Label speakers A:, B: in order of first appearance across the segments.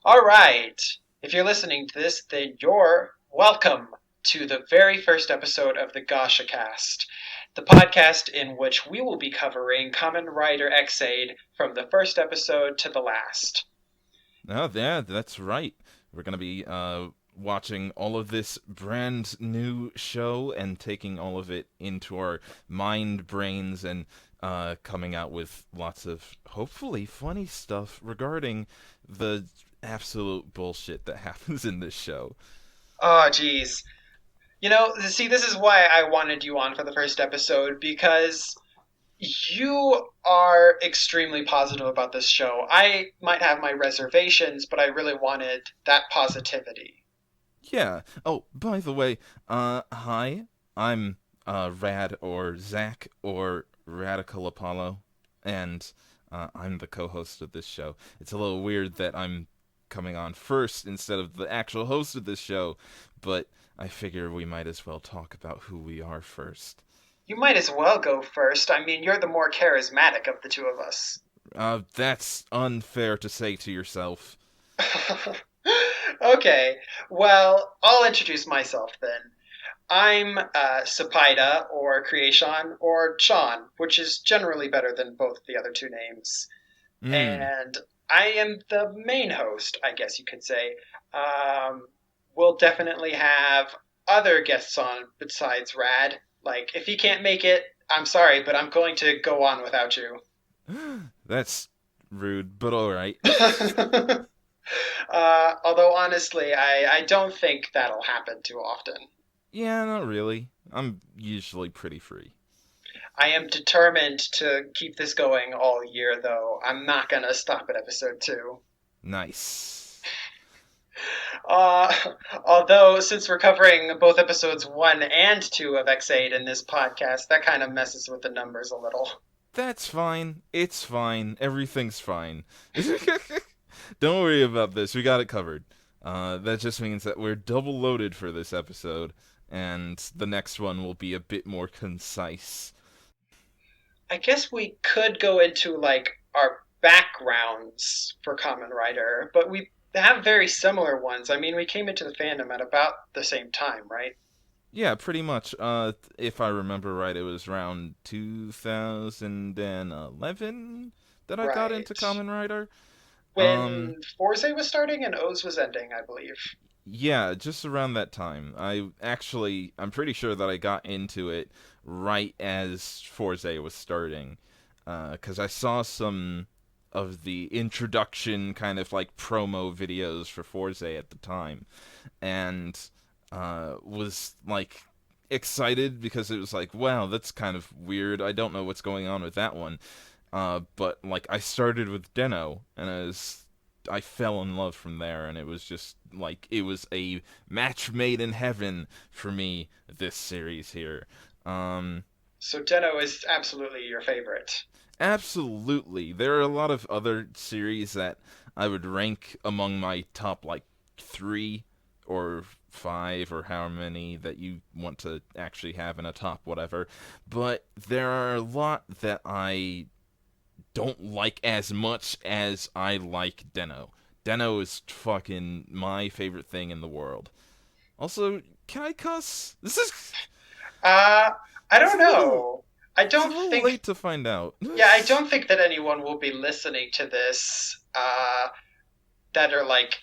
A: All right. If you're listening to this, then you're welcome to the very first episode of the Gashacast, the podcast in which we will be covering Kamen Rider Ex-aid from the first episode to the last.
B: Oh, yeah, that's right. We're going to be watching all of this brand new show and taking all of it into our mind, brains, and coming out with lots of hopefully funny stuff regarding the absolute bullshit that happens in this show.
A: Oh, geez. See, this is why I wanted you on for the first episode because you are extremely positive about this show. I might have my reservations, but I really wanted that positivity.
B: Yeah. Oh, by the way, hi. I'm Rad or Zach or Radical Apollo, and I'm the co-host of this show. It's a little weird that I'm coming on first instead of the actual host of this show, but I figure we might as well talk about who we are first.
A: You might as well go first. I mean, you're the more charismatic of the two of us.
B: That's unfair to say to yourself.
A: Okay, well, I'll introduce myself then. I'm Sapida, or Creation, or Sean, which is generally better than both the other two names.
B: Hmm.
A: And I am the main host, I guess you could say. We'll definitely have other guests on besides Rad. Like, if he can't make it, I'm sorry, but I'm going to go on without you.
B: That's rude, but alright.
A: Although, honestly, I don't think that'll happen too often.
B: Yeah, not really. I'm usually pretty free.
A: I am determined to keep this going all year, though. I'm not going to stop at episode 2.
B: Nice.
A: Uh, Although, since we're covering both episodes 1 and 2 of X8 in this podcast, that kind of messes with the numbers a little.
B: That's fine. It's fine. Everything's fine. Don't worry about this. We got it covered. That just means that we're double loaded for this episode, and the next one will be a bit more concise.
A: I guess we could go into, like, our backgrounds for Kamen Rider, but we have very similar ones. I mean, we came into the fandom at about the same time, right?
B: Yeah, pretty much. If I remember right, it was around 2011 that I got into
A: Right.
B: Kamen Rider. Um,
A: When Forze was starting and O's was ending, I believe.
B: Yeah, just around that time. I'm pretty sure that I got into it right as Forza was starting. Because I saw some of the introduction kind of like promo videos for Forza at the time. And was like excited because it was like, wow, that's kind of weird. I don't know what's going on with that one. But like I started with Deno, and I fell in love from there, and it was just like it was a match made in heaven for me. This series here,
A: So Deno is absolutely your favorite.
B: absolutely. There are a lot of other series that I would rank among my top like 3 or 5 or however many that you want to actually have in a top whatever, but there are a lot that I don't like as much as I like Deno. Deno is fucking my favorite thing in the world. Also, can I cuss? This is
A: Uh, I
B: it's
A: don't
B: a little
A: know. I
B: it's a
A: don't
B: little
A: think,
B: late to find out.
A: yeah, I don't think that anyone will be listening to this that are like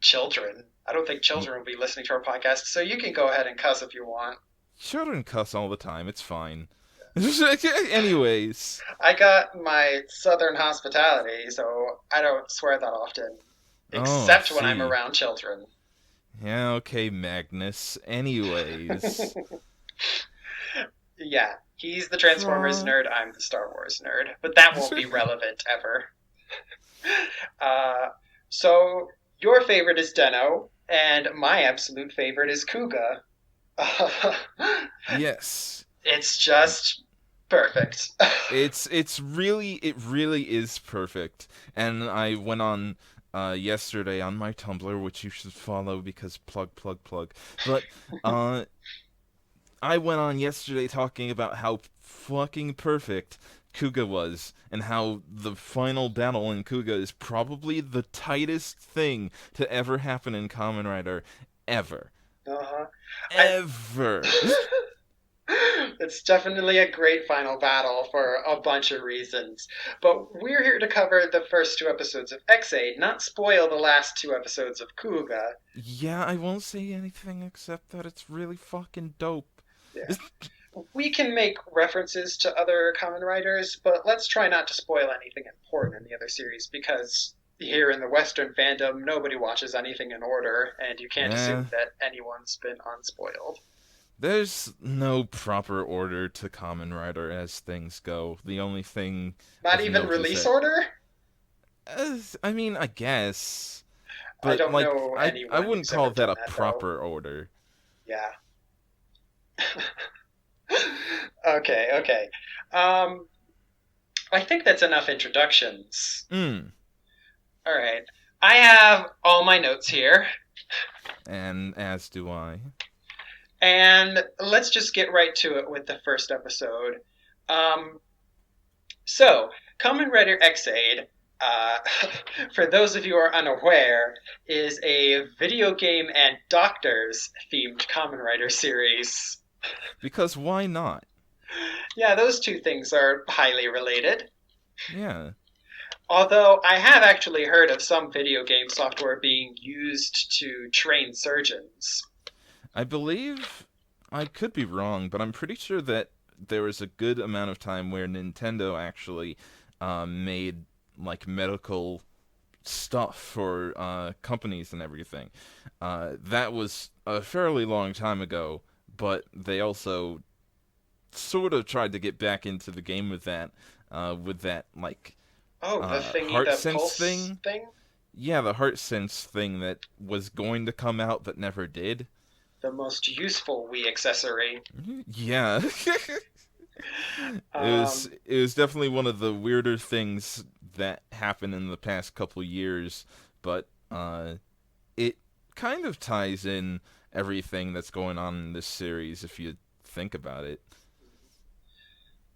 A: children. I don't think children will be listening to our podcast, so you can go ahead and cuss if you want.
B: Children cuss all the time. It's fine. Anyways,
A: I got my southern hospitality, so I don't swear that often,
B: oh, I
A: except when I'm
B: see.
A: around children.
B: Yeah, okay, Magnus. Anyways,
A: Yeah, he's the Transformers
B: Fra.
A: nerd, I'm the Star Wars nerd, but that won't be relevant ever. Uh, so your favorite is Deno, and my absolute favorite is Kuga.
B: Yes.
A: It's just perfect.
B: It really is perfect. And I went on yesterday on my Tumblr, which you should follow because plug. But uh I went on yesterday talking about how fucking perfect Kuga was, and how the final battle in Kuga is probably the tightest thing to ever happen in Kamen Rider ever.
A: Uh-huh. I
B: Ever.
A: It's definitely a great final battle for a bunch of reasons. But we're here to cover the first two episodes of Ex-aid, not spoil the last two episodes of Kuga.
B: Yeah, I won't say anything except that it's really fucking dope.
A: Yeah. We can make references to other Kamen Riders, but let's try not to spoil anything important in the other series because here in the Western fandom, nobody watches anything in order, and you can't
B: Eh,
A: assume that anyone's been unspoiled.
B: there's no proper order to Kamen Rider as things go. The only thing
A: Not
B: of
A: even
B: note is
A: release
B: that,
A: order?
B: I mean, I guess,
A: I
B: but
A: don't
B: like,
A: know
B: I
A: anyone
B: wouldn't
A: who's
B: call
A: ever
B: that
A: done
B: a
A: that, though.
B: proper order.
A: Yeah. Okay, okay. Um, I think that's enough introductions.
B: Mm.
A: All right. I have all my notes here,
B: And as do I.
A: and let's just get right to it with the first episode. Um, so, Kamen Rider Ex-aid, uh, for those of you who are unaware, is a video game and doctors themed Kamen Rider series.
B: Because why not?
A: Yeah, those two things are highly related.
B: Yeah.
A: Although I have actually heard of some video game software being used to train surgeons.
B: I believe I could be wrong, but I'm pretty sure that there was a good amount of time where Nintendo actually made like medical stuff for companies and everything. That was a fairly long time ago, but they also sort of tried to get back into the game with that like
A: Oh, the thingy,
B: heart
A: the
B: sense
A: pulse
B: thing.
A: thing?
B: Yeah, the heart sense thing that was going to come out that never did.
A: The most useful Wii accessory.
B: Yeah.
A: Um,
B: It was definitely one of the weirder things that happened in the past couple years, but it kind of ties in everything that's going on in this series if you think about it.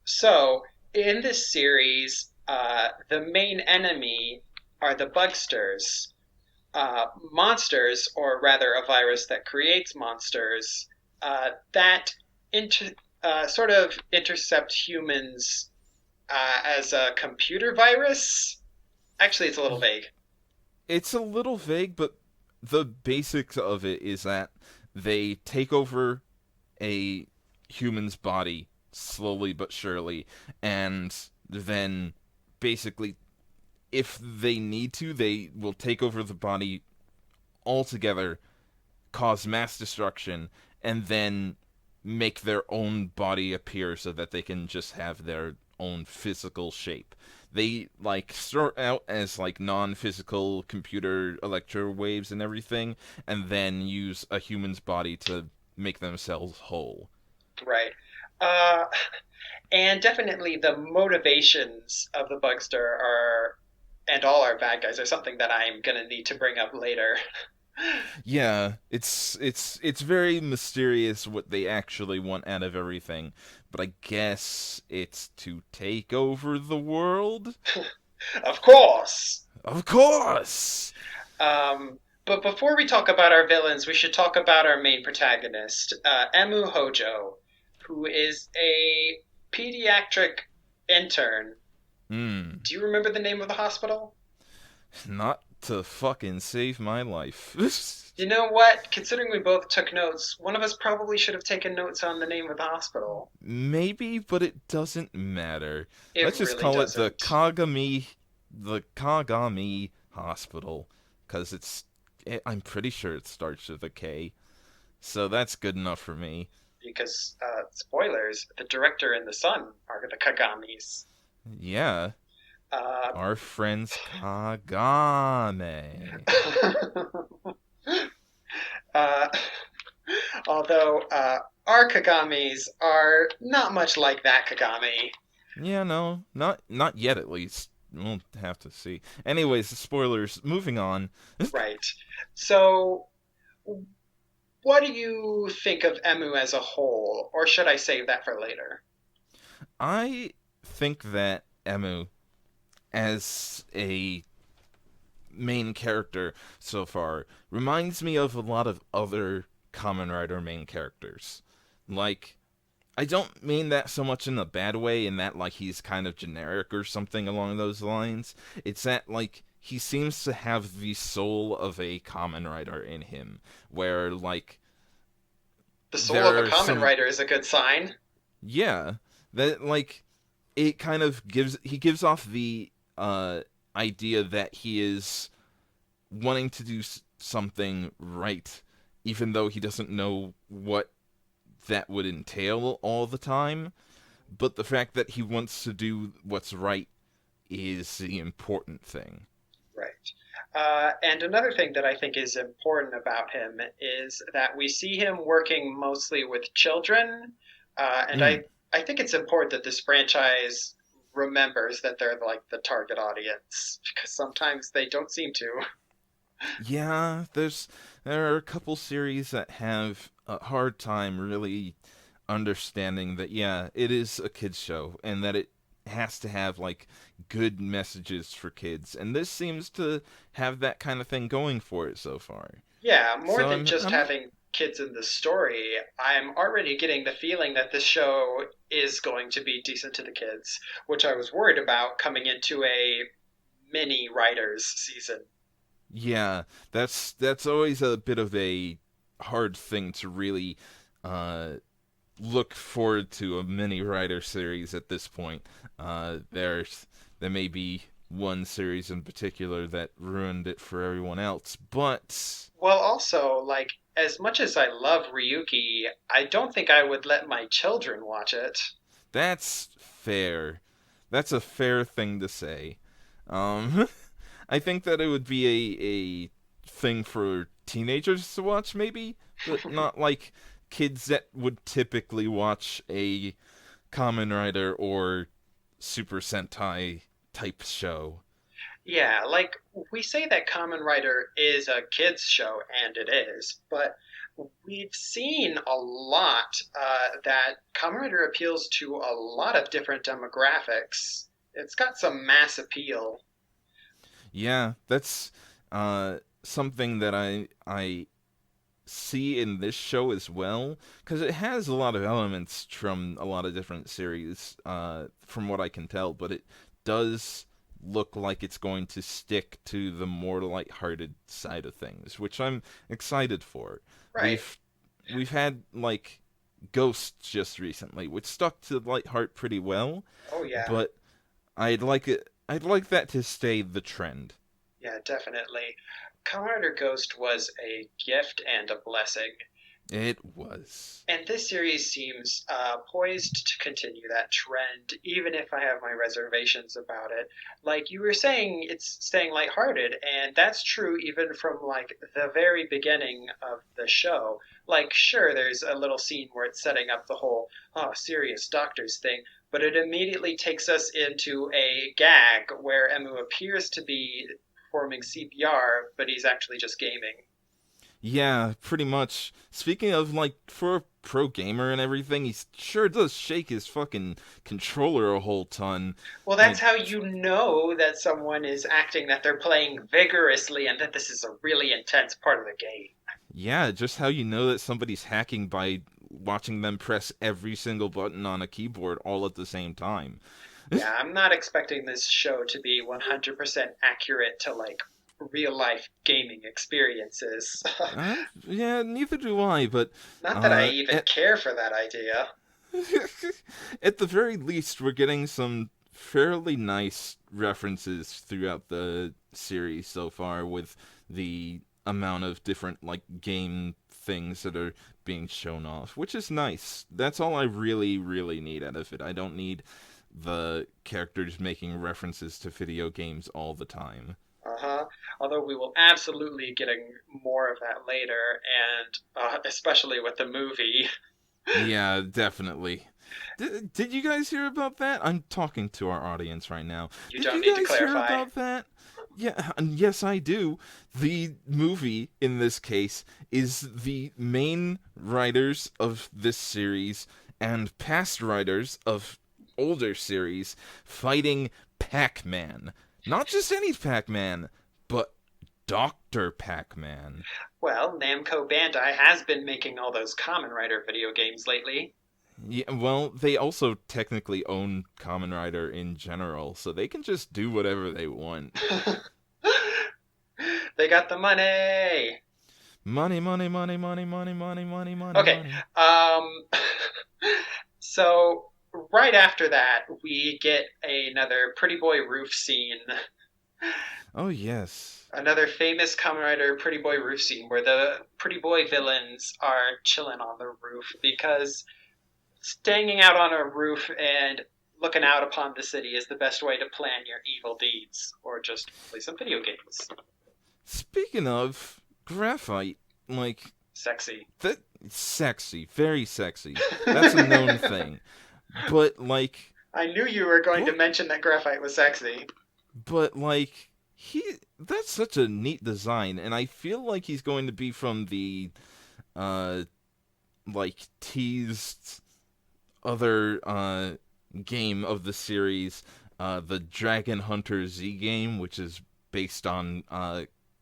A: so, in this series, the main enemy are the Bugsters. Monsters, or rather a virus that creates monsters, that sort of intercept humans as a computer virus. Actually, it's a little vague.
B: It's a little vague, but the basics of it is that they take over a human's body slowly but surely, and then basically, if they need to, they will take over the body altogether, cause mass destruction, and then make their own body appear so that they can just have their own physical shape. They like start out as like non-physical computer electro waves and everything, and then use a human's body to make themselves whole.
A: Right. Uh, and definitely the motivations of the Bugster are, and all our bad guys, are something that I'm going to need to bring up later.
B: Yeah, it's very mysterious what they actually want out of everything, but I guess it's to take over the world.
A: Of course!
B: Of course.
A: But before we talk about our villains, we should talk about our main protagonist, Emu Hojo, who is a pediatric intern.
B: Hmm.
A: Do you remember the name of the hospital?
B: Not to fucking save my life.
A: You know what? Considering we both took notes, one of us probably should have taken notes on the name of the hospital.
B: Maybe, but it doesn't matter.
A: It
B: Let's just
A: really
B: call it
A: doesn't.
B: the Kagami Hospital, because I'm pretty sure it starts with a K. So that's good enough for me.
A: Because, spoilers, the director and the son are the Kagamis.
B: Yeah,
A: Uh,
B: our friends Kagame.
A: uh, although, our Kagamis are not much like that Kagami.
B: Yeah, no, not yet at least. We'll have to see. Anyways, spoilers. Moving on.
A: Right. So, what do you think of Emu as a whole? Or should I save that for later?
B: I think that Emu, as a main character so far, reminds me of a lot of other Kamen Rider main characters. Like, I don't mean that so much in a bad way, in that, like, he's kind of generic or something along those lines. It's that, like, he seems to have the soul of a Kamen Rider in him, where, like,
A: The soul of a
B: there are
A: Kamen
B: some.
A: Rider is a good sign.
B: Yeah, that, like, it kind of gives off the idea that he is wanting to do something right, even though he doesn't know what that would entail all the time. But the fact that he wants to do what's right is the important thing.
A: Right. And another thing that I think is important about him is that we see him working mostly with children. And
B: Mm.
A: I think it's important that this franchise remembers that they're like the target audience because sometimes they don't seem to.
B: Yeah, there are a couple series that have a hard time really understanding that, yeah, it is a kids show and that it has to have, like, good messages for kids, and this seems to have that kind of thing going for it so far.
A: Yeah, more
B: So
A: than just
B: I'm
A: having kids in the story, I'm already getting the feeling that this show is going to be decent to the kids, which I was worried about coming into a mini writers season.
B: Yeah, that's always a bit of a hard thing to really uh, look forward to a mini writer series at this point. There may be one series in particular that ruined it for everyone else, but
A: Well, also, like, as much as I love Ryuki, I don't think I would let my children watch it.
B: that's fair. That's a fair thing to say. Um, I think that it would be a thing for teenagers to watch, maybe, but not like kids that would typically watch a Kamen Rider or Super Sentai type show.
A: Yeah, like, we say that Kamen Rider is a kids' show, and it is, but we've seen a lot that Kamen Rider appeals to a lot of different demographics. It's got some mass appeal.
B: Yeah, that's something that I see in this show as well, because it has a lot of elements from a lot of different series, from what I can tell, but it does look like it's going to stick to the more lighthearted side of things, which I'm excited for.
A: Right.
B: We've had, like, Ghosts just recently, which stuck to lightheart pretty well,
A: Oh, yeah.
B: but I'd like that to stay the trend.
A: Yeah, definitely. Kamen Rider Ghost was a gift and a blessing.
B: It was.
A: And this series seems poised to continue that trend, even if I have my reservations about it. Like you were saying, it's staying lighthearted, and that's true even from like the very beginning of the show. Like, sure, there's a little scene where it's setting up the whole serious doctors thing, but it immediately takes us into a gag where Emu appears to be performing CPR, but he's actually just gaming.
B: Yeah, pretty much. Speaking of, like, for a pro gamer and everything, he sure does shake his fucking controller a whole ton.
A: Well, that's
B: Like,
A: how you know that someone is acting, that they're playing vigorously, and that this is a really intense part of the game.
B: yeah, just how you know that somebody's hacking by watching them press every single button on a keyboard all at the same time.
A: Yeah, I'm not expecting this show to be 100% accurate to like real life gaming experiences.
B: Yeah, neither do I, but
A: Not that I
B: uh,
A: even care for that idea.
B: at the very least, we're getting some fairly nice references throughout the series so far, with the amount of different, like, game things that are being shown off, which is nice. That's all I really, really need out of it. I don't need the characters making references to video games all the time.
A: Uh-huh. Although we will absolutely be getting more of that later, and especially with the movie.
B: Yeah, definitely. Did you guys hear about that? I'm talking to our audience right now.
A: You
B: Did
A: don't
B: you
A: need to
B: guys hear
A: clarify.
B: about that? Yeah, and yes, I do. The movie, in this case, is the main writers of this series and past writers of older series fighting Pac-Man. Not just any Pac-Man, but Dr. Pac-Man.
A: Well, Namco Bandai has been making all those Kamen Rider video games lately.
B: Yeah, well, they also technically own Kamen Rider in general, so they can just do whatever they want.
A: They got the money.
B: Money, money, money, money, money, money, money, money,
A: Okay.
B: money.
A: So right after that, we get another Pretty Boy roof scene.
B: Oh, yes.
A: Another famous Kamen Rider Pretty Boy roof scene where the Pretty Boy villains are chilling on the roof because staying out on a roof and looking out upon the city is the best way to plan your evil deeds or just play some video games.
B: Speaking of graphite, like,
A: Sexy.
B: that sexy, very sexy. That's a known thing. But, like,
A: I knew you were going to mention that graphite was sexy.
B: but, like, that's such a neat design, and I feel like he's going to be from the, like, teased other, game of the series, the Dragon Hunter Z game, which is based on,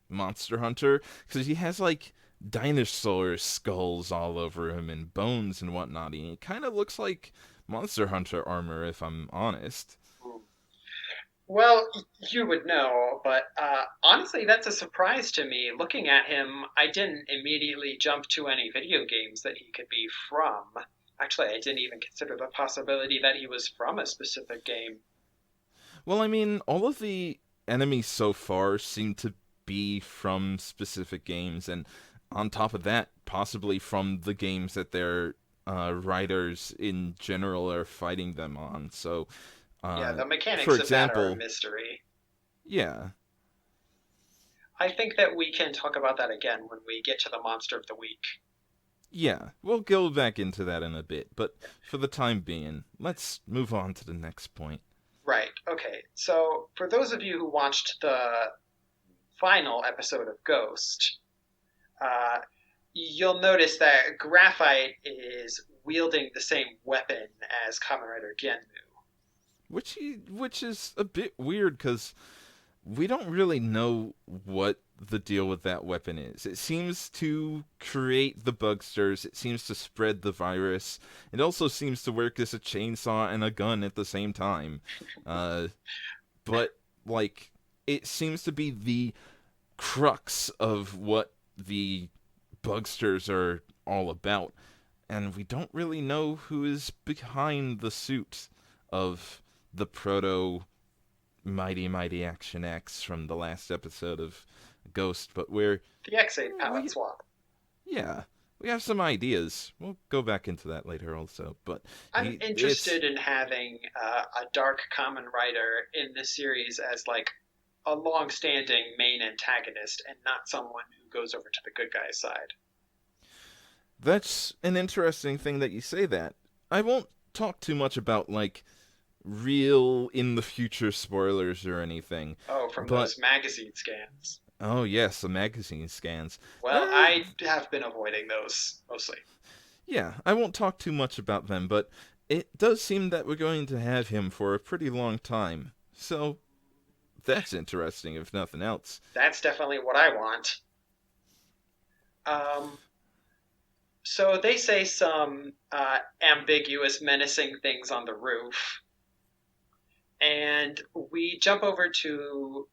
B: Monster Hunter, because he has, like, dinosaur skulls all over him and bones and whatnot, and it kind of looks like Monster Hunter armor, if I'm honest.
A: Well, you would know, but honestly, that's a surprise to me. Looking at him, I didn't immediately jump to any video games that he could be from. Actually, I didn't even consider the possibility that he was from a specific game.
B: Well, I mean, all of the enemies so far seem to be from specific games, and on top of that, possibly from the games that their writers in general are fighting them on. So,
A: Yeah, the mechanics
B: for
A: of that are a
B: example,
A: mystery.
B: yeah,
A: I think that we can talk about that again when we get to the monster of the week.
B: yeah, we'll go back into that in a bit, but for the time being, let's move on to the next point.
A: Right, okay. So, for those of you who watched the final episode of Ghost, uh, you'll notice that Graphite is wielding the same weapon as Kamen Rider Genmu.
B: Which is a bit weird because we don't really know what the deal with that weapon is. It seems to create the bugsters. It seems to spread the virus. It also seems to work as a chainsaw and a gun at the same time. But like, it seems to be the crux of what the bugsters are all about, and we don't really know who is behind the suit of the proto Mighty Mighty Action X from the last episode of Ghost, but
A: The Ex-aid palette swap.
B: yeah, we have some ideas. We'll go back into that later also, but
A: I'm interested in having a dark Kamen Rider in this series as like a long-standing main antagonist and not someone who goes over to the good guy's side.
B: That's an interesting thing that you say that. I won't talk too much about like real in the future spoilers or anything.
A: Oh, from those magazine scans.
B: Oh yes, the magazine scans.
A: Well, I have been avoiding those mostly.
B: Yeah, I won't talk too much about them, but it does seem that we're going to have him for a pretty long time. So that's interesting, if nothing else.
A: That's definitely what I want. So they say some ambiguous, menacing things on the roof. And we jump over to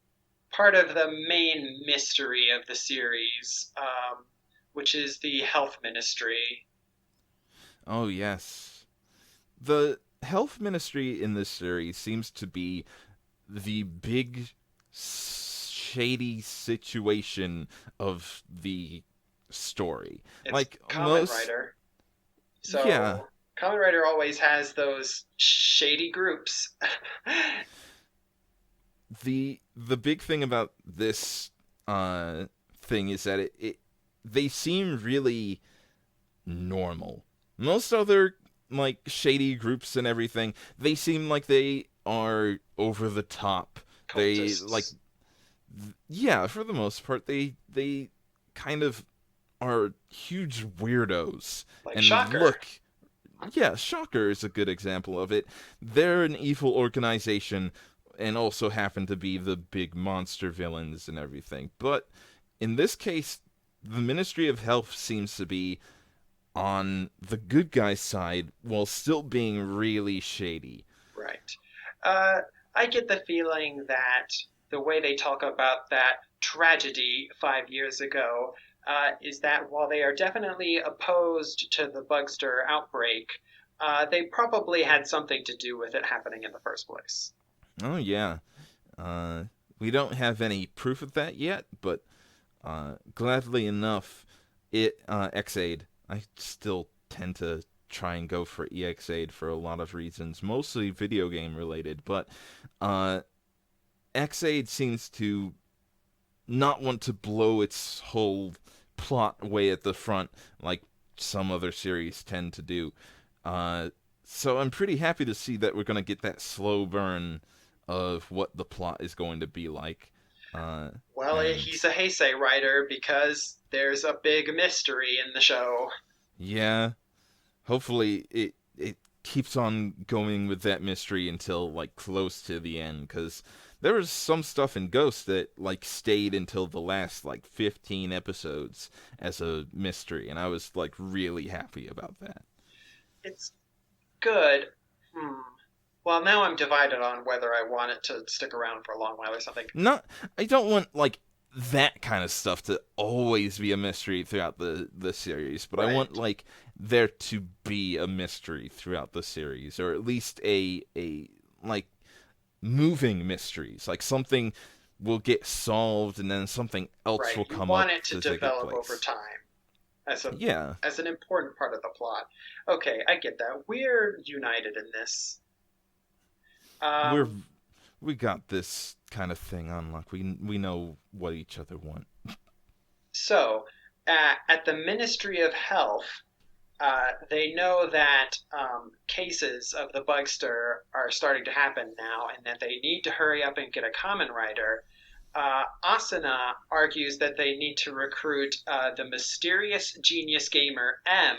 A: part of the main mystery of the series, which is the health ministry.
B: Oh, yes. The health ministry in this series seems to be the big, shady situation of the story.
A: It's
B: like
A: Kamen Rider. So
B: yeah.
A: Kamen Rider always has those shady groups.
B: The big thing about this thing is that they seem really normal. Most other like shady groups and everything, they seem like they are over the top.
A: Cultists.
B: They like yeah, for the most part they kind of are huge weirdos.
A: Like
B: and
A: Shocker.
B: look Yeah, Shocker is a good example of it. They're an evil organization and also happen to be the big monster villains and everything. But in this case, the Ministry of Health seems to be on the good guy's side while still being really shady.
A: Right. Uh, I get the feeling that the way they talk about that tragedy 5 years ago is that while they are definitely opposed to the Bugster outbreak, they probably had something to do with it happening in the first place.
B: Oh, yeah. Uh, we don't have any proof of that yet, but gladly enough, Ex-aid, I still tend to try and go for Ex-aid for a lot of reasons, mostly video game related, but uh, Ex-aid seems to not want to blow its whole plot way at the front like some other series tend to do. Uh, so I'm pretty happy to see that we're going to get that slow burn of what the plot is going to be like. Uh,
A: Well,
B: and
A: he's a Heisei writer because there's a big mystery in the show.
B: yeah, hopefully it keeps on going with that mystery until like close to the end, because there was some stuff in Ghost that like stayed until the last like 15 episodes as a mystery, and I was like really happy about that.
A: It's good. Hmm. Well, now I'm divided on whether I want it to stick around for a long while or something.
B: Not, I don't want like that kind of stuff to always be a mystery throughout the series, but I want
A: Right.
B: like there to be a mystery throughout the series, or at least a like moving mysteries, like something will get solved and then something else
A: Right.
B: will
A: You
B: come
A: want
B: up
A: it to
B: to take its
A: develop over
B: place.
A: time as a
B: Yeah,
A: as an important part of the plot. Okay, I get that. We're united in this.
B: we're
A: Um,
B: we got this kind of thing on lock. We know what each other want.
A: so, at the Ministry of Health, they know that cases of the bugster are starting to happen now, and that they need to hurry up and get a Kamen Rider. Asuna argues that they need to recruit the mysterious genius gamer M,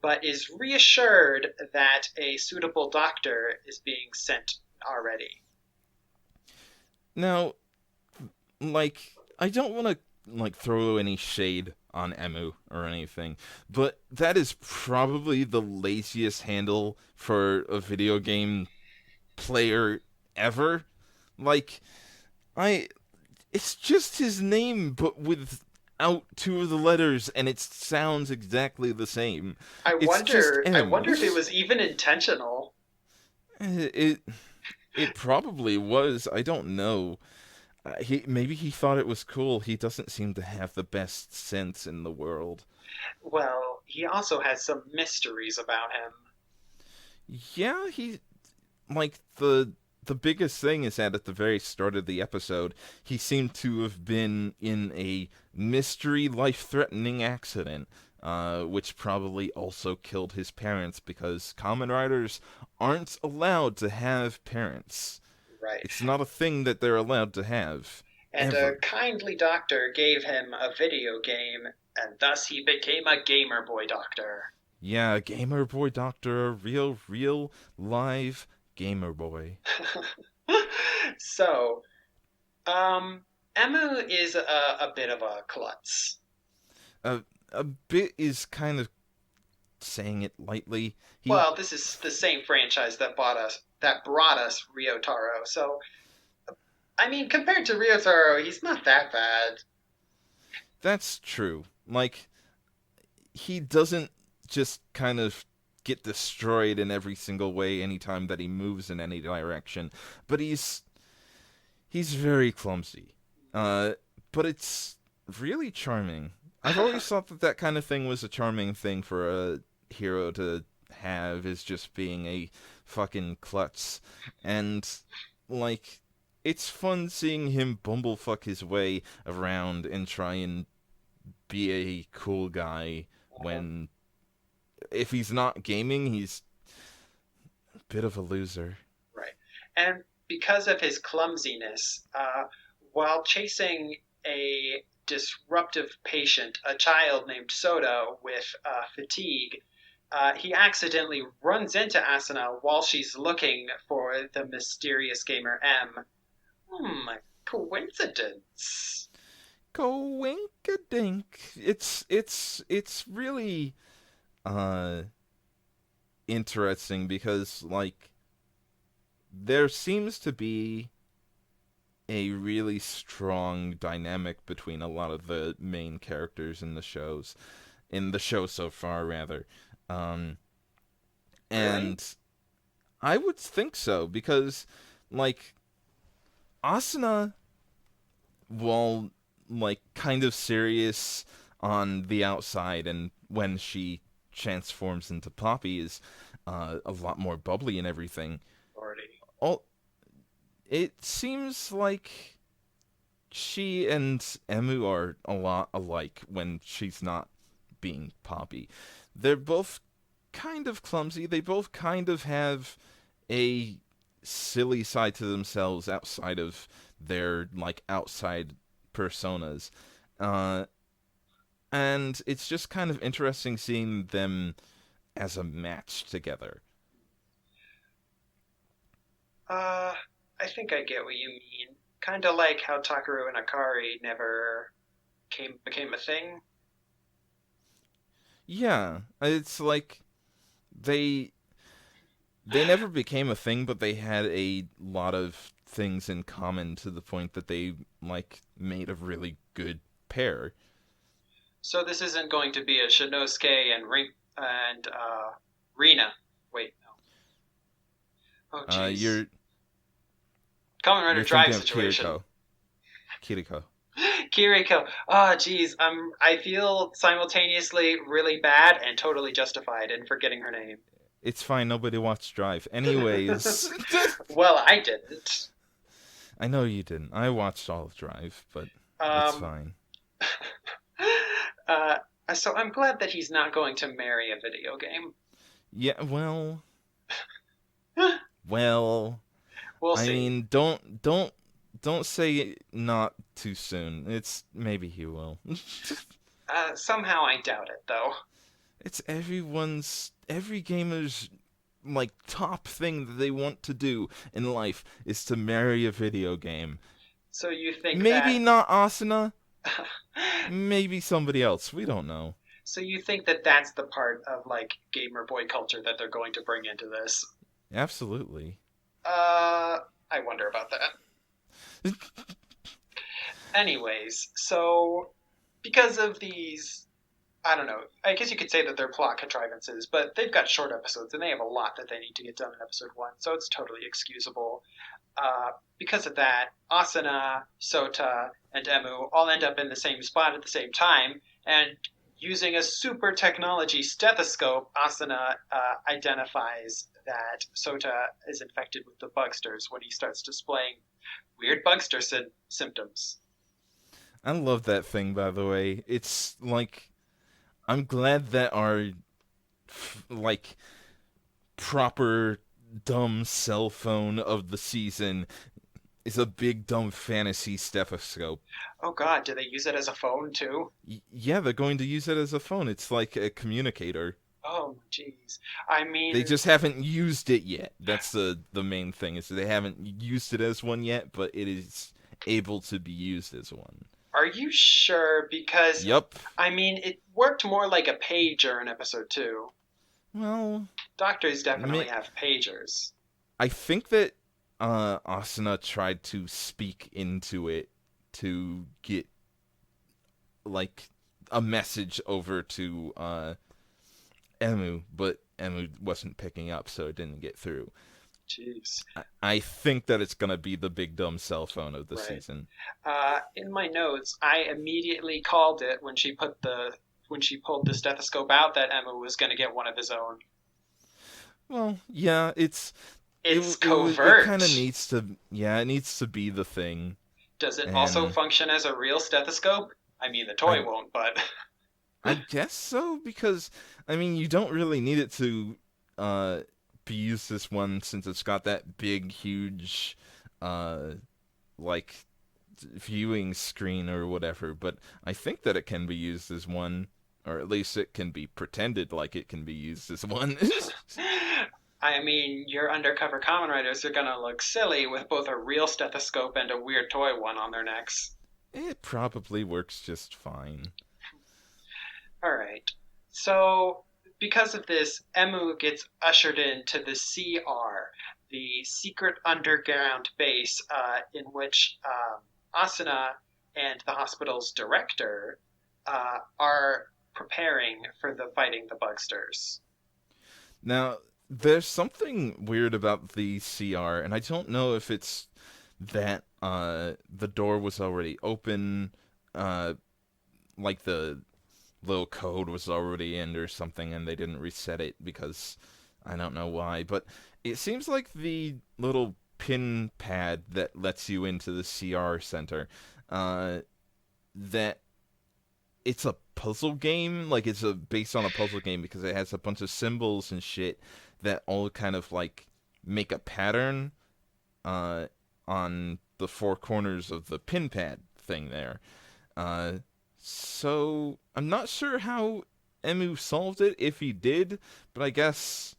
A: but is reassured that a suitable doctor is being sent already.
B: Now, like I don't want to like throw any shade on Emu or anything, but that is probably the laziest handle for a video game player ever. Like I it's just his name but without two of the letters, and it sounds exactly the same.
A: I
B: It's just
A: wonder. I
B: M.
A: wonder if it was even intentional.
B: it it probably was. I don't know. He maybe he thought it was cool. He doesn't seem to have the best sense in the world.
A: Well, he also has some mysteries about him.
B: Yeah, he like the biggest thing is that at the very start of the episode, he seemed to have been in a mystery life-threatening accident, which probably also killed his parents because Kamen Riders aren't allowed to have parents.
A: Right.
B: It's not a thing that they're allowed to have
A: And a
B: ever.
A: kindly doctor gave him a video game, and thus he became a gamer boy doctor.
B: Yeah, Gamer Boy Doctor, a real live Gamer Boy.
A: So, Emu is a bit of a klutz.
B: A a bit is kind of saying it lightly. He
A: Well, this is the same franchise that brought us Ryotaro. So, I mean, compared to Ryotaro, he's not that bad.
B: That's true. Like he doesn't just kind of get destroyed in every single way anytime that he moves in any direction, but he's very clumsy. Uh but it's really charming. I've always thought that that kind of thing was a charming thing for a hero to have, is just being a fucking klutz. And like it's fun seeing him bumblefuck his way around and try and be a cool guy when if he's not gaming, he's a bit of a loser.
A: Right. And because of his clumsiness, while chasing a disruptive patient, a child named Soda with fatigue, he accidentally runs into Asuna while she's looking for the mysterious gamer M. Coincidence.
B: Coinkadink. It's really uh interesting because like there seems to be a really strong dynamic between a lot of the main characters in the show so far rather. Um
A: Really?
B: and I would think so because like Asuna, while like kind of serious on the outside and when she transforms into Poppy is a lot more bubbly and everything.
A: Already.
B: All it seems like she and Emu are a lot alike when she's not being Poppy. They're both kind of clumsy. They both kind of have a silly side to themselves outside of their like outside personas. Uh, and it's just kind of interesting seeing them as a match together.
A: Uh, I think I get what you mean. Kind of like how Takaru and Akari never became a thing.
B: Yeah, it's like they they never became a thing, but they had a lot of things in common to the point that they like made a really good pair.
A: So this isn't going to be a Shinosuke and Rina. Wait, no. Oh, jeez.
B: You're
A: Kamen Rider
B: you're
A: Drive
B: thinking of
A: situation.
B: Kiriko.
A: Kiriko. Oh, jeez. I feel simultaneously really bad and totally justified in forgetting her name.
B: It's fine. Nobody watched Drive. Anyways,
A: Well, I didn't.
B: I know you didn't. I watched all of Drive, but it's
A: Um,
B: fine.
A: uh, so I'm glad that he's not going to marry a video game.
B: Yeah. Well.
A: We'll
B: I
A: see.
B: mean, don't say not too soon. It's maybe he will.
A: Somehow I doubt it, though.
B: It's every gamer's like top thing that they want to do in life is to marry a video game.
A: So you think
B: Maybe
A: that.
B: not Asuna, maybe somebody else. We don't know.
A: So you think that that's the part of like gamer boy culture that they're going to bring into this?
B: Absolutely.
A: Uh, I wonder about that. Anyways, so because of these, I don't know. I guess you could say that they're plot contrivances, but they've got short episodes and they have a lot that they need to get done in episode one, so it's totally excusable. Because of that, Asuna, Sota, and Emu all end up in the same spot at the same time, and using a super technology stethoscope, Asuna identifies that Sota is infected with the bugsters when he starts displaying weird bugster symptoms.
B: I love that thing, by the way. It's like I'm glad that our like proper dumb cell phone of the season is a big dumb fantasy stethoscope.
A: Oh god, do they use it as a phone too?
B: Yeah, they're going to use it as a phone. It's like a communicator.
A: Oh, jeez. I
B: They
A: mean,
B: just haven't used it yet. That's the main thing is they haven't used it as one yet, but it is able to be used as one.
A: are you sure? Because,
B: Yup.
A: I mean, it worked more like a pager in episode two.
B: Well,
A: Doctors definitely
B: mi-
A: have pagers.
B: I think that Asuna tried to speak into it to get like a message over to Emu, but Emu wasn't picking up, so it didn't get through.
A: Jeez.
B: I think that it's gonna be the big dumb cell phone of the
A: Right.
B: season.
A: In my notes, I immediately called it when she pulled the stethoscope out that Emma was going to get one of his own.
B: Well, yeah,
A: It's
B: it kind of
A: covert.
B: needs to it needs to be the thing,
A: Does it also
B: and
A: function as a real stethoscope? I mean, the toy
B: I
A: won't, but
B: I guess so because I mean you don't really need it to uh be used this one since it's got that big huge uh like viewing screen or whatever, but I think that it can be used as one or at least it can be pretended like it can be used as one.
A: I mean, your undercover Kamen Riders are gonna look silly with both a real stethoscope and a weird toy one on their necks.
B: It probably works just fine.
A: Alright. So, because of this, Emu gets ushered into the CR, the secret underground base in which Asuna and the hospital's director are preparing for the fighting the Bugsters.
B: Now, there's something weird about the CR, and I don't know if it's that the door was already open, like the little code was already in or something, and they didn't reset it because I don't know why. But it seems like the little pin pad that lets you into the CR center, that it's a puzzle game, like it's based on a puzzle game because it has a bunch of symbols and shit that all kind of like make a pattern on the four corners of the pin pad thing there. So I'm not sure how Emu solved it, if he did, but I guess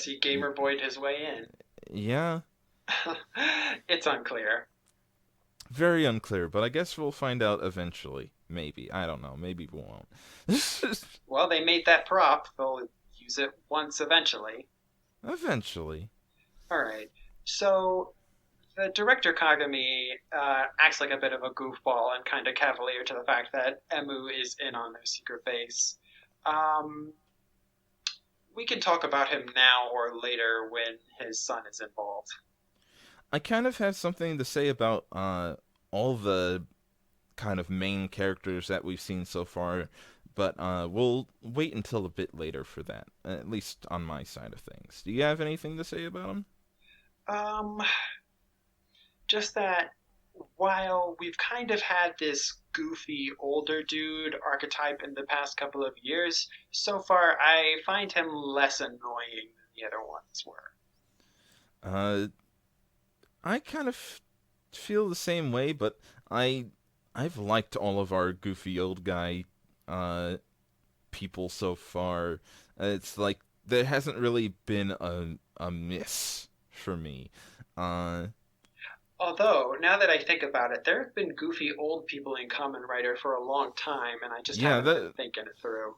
A: he Gamer Boyed his way in.
B: Yeah.
A: It's unclear.
B: Very unclear, but I guess we'll find out eventually. Maybe. I don't know. Maybe we won't.
A: Well, they made that prop. They'll use it once eventually.
B: Eventually.
A: Alright. So, the director Kagami acts like a bit of a goofball and kind of cavalier to the fact that Emu is in on their secret base. We can talk about him now or later when his son is involved.
B: I kind of have something to say about all the kind of main characters that we've seen so far, but we'll wait until a bit later for that, at least on my side of things. Do you have anything to say about them?
A: Just that while we've kind of had this goofy older dude archetype in the past couple of years, so far I find him less annoying than the other ones were.
B: I kind of feel the same way, but I've liked all of our goofy old guy people so far. It's like there hasn't really been a miss for me.
A: Although, now that I think about it, there have been goofy old people in Kamen Rider for a long time, and I just haven't been thinking it through.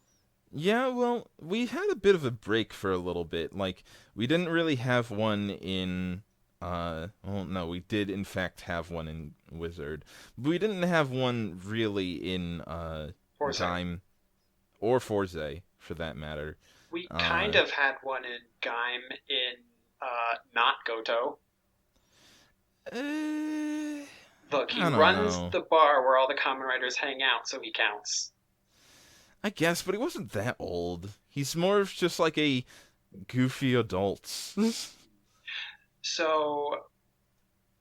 B: Yeah, well, we had a bit of a break for a little bit. Like, we didn't really have one in well, no, we did in fact have one in Wizard. But we didn't have one really in Gaim or Forze, for that matter.
A: We kind of had one in Gaim in not Goto. Look, he runs the bar where all the Kamen Riders hang out, so he counts.
B: I guess, but he wasn't that old. He's more of just like a goofy adult.
A: So,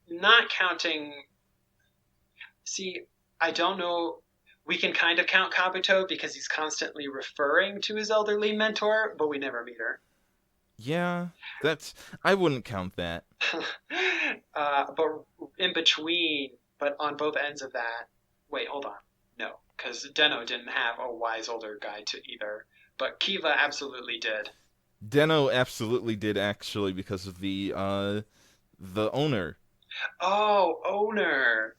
A: not counting... See, I don't know... We can kind of count Kabuto because he's constantly referring to his elderly mentor, but we never meet her.
B: Yeah, I wouldn't count that.
A: But in between, but on both ends of that... Wait, hold on. No, because Deno didn't have a wise older guy to either. But Kiva absolutely did.
B: Deno absolutely did, actually, because of the owner.
A: Oh, owner.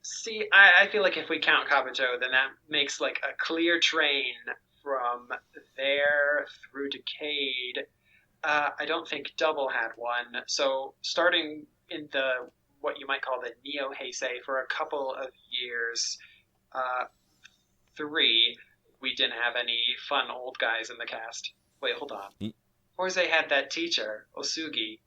A: See, I feel like if we count Kabuto, then that makes like a clear train from there through Decade. I don't think Double had one. So starting in the what you might call the Neo Heisei for a couple of years, 3, we didn't have any fun old guys in the cast. Wait, hold on. Forze had that teacher, Osugi.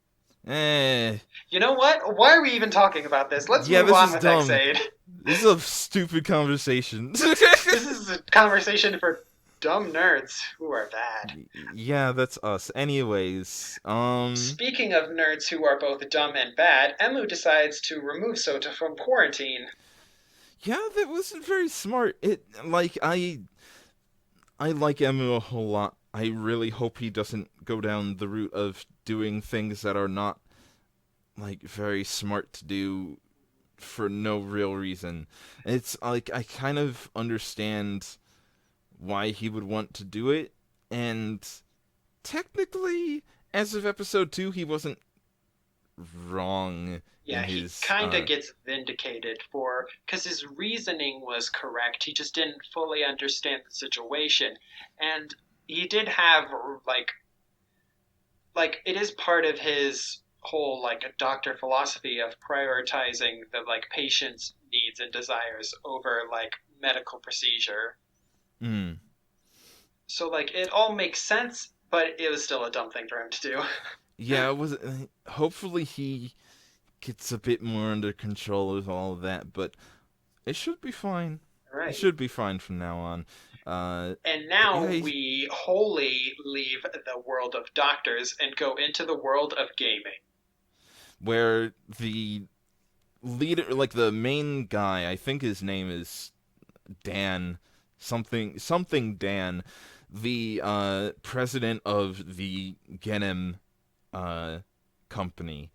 A: You know what? Why are we even talking about this? Let's move on with Ex-aid.
B: This is a stupid conversation.
A: This is a conversation for dumb nerds who are bad.
B: Yeah, that's us. Anyways,
A: Speaking of nerds who are both dumb and bad, Emu decides to remove Sota from quarantine.
B: Yeah, that wasn't very smart. I like Emu a whole lot. I really hope he doesn't go down the route of doing things that are not, like, very smart to do for no real reason. It's like, I kind of understand why he would want to do it, and technically, as of episode 2, he wasn't wrong in
A: Yeah, he
B: his
A: kind of gets vindicated for because his reasoning was correct. He just didn't fully understand the situation, and he did have like it is part of his whole like a doctor philosophy of prioritizing the like patient's needs and desires over like medical procedure.
B: mm,
A: So like it all makes sense, but it was still a dumb thing for him to do.
B: yeah, it was hopefully he gets a bit more under control of all of that, but it should be fine. It
A: Right.
B: should be fine from now on.
A: And
B: But
A: now
B: yeah,
A: we wholly leave the world of doctors and go into the world of gaming.
B: where the leader, like the main guy, I think his name is Dan, something Dan, the president of the Genem uh, company,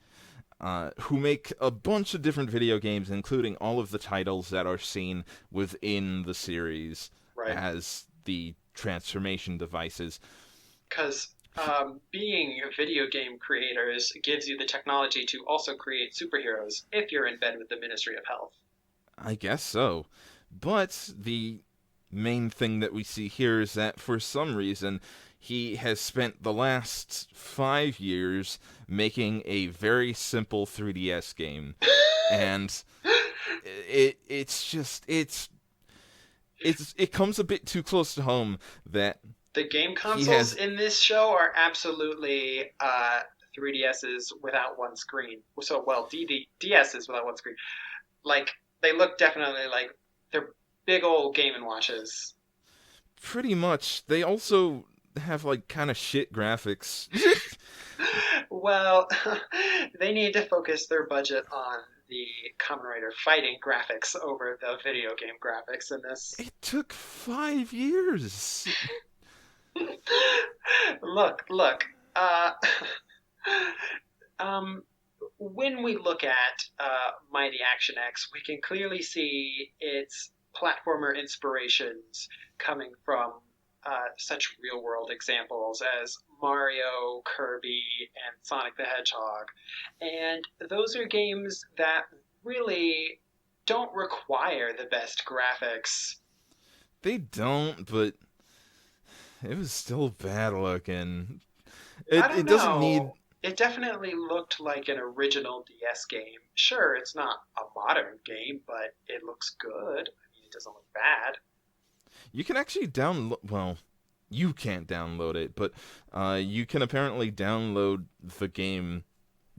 B: who make a bunch of different video games, including all of the titles that are seen within the series
A: Right.
B: as the transformation devices.
A: Because being video game creators gives you the technology to also create superheroes if you're in bed with the Ministry of Health.
B: I guess so. But the main thing that we see here is that for some reason he has spent the last 5 years making a very simple 3DS game, and it comes a bit too close to home that
A: The game
B: he
A: consoles
B: has.
A: in this show are absolutely 3DSs without one screen. So, well, DSs without one screen. Like, they look definitely like they're big old Game and Watches.
B: Pretty much. They also have like kind of shit graphics.
A: Well, they need to focus their budget on the Kamen Rider fighting graphics over the video game graphics in this.
B: It took 5 years.
A: Look. Uh, um, when we look at Mighty Action X, we can clearly see its platformer inspirations coming from such real world examples as Mario, Kirby, and Sonic the Hedgehog. And those are games that really don't require the best graphics.
B: They don't, but it was still bad looking.
A: I
B: It
A: don't
B: it doesn't need.
A: know. It definitely looked like an original DS game. Sure, it's not a modern game, but it looks good. I mean, it doesn't look bad.
B: You can actually download. Well, you can't download it, but you can apparently download the game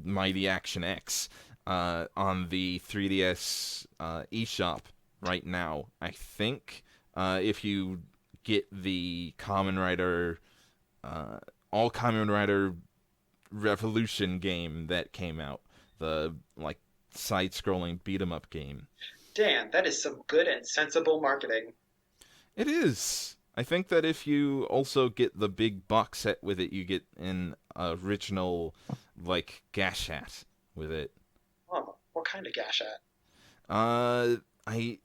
B: Mighty Action X on the 3DS eShop right now. I think if you get the Kamen Rider, all Kamen Rider Revolution game that came out, the like side-scrolling beat 'em up game.
A: Dan, that is some good and sensible marketing.
B: It is. I think that if you also get the big box set with it, you get an original like Gashat with it.
A: Oh, what kind of gashat?
B: Uh, I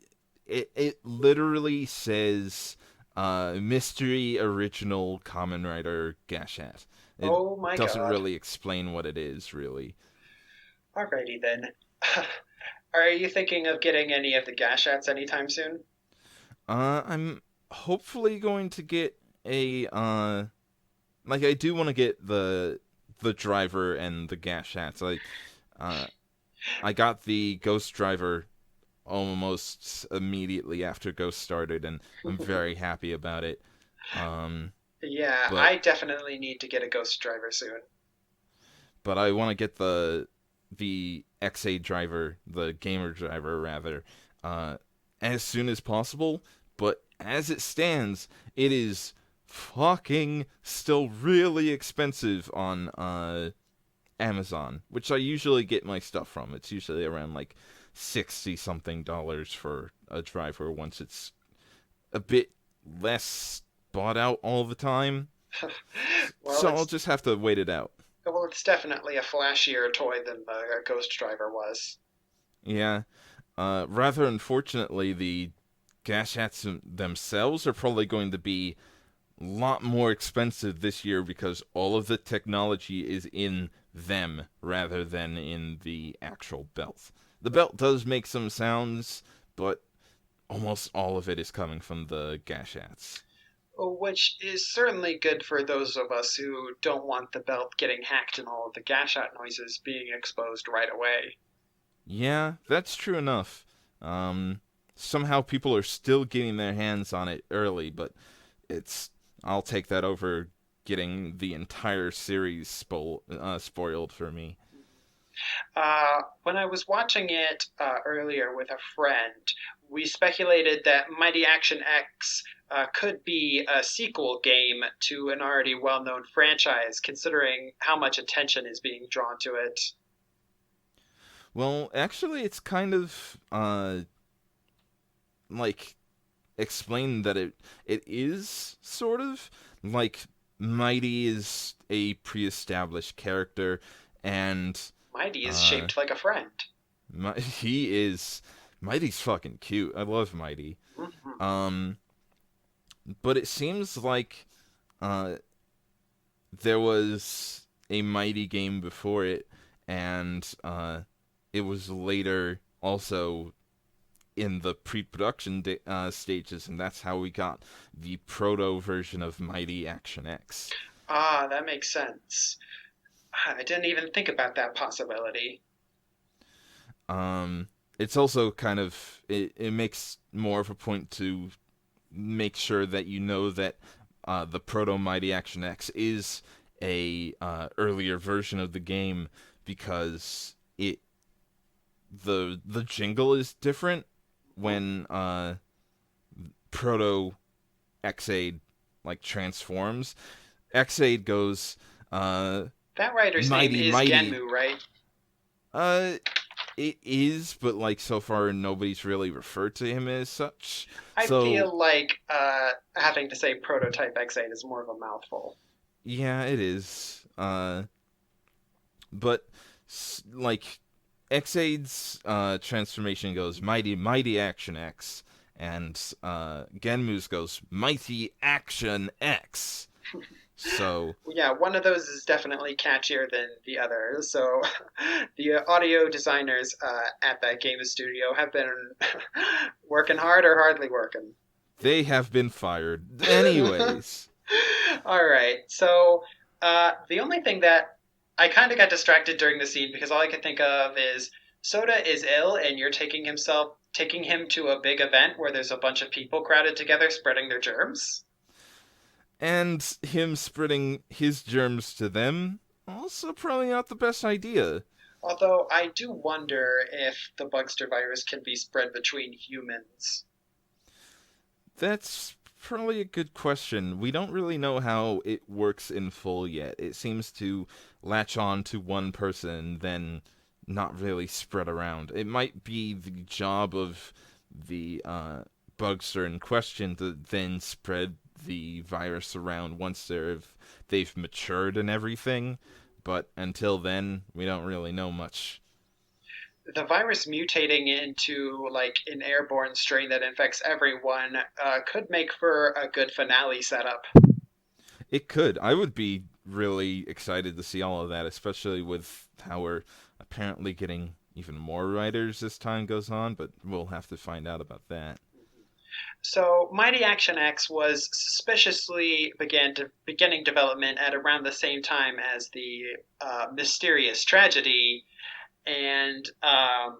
B: it literally says mystery original Kamen Rider Gashat. It
A: Oh my
B: doesn't
A: god.
B: really explain what it is really.
A: Alrighty then. Are you thinking of getting any of the gashats anytime soon?
B: I'm hopefully going to get a like I do want to get the driver and the Gashats. Uh I got the Ghost driver almost immediately after Ghost started, and I'm very happy about it. Um,
A: Yeah,
B: but
A: I definitely need to get a Ghost driver soon.
B: but I want to get the Ex-aid driver, the gamer driver rather, uh, as soon as possible. But as it stands, it is fucking still really expensive on Amazon, which I usually get my stuff from. It's usually around like 60 something dollars for a driver once it's a bit less bought out all the time.
A: Well,
B: So I'll just have to wait it out.
A: it's definitely a flashier toy than the Ghost driver was.
B: Yeah. Rather unfortunately, the Gashats themselves are probably going to be a lot more expensive this year because all of the technology is in them rather than in the actual belt. The belt does make some sounds, but almost all of it is coming from the Gashats.
A: Which is certainly good for those of us who don't want the belt getting hacked and all of the gash-out noises being exposed right away.
B: Yeah, that's true enough. Um, Somehow people are still getting their hands on it early, but it's I'll take that over getting the entire series spoiled for me.
A: When I was watching it earlier with a friend, we speculated that Mighty Action X could be a sequel game to an already well known franchise, considering how much attention is being drawn to it.
B: Well, actually, it's kind of like explained that it is sort of like Mighty is a pre-established character, and
A: Mighty is
B: uh,
A: shaped like a friend.
B: he is Mighty's fucking cute. I love Mighty.
A: Mhm.
B: Um, but it seems like uh, there was a Mighty game before it, and it was later also in the pre-production stages, and that's how we got the proto version of Mighty Action X.
A: That makes sense. I didn't even think about that possibility.
B: Um, it's also kind of it makes more of a point to make sure that you know that the proto Mighty Action X is a earlier version of the game because the jingle is different when proto Ex-aid like transforms. Ex-aid goes
A: That writer's name
B: mighty
A: is
B: mighty.
A: Genmu, right?
B: Uh, it is, but like so far nobody's really referred to him as such.
A: I
B: So
A: feel like having to say prototype X8 is more of a mouthful.
B: yeah, it is. But like Ex-aid's transformation goes mighty mighty action X, and Genmu's goes mighty action X. So
A: Yeah, one of those is definitely catchier than the other. So the audio designers at that game studio have been working hard or hardly working.
B: they have been fired. Anyways,
A: All right. So the only thing that I kind of got distracted during the scene because all I could think of is Soda is ill and you're taking him to a big event where there's a bunch of people crowded together spreading their germs.
B: and him spreading his germs to them, also probably not the best idea.
A: Although I do wonder if the Bugster virus can be spread between humans.
B: That's probably a good question. We don't really know how it works in full yet. It seems to latch on to one person, then not really spread around. It might be the job of the bugster in question to then spread the virus around once they've matured and everything. But until then, we don't really know much.
A: The virus mutating into like an airborne strain that infects everyone could make for a good finale setup.
B: It could. I would be really excited to see all of that, especially with how we're apparently getting even more writers as time goes on, but we'll have to find out about that.
A: So, Mighty Action X was suspiciously beginning development at around the same time as the mysterious tragedy, and uh,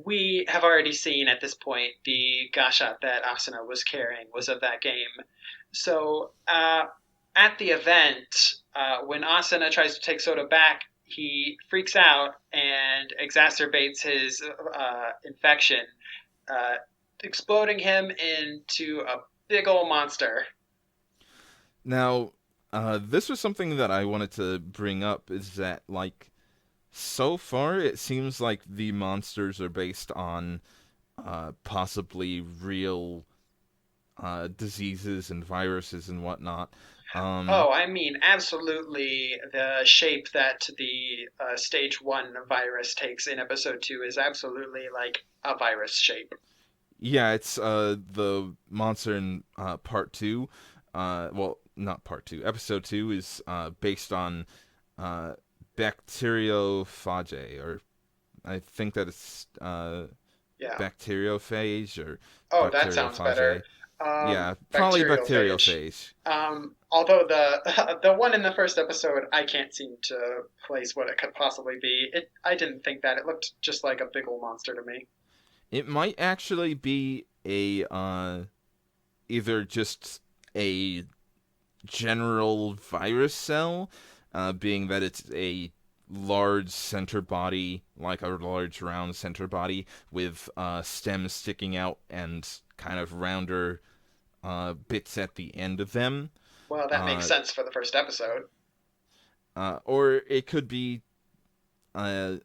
A: we have already seen at this point the gasha that Asuna was carrying was of that game. So, at the event, when Asuna tries to take Soda back, he freaks out and exacerbates his infection, uh, exploding him into a big old monster.
B: Now, this was something that I wanted to bring up is that, like, so far it seems like the monsters are based on possibly real diseases and viruses and whatnot. Um,
A: Oh, I mean, absolutely. The shape that the stage one virus takes in episode two is absolutely like a virus shape.
B: Yeah, it's the monster in part two. Well, not part two. Episode two is based on uh, bacteriophage, or I think that it's
A: Yeah.
B: bacteriophage or
A: Oh, that sounds better.
B: bacteriophage. Yeah, probably
A: Bacteriophage.
B: bacteriophage.
A: Although the the one in the first episode, I can't seem to place what it could possibly be. I didn't think that. It looked just like a big old monster to me.
B: It might actually be a either just a general virus cell, being that it's a large center body, like a large round center body with stems sticking out and kind of rounder bits at the end of them.
A: Well, that makes
B: Uh,
A: sense for the first episode.
B: or it could be uh,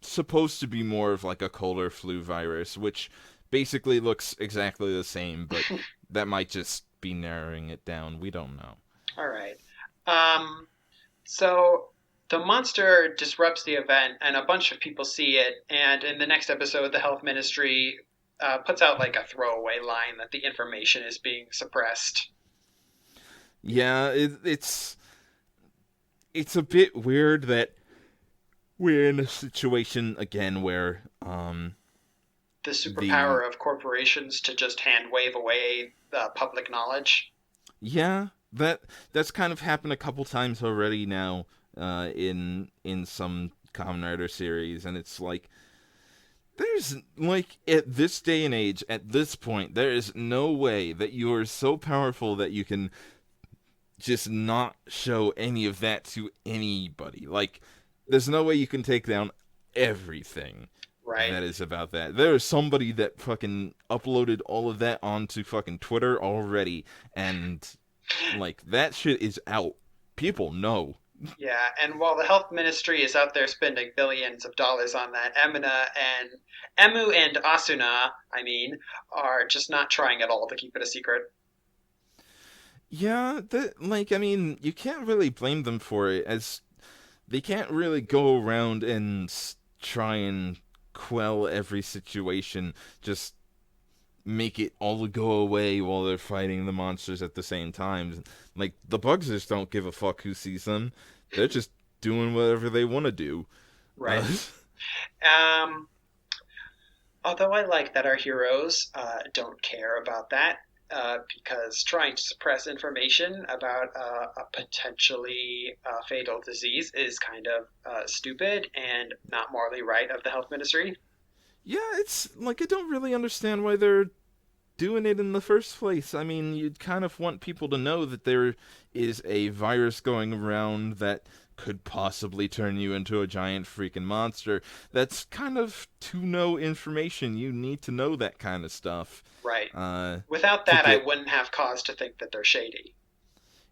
B: supposed to be more of like a cold or flu virus, which basically looks exactly the same, but that might just be narrowing it down. We don't know.
A: All right. Um, so the monster disrupts the event, and a bunch of people see it. And in the next episode, the health ministry puts out like a throwaway line that the information is being suppressed.
B: Yeah, it's a bit weird that we're in a situation again where
A: The
B: the
A: superpower of corporations to just hand wave away public knowledge.
B: yeah, that's kind of happened a couple times already now in some Kamen Rider series, and it's like there's like at this day and age, at this point, there is no way that you are so powerful that you can just not show any of that to anybody. Like, there's no way you can take down everything
A: Right.
B: that is about that. There is somebody that fucking uploaded all of that onto fucking Twitter already, and like that shit is out. People know.
A: Yeah, and while the health ministry is out there spending billions of dollars on that, Emu and Asuna, I mean, are just not trying at all to keep it a secret.
B: Yeah, that like I mean, you can't really blame them for it, as they can't really go around and try and quell every situation. Just make it all go away while they're fighting the monsters at the same time. Like the bugs just don't give a fuck who sees them. They're just doing whatever they want to do.
A: Right.
B: Uh,
A: Um, Although I like that our heroes don't care about that, because trying to suppress information about a potentially fatal disease is kind of stupid and not morally right of the health ministry.
B: yeah, it's like I don't really understand why they're doing it in the first place. I mean, you'd kind of want people to know that there is a virus going around that could possibly turn you into a giant freaking monster. That's kind of to know information. You need to know that kind of stuff.
A: Right.
B: Uh,
A: Without
B: to
A: that, I
B: get
A: wouldn't have cause to think that they're shady.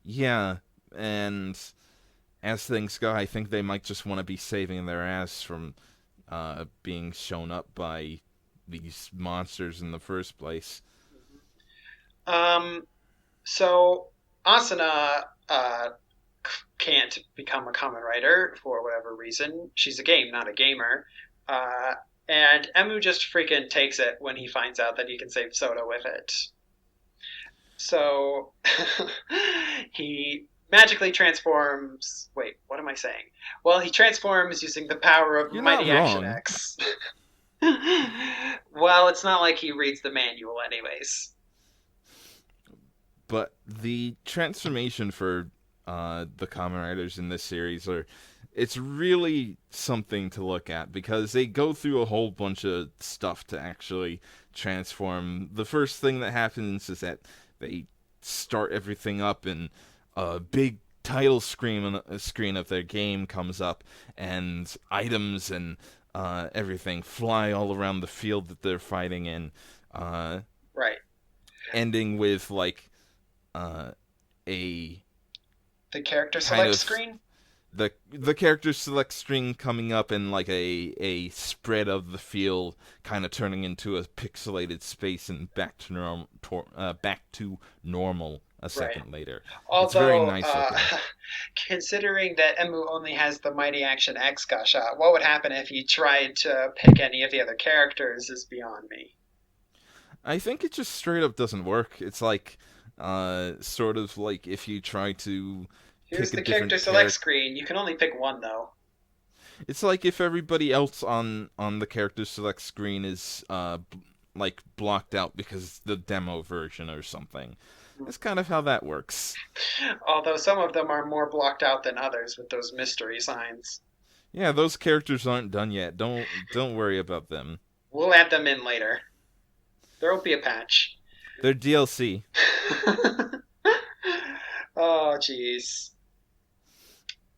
B: yeah, and as things go, I think they might just want to be saving their ass from being shown up by these monsters in the first place.
A: Um, so Asuna can't become a common writer for whatever reason. She's a game, not a gamer. Uh, and Emu just freaking takes it when he finds out that he can save Soda with it. So he magically transforms. Wait, what am I saying? Well, he transforms using the power of
B: You're not
A: Mighty Action
B: wrong.
A: X. Well, it's not like he reads the manual, anyways.
B: But the transformation for the Kamen Riders in this series are it's really something to look at because they go through a whole bunch of stuff to actually transform. The first thing that happens is that they start everything up and a big title screen of their game comes up and items and everything fly all around the field that they're fighting in. Uh,
A: Right.
B: Ending with like a
A: The character
B: kind
A: select
B: of
A: screen?
B: the character select string coming up in like a spread of the field, kind of turning into a pixelated space and back to normal a
A: Right.
B: second later. It's very
A: Although,
B: nice looking.
A: considering that Emu only has the Mighty Action X Gasha, what would happen if he tried to pick any of the other characters is beyond me.
B: I think it just straight up doesn't work. It's like, sort of like if you try to
A: Here's
B: pick a
A: the character
B: different
A: select
B: character.
A: screen. You can only pick one, though.
B: It's like if everybody else on the character select screen is like blocked out because the demo version or something. That's kind of how that works.
A: Although some of them are more blocked out than others with those mystery signs.
B: Yeah, those characters aren't done yet. Don't worry about them.
A: We'll add them in later. There will be a patch.
B: They're DLC.
A: Oh, jeez.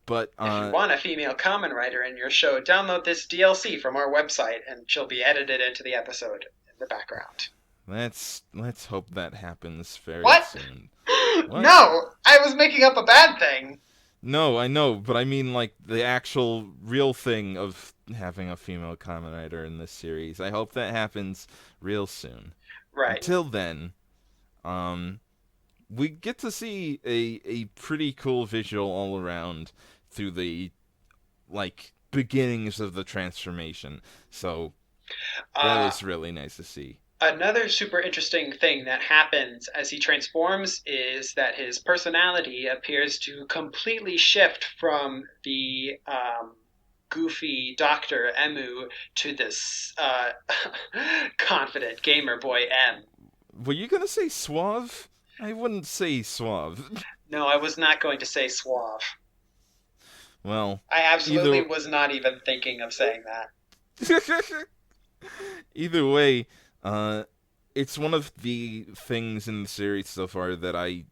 B: But
A: If you want a female Kamen Rider in your show, download this DLC from our website and she'll be edited into the episode in the background.
B: let's hope that happens very
A: What?
B: soon. What?
A: No! I was making up a bad thing!
B: No, I know, but I mean like the actual real thing of having a female Kamen Rider in this series. I hope that happens real soon.
A: Right.
B: Until then, um, we get to see a pretty cool visual all around through the like beginnings of the transformation. So that
A: Uh,
B: was really nice to see.
A: Another super interesting thing that happens as he transforms is that his personality appears to completely shift from the goofy Dr. Emu to this confident gamer boy M.
B: Were you gonna say suave? I wouldn't say suave.
A: No, I was not going to say suave.
B: Well,
A: I absolutely
B: either
A: was not even thinking of saying that.
B: either way, uh, it's one of the things in the series so far that I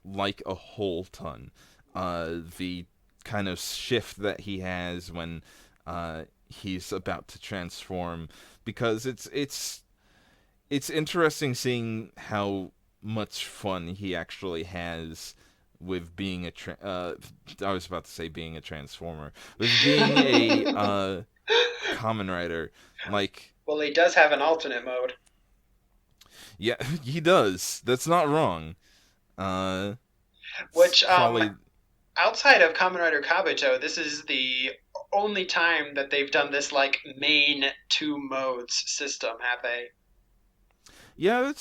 B: like a whole ton. The kind of shift that he has when he's about to transform, because it's interesting seeing how much fun he actually has with being I was about to say being a transformer, with being a Kamen Rider. Like,
A: Well, he does have an alternate mode.
B: yeah, he does. That's not wrong. Uh, it's
A: Which,
B: probably
A: outside of Kamen Rider Kabuto, this is the only time that they've done this, like, main two modes system, have they?
B: yeah.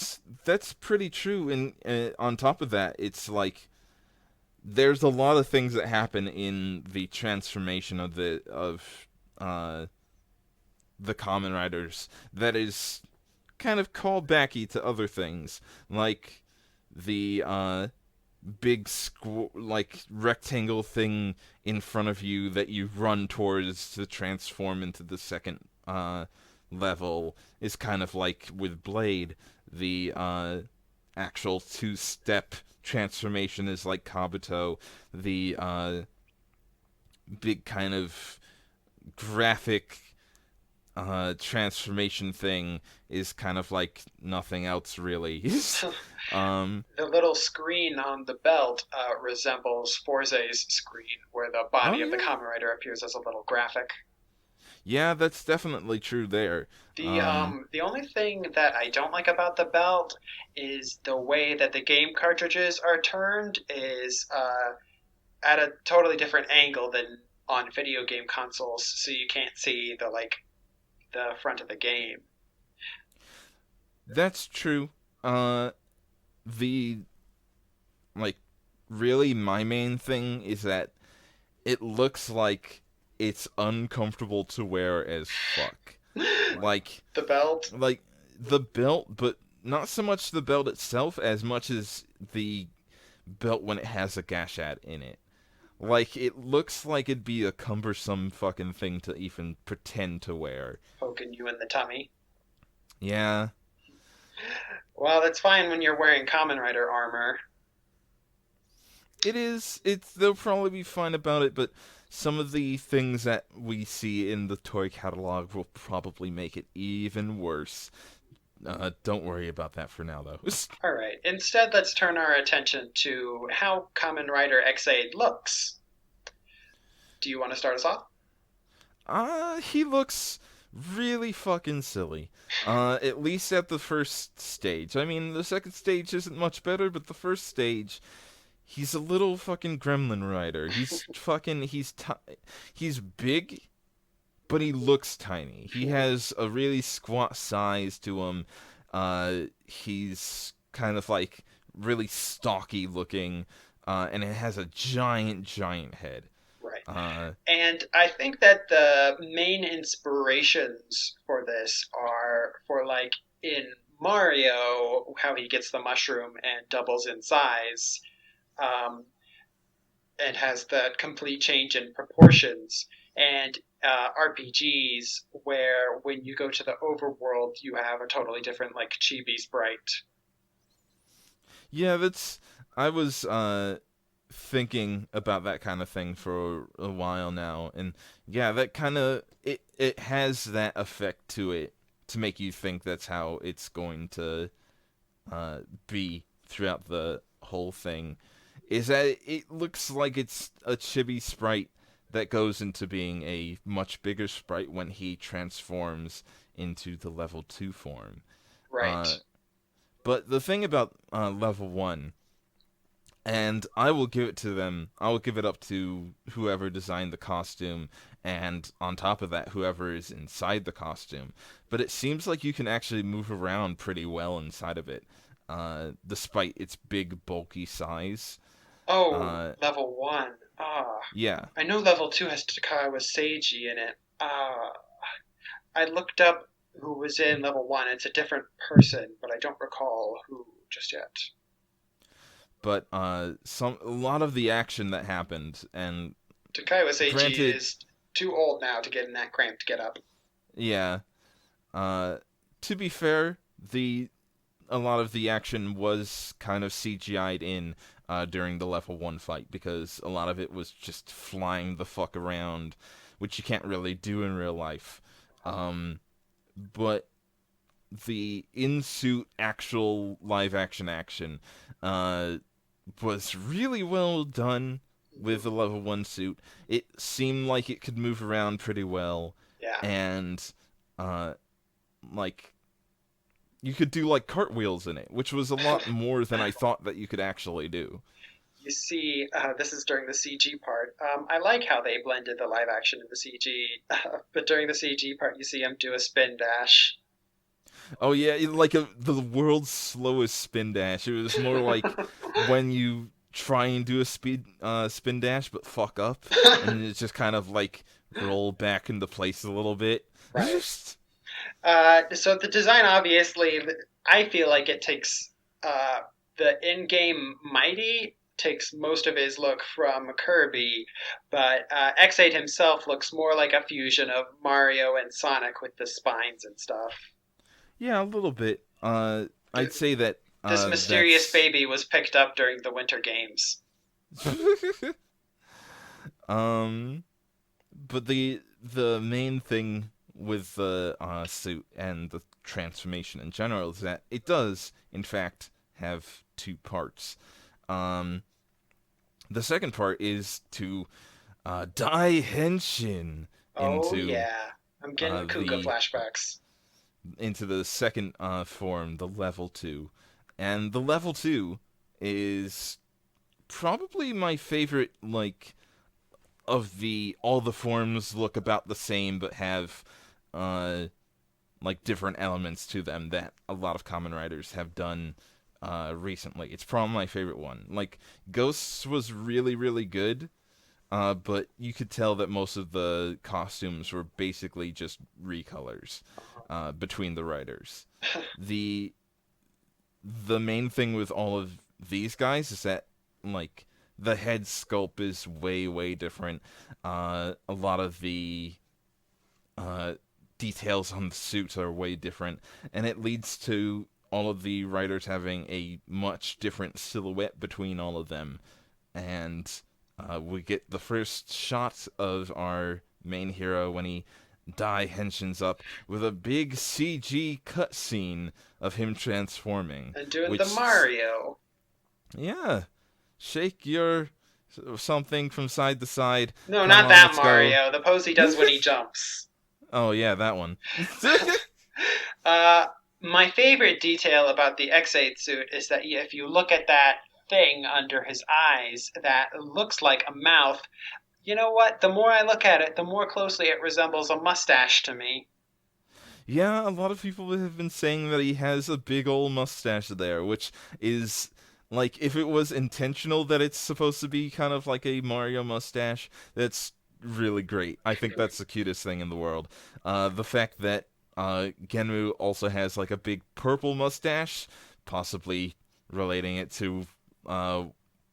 B: That's pretty true. And on top of that, it's like there's a lot of things that happen in the transformation uh the Kamen Riders that is kind of callbacky to other things, like the big like rectangle thing in front of you that you run towards to transform into the second level is kind of like with Blade. The actual two-step transformation is like Kabuto. The big kind of graphic transformation thing is kind of like nothing else really. um,
A: The little screen on the belt resembles Forze's screen, where the
B: oh
A: body of the
B: yeah,
A: Kamen Rider appears as a little graphic.
B: yeah, that's definitely true there.
A: The only thing that I don't like about the belt is the way that the game cartridges are turned is at a totally different angle than on video game consoles, so you can't see the front of the game.
B: That's true. The like really my main thing is that it looks like it's uncomfortable to wear as fuck. Like
A: The belt.
B: like the belt, but not so much the belt itself as much as the belt when it has a Gashad in it. Like it looks like it'd be a cumbersome fucking thing to even pretend to wear.
A: Poking you in the tummy.
B: Yeah.
A: Well, that's fine when you're wearing Kamen Rider armor.
B: It is. They'll probably be fine about it, but some of the things that we see in the toy catalog will probably make it even worse. Don't worry about that for now, though.
A: Alright, instead let's turn our attention to how Kamen Rider Ex-aid looks. Do you want to start us off?
B: He looks really fucking silly. At least at the first stage. I mean, the second stage isn't much better, but the first stage, he's a little fucking gremlin rider. He's big, but he looks tiny. He has a really squat size to him. He's kind of like really stocky looking, and it has a giant head.
A: Right.
B: Uh,
A: And I think that the main inspirations for this are for like in Mario, how he gets the mushroom and doubles in size, um, and has that complete change in proportions, and RPGs where when you go to the overworld, you have a totally different like chibi sprite.
B: yeah, that's. I was thinking about that kind of thing for a while now, and yeah, that kind of it has that effect to it to make you think that's how it's going to be throughout the whole thing. Is that it looks like it's a chibi sprite that goes into being a much bigger sprite when he transforms into the level 2 form.
A: Right.
B: Uh, but the thing about level 1, and I will give it to them, I will give it up to whoever designed the costume, and on top of that, whoever is inside the costume. But it seems like you can actually move around pretty well inside of it, despite its big, bulky size.
A: Oh,
B: Uh,
A: level one.
B: yeah.
A: I know level two has Takawa Seiji in it. I looked up who was in level one. It's a different person, but I don't recall who just yet.
B: But a lot of the action that happened, and
A: Takawa Seiji
B: granted,
A: is too old now to get in that cramped get up.
B: yeah. Uh, to be fair, the a lot of the action was kind of CGI'd in during the level 1 fight, because a lot of it was just flying the fuck around, which you can't really do in real life. But the in-suit actual live action uh, was really well done with the level 1 suit. It seemed like it could move around pretty well,
A: Yeah.
B: and uh, like you could do like cartwheels in it, which was a lot more than I thought that you could actually do.
A: You see, this is during the CG part. I like how they blended the live action and the CG, but during the CG part, you see him do a spin dash.
B: Oh yeah, the world's slowest spin dash. It was more like when you try and do a spin dash but fuck up, and it's just kind of like roll back into place a little bit.
A: Right. So the design, obviously, I feel like it takes the in-game Mighty takes most of his look from Kirby, but Ex-aid himself looks more like a fusion of Mario and Sonic with the spines and stuff.
B: Yeah, a little bit. I'd say that
A: This mysterious
B: that's
A: baby was picked up during the Winter Games.
B: um, but the main thing with the suit and the transformation in general is that it does, in fact, have two parts. Um, the second part is to dai henshin
A: Oh
B: into
A: yeah, I'm getting
B: uh,
A: Kuga
B: the
A: flashbacks.
B: into the second form, the level 2. And the level 2 is probably my favorite, like, of the all the forms look about the same but have uh like different elements to them that a lot of Kamen Riders have done recently. It's probably my favorite one. Like Ghosts was really good, but you could tell that most of the costumes were basically just recolors between the writers. The the main thing with all of these guys is that like the head sculpt is way different. A lot of the uh, details on the suits are way different, and it leads to all of the writers having a much different silhouette between all of them. And we get the first shot of our main hero when he Dai henshins up with a big CG cutscene of him transforming,
A: And doing the
B: which
A: Mario.
B: yeah, shake your something from side to side.
A: No,
B: Come
A: not
B: on,
A: that
B: let's go.
A: Mario. The pose he does when he jumps.
B: Oh yeah, that one.
A: uh, my favorite detail about the Ex-aid suit is that if you look at that thing under his eyes that looks like a mouth, you know what? The more I look at it, the more closely it resembles a mustache to me.
B: Yeah, a lot of people have been saying that he has a big old mustache there, which is like if it was intentional that it's supposed to be kind of like a Mario mustache, that's really great. I think that's the cutest thing in the world. The fact that Genmu also has like a big purple mustache, possibly relating it to uh,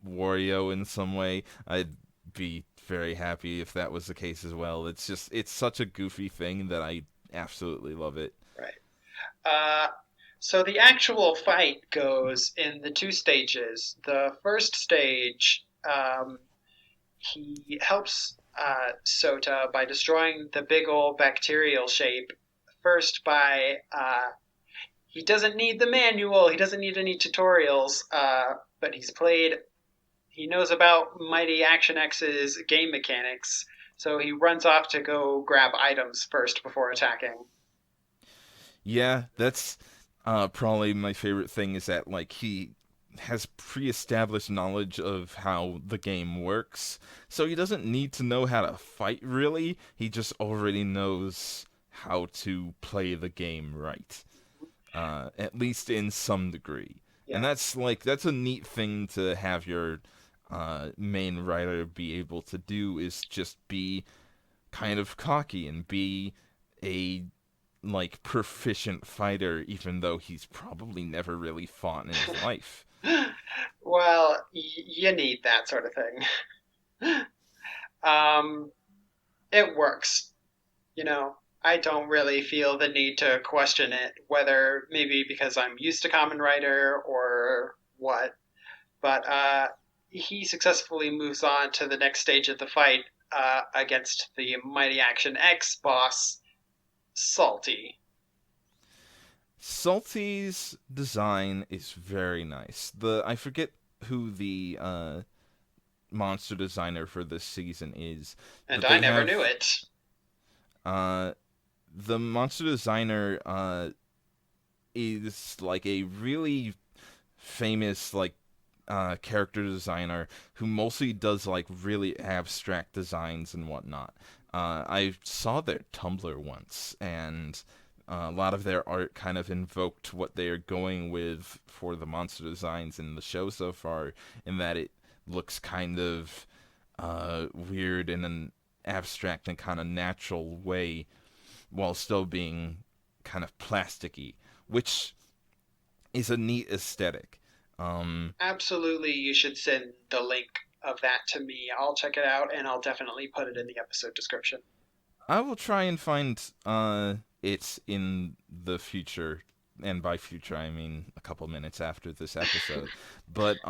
B: Wario in some way, I'd be very happy if that was the case as well. It's such a goofy thing that I absolutely love it.
A: Right. Uh, so the actual fight goes in the two stages. The first stage, he helps Sota by destroying the big old bacterial shape. First, by he doesn't need the manual, he doesn't need any tutorials, but he knows about Mighty Action X's game mechanics, so he runs off to go grab items first before attacking.
B: Yeah, that's probably my favorite thing is that like he has pre-established knowledge of how the game works, so he doesn't need to know how to fight really. He just already knows how to play the game right, at least in some degree. And
A: Yeah.
B: that's a neat thing to have your main writer be able to do is just be kind of cocky and be a like proficient fighter, even though he's probably never really fought in his life.
A: Well, you need that sort of thing. um, it works. You know, I don't really feel the need to question it, whether maybe because I'm used to Kamen Rider or what. But he successfully moves on to the next stage of the fight against the Mighty Action X boss, Salty.
B: Salty's design is very nice. The I forget who the monster designer for this season is,
A: And
B: but
A: I
B: they
A: never knew
B: have
A: it.
B: uh the monster designer is like a really famous like character designer who mostly does like really abstract designs and whatnot. I saw their Tumblr once, and a lot of their art kind of invoked what they are going with for the monster designs in the show so far, in that it looks kind of weird in an abstract and kind of natural way while still being kind of plasticky, which is a neat aesthetic. Um,
A: Absolutely, you should send the link of that to me. I'll check it out and I'll definitely put it in the episode description.
B: I will try and find it in the future, and by future I mean a couple minutes after this episode. But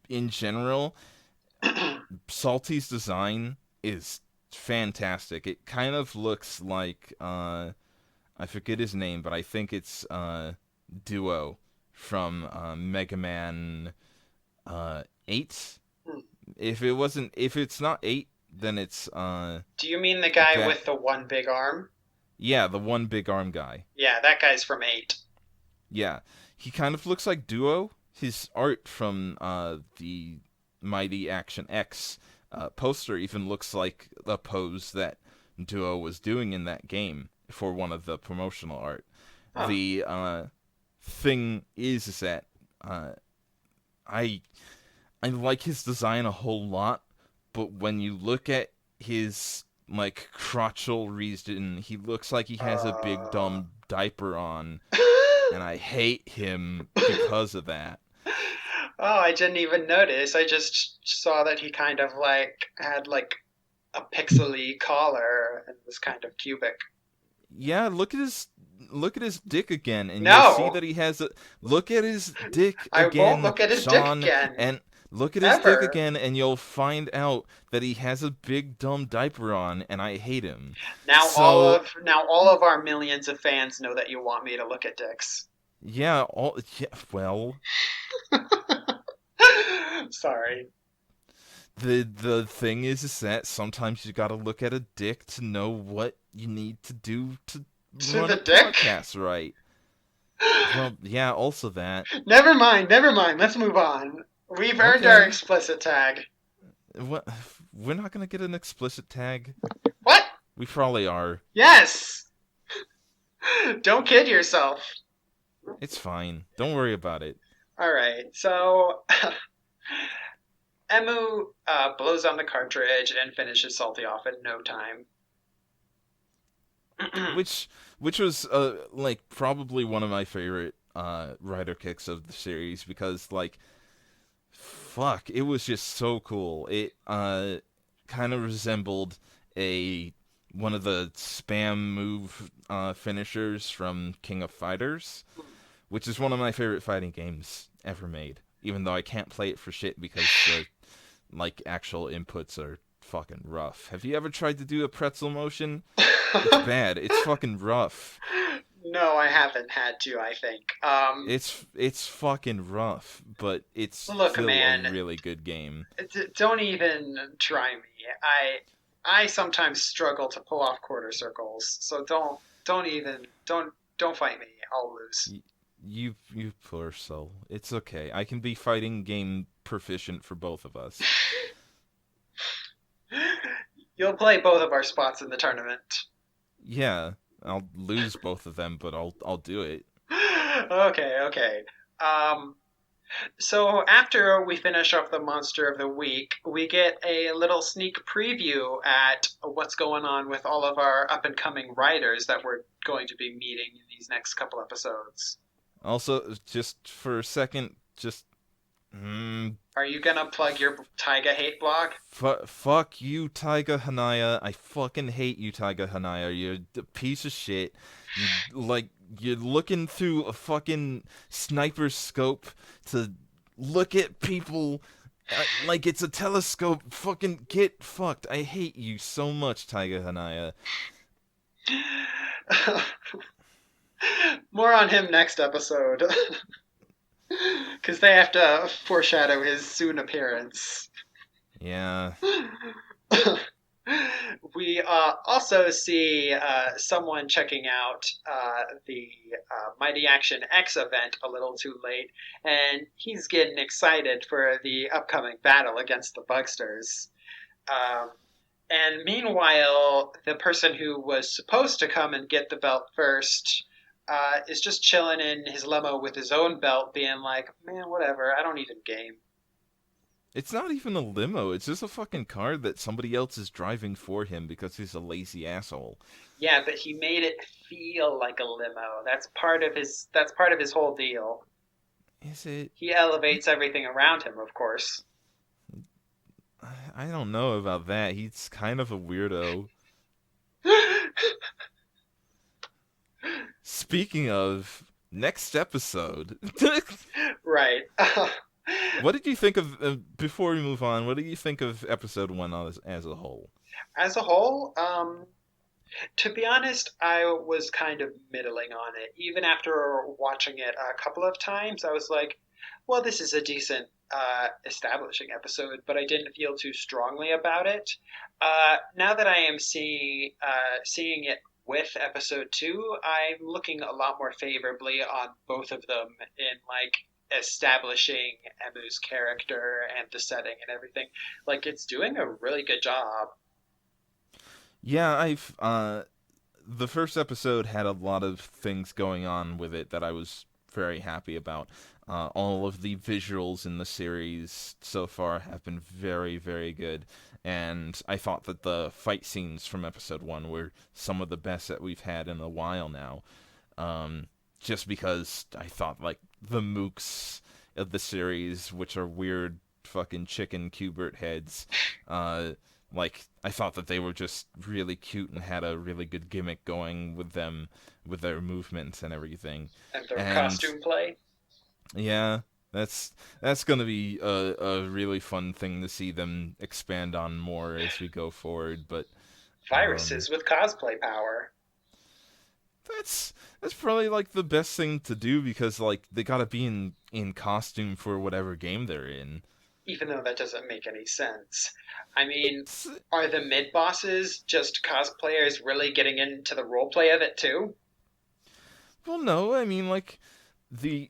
B: in general, Salty's design is fantastic. It kind of looks like I forget his name, but I think it's Duo from Mega Man 8. If it's not 8, then it's
A: Do you mean the guy
B: Ga-
A: with the one big arm?
B: yeah, the one big arm guy.
A: Yeah, that guy's from 8.
B: Yeah, he kind of looks like Duo. His art from the Mighty Action X poster even looks like a pose that Duo was doing in that game for one of the promotional art.
A: Huh.
B: The thing is that I I like his design a whole lot, but when you look at his like crotchal region, he looks like he has a big
A: Uh...
B: dumb diaper on, and I hate him because of that.
A: Oh, I didn't even notice. I just saw that he kind of like had like a pixely collar and was kind of cubic.
B: Yeah, look at his dick again, and you'll see
A: No,
B: that he has a look at his dick
A: I won't
B: again,
A: look at his dick
B: Sean,
A: again.
B: and look at his dick
A: Ever.
B: again, and you'll find out that he has a big dumb diaper on, and I hate him. So
A: Now all of our millions of fans know that you want me to look at dicks.
B: yeah, well,
A: Sorry.
B: the thing is that sometimes you gotta look at a dick to know what you need to do to
A: To
B: run
A: the
B: a
A: dick?
B: podcast right. Well, yeah, also that.
A: Never mind, never mind. Let's move on. We've earned our
B: Okay.
A: explicit tag.
B: What? We're not gonna get an explicit tag.
A: What?
B: We probably are.
A: Yes. Don't kid yourself.
B: It's fine. Don't worry about it.
A: All right, so Emu blows on the cartridge and finishes Salty off in no time.
B: Which which was like probably one of my favorite rider kicks of the series because like fuck, it was just so cool. It kind of resembled a one of the spam move finishers from King of Fighters, which is one of my favorite fighting games ever made. Even though I can't play it for shit because the like actual inputs are fucking rough. Have you ever tried to do a pretzel motion? It's bad. It's fucking rough.
A: No, I haven't had to, I think.
B: It's fucking rough, but it's
A: Look,
B: still a
A: man,
B: really good game.
A: don't even try me. I sometimes struggle to pull off quarter circles, so don't fight me. I'll lose.
B: You poor soul. It's okay. I can be fighting game proficient for both of us.
A: You'll play both of our spots in the tournament.
B: Yeah, I'll lose both of them, but I'll do it.
A: Okay, okay. Um, so after we finish off the monster of the week, we get a little sneak preview at what's going on with all of our up and coming writers that we're going to be meeting in these next couple episodes.
B: Also, just for a second, just
A: Are you gonna plug your Taiga hate blog?
B: fuck you, Taiga Hanaya. I fucking hate you, Taiga Hanaya. You're a piece of shit. You like you're looking through a fucking sniper scope to look at people like it's a telescope. Fucking get fucked. I hate you so much, Taiga Hanaya.
A: More on him next episode. Because they have to foreshadow his soon appearance.
B: Yeah.
A: We also see someone checking out the Mighty Action X event a little too late, and he's getting excited for the upcoming battle against the Bugsters. Um, and meanwhile, the person who was supposed to come and get the belt first is just chilling in his limo with his own belt, being like, man, whatever, I don't even game.
B: It's not even a limo. It's just a fucking car that somebody else is driving for him because he's a lazy asshole.
A: Yeah, but he made it feel like a limo. That's part of his whole deal.
B: Is it?
A: He elevates everything around him, of course.
B: I don't know about that. He's kind of a weirdo. Speaking of, next episode.
A: Right.
B: What did you think of, before we move on, what did you think of episode 1 as a whole?
A: As a whole, to be honest, I was kind of middling on it. Even after watching it a couple of times, I was like, well, this is a decent establishing episode, but I didn't feel too strongly about it. Now that I am seeing it with episode two, I'm looking a lot more favorably on both of them in like establishing Emu's character and the setting and everything. Like it's doing a really good job.
B: Yeah, the first episode had a lot of things going on with it that I was very happy about. All of the visuals in the series so far have been very, very good, and I thought that the fight scenes from episode 1 were some of the best that we've had in a while now. Just because I thought, like, the mooks of the series, which are weird fucking chicken Cubert heads, like, I thought that they were just really cute and had a really good gimmick going with them, with their movements and everything.
A: And their
B: And
A: costume play.
B: yeah, that's gonna be a really fun thing to see them expand on more as we go forward. But um,
A: Viruses with cosplay power.
B: that's probably like the best thing to do because like they gotta be in costume for whatever game they're in.
A: Even though that doesn't make any sense. I mean,
B: It's
A: are the mid bosses just cosplayers really getting into the roleplay of it too?
B: well, no, I mean like the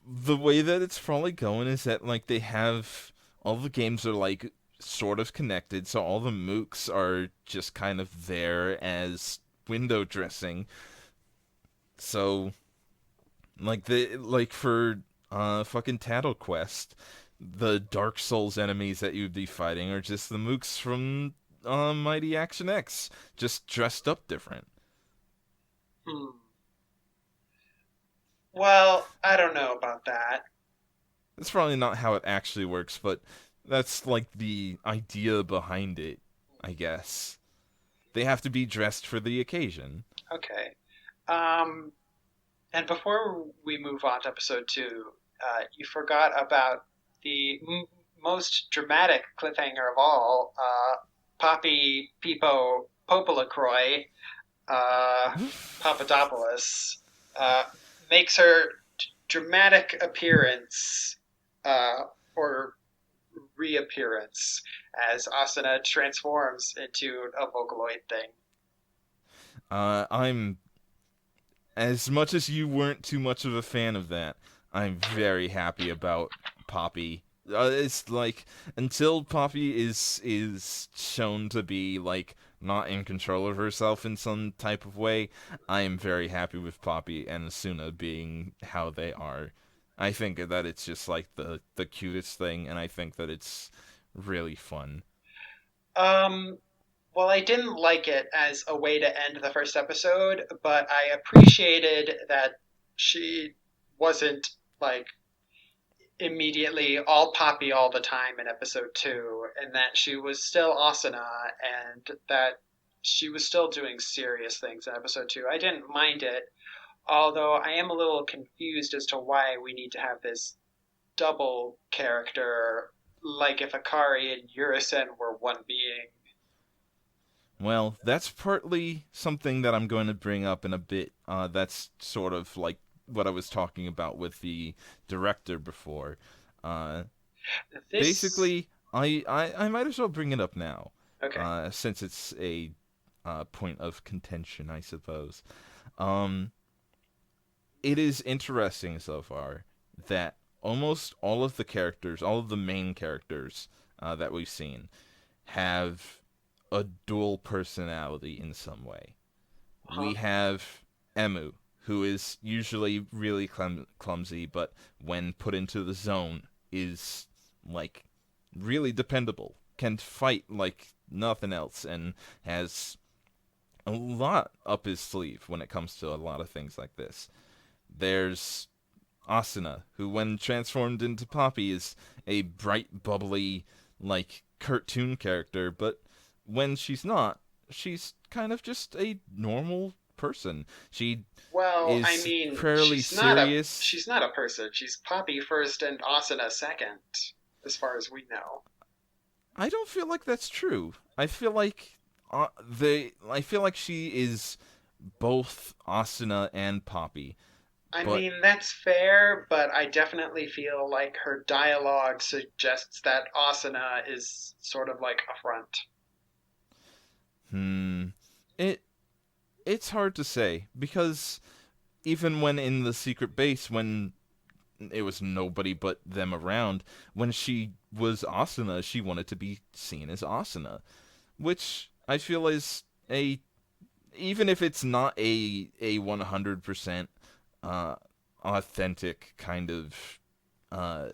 B: the way that it's probably going is that like they have all the games are like sort of connected, so all the mooks are just kind of there as window dressing. So for fucking Tattle Quest, the Dark Souls enemies that you'd be fighting are just the mooks from Mighty Action X, just dressed up different.
A: Hmm. Well, I don't know about that.
B: That's probably not how it actually works, but that's like the idea behind it, I guess. They have to be dressed for the occasion.
A: Okay. Um, and before we move on to episode two, you forgot about the most dramatic cliffhanger of all. Poppy Peepo Popolacroy, uh, Papadopoulos, uh, makes her dramatic appearance, uh, or reappearance, as Asuna transforms into a Vocaloid thing.
B: I'm as much as you weren't too much of a fan of that. I'm very happy about Poppy. It's like until Poppy is shown to be like not in control of herself in some type of way, I am very happy with Poppy and Asuna being how they are. I think that it's just like the cutest thing, and I think that it's really fun.
A: Um, well, I didn't like it as a way to end the first episode, but I appreciated that she wasn't like immediately all poppy all the time in episode two, and that she was still Asuna, and that she was still doing serious things in episode two. I didn't mind it, although I am a little confused as to why we need to have this double character, like if Akari and Urisen were one being.
B: Well, that's partly something that I'm going to bring up in a bit. That's sort of like what I was talking about with the director before. Uh,
A: This.
B: Basically, I might as well bring it up now,
A: Okay.
B: since it's a point of contention, I suppose. Um, it is interesting so far that almost all of the characters, all of the main characters that we've seen, have a dual personality in some way.
A: Huh.
B: We have Emu, who is usually really clumsy, but when put into the zone, is like really dependable, can fight like nothing else, and has a lot up his sleeve when it comes to a lot of things like this. There's Asuna, who, when transformed into Poppy, is a bright, bubbly, like cartoon character, but when she's not, she's kind of just a normal person. She
A: Well, I
B: is
A: mean,
B: fairly serious.
A: she's not a person. She's Poppy first and Asuna second, as far as we know.
B: I don't feel like that's true. I feel like she is both Asuna and Poppy,
A: I
B: but
A: mean, that's fair, but I definitely feel like her dialogue suggests that Asuna is sort of like a front.
B: hmm, it it's hard to say because even when in the secret base, when it was nobody but them around, when she was Asuna, she wanted to be seen as Asuna, which I feel is a, even if it's not a 100% uh, authentic kind of uh,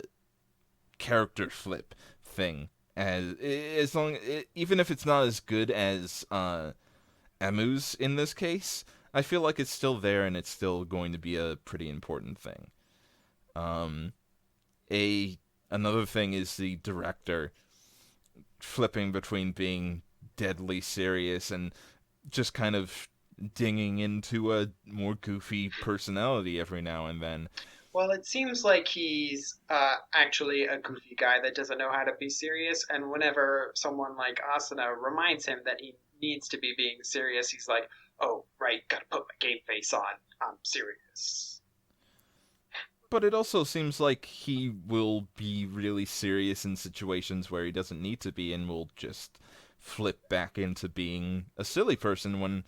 B: character flip thing, as long, even if it's not as good as Emu's in this case, I feel like it's still there and it's still going to be a pretty important thing. Um, a Another thing is the director flipping between being deadly serious and just kind of dinging into a more goofy personality every now and then.
A: Well, it seems like he's actually a goofy guy that doesn't know how to be serious, and whenever someone like Asuna reminds him that he needs to be being serious, he's like, "Oh, right, gotta put my game face on. I'm serious."
B: But it also seems like he will be really serious in situations where he doesn't need to be and will just flip back into being a silly person when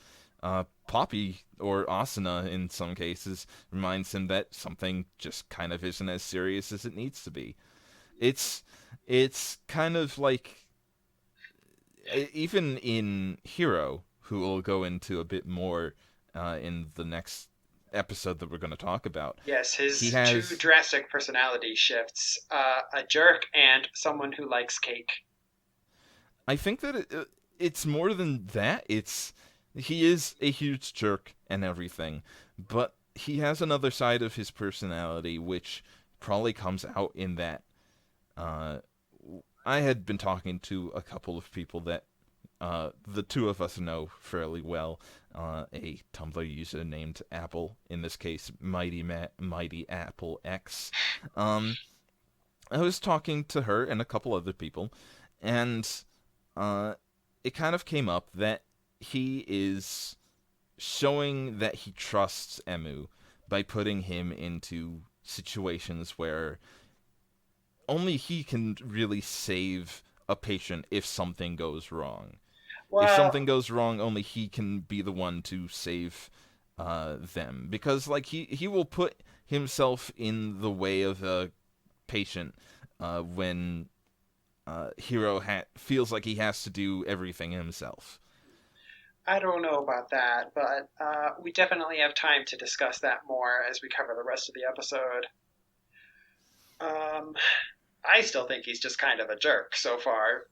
B: Poppy, or Asuna in some cases, reminds him that something just kind of isn't as serious as it needs to be. It's it's kind of like, even in Hero, who we'll go into a bit more in the next episode that we're going to talk about.
A: Yes,
B: He
A: his two
B: has,
A: drastic personality shifts, a jerk and someone who likes cake.
B: I think that it's more than that. He is a huge jerk and everything, but he has another side of his personality which probably comes out in that. Uh, I had been talking to a couple of people that the two of us know fairly well. A Tumblr user named Apple, in this case, Mighty Apple X. Um, I was talking to her and a couple other people, and uh, it kind of came up that he is showing that he trusts Emu by putting him into situations where only he can really save a patient if something goes wrong. If
A: Well,
B: something goes wrong, only he can be the one to save them. Because like he will put himself in the way of a patient when Hero feels like he has to do everything himself.
A: I don't know about that, but we definitely have time to discuss that more as we cover the rest of the episode. Um, I still think he's just kind of a jerk so far.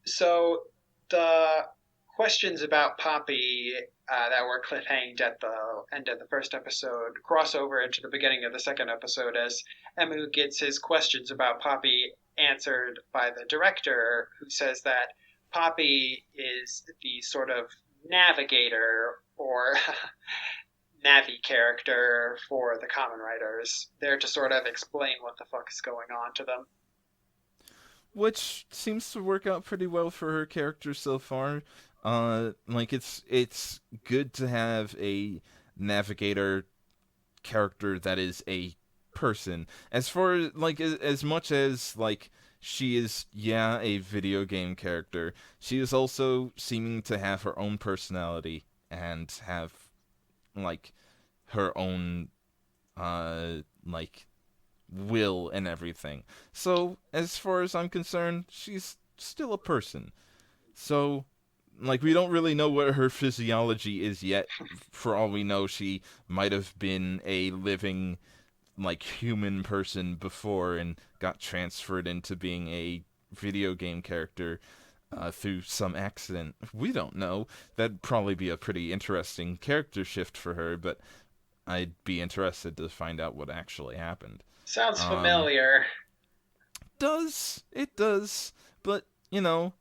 A: So the questions about Poppy that were cliffhanged at the end of the first episode cross over into the beginning of the second episode as Emu gets his questions about Poppy answered by the director, who says that Poppy is the sort of navigator or Navi character for the Kamen Riders, there to sort of explain what the fuck is going on to them.
B: Which seems to work out pretty well for her character so far. Like it's good to have a navigator character that is a person. As far as like as much as like she is, yeah, a video game character, she is also seeming to have her own personality and have like her own like will and everything. So as far as I'm concerned, she's still a person. So like we don't really know what her physiology is yet. For all we know, she might have been a living like human person before and got transferred into being a video game character through some accident. We don't know. That'd probably be a pretty interesting character shift for her, but I'd be interested to find out what actually happened.
A: Sounds
B: Um,
A: familiar.
B: it does, but you know,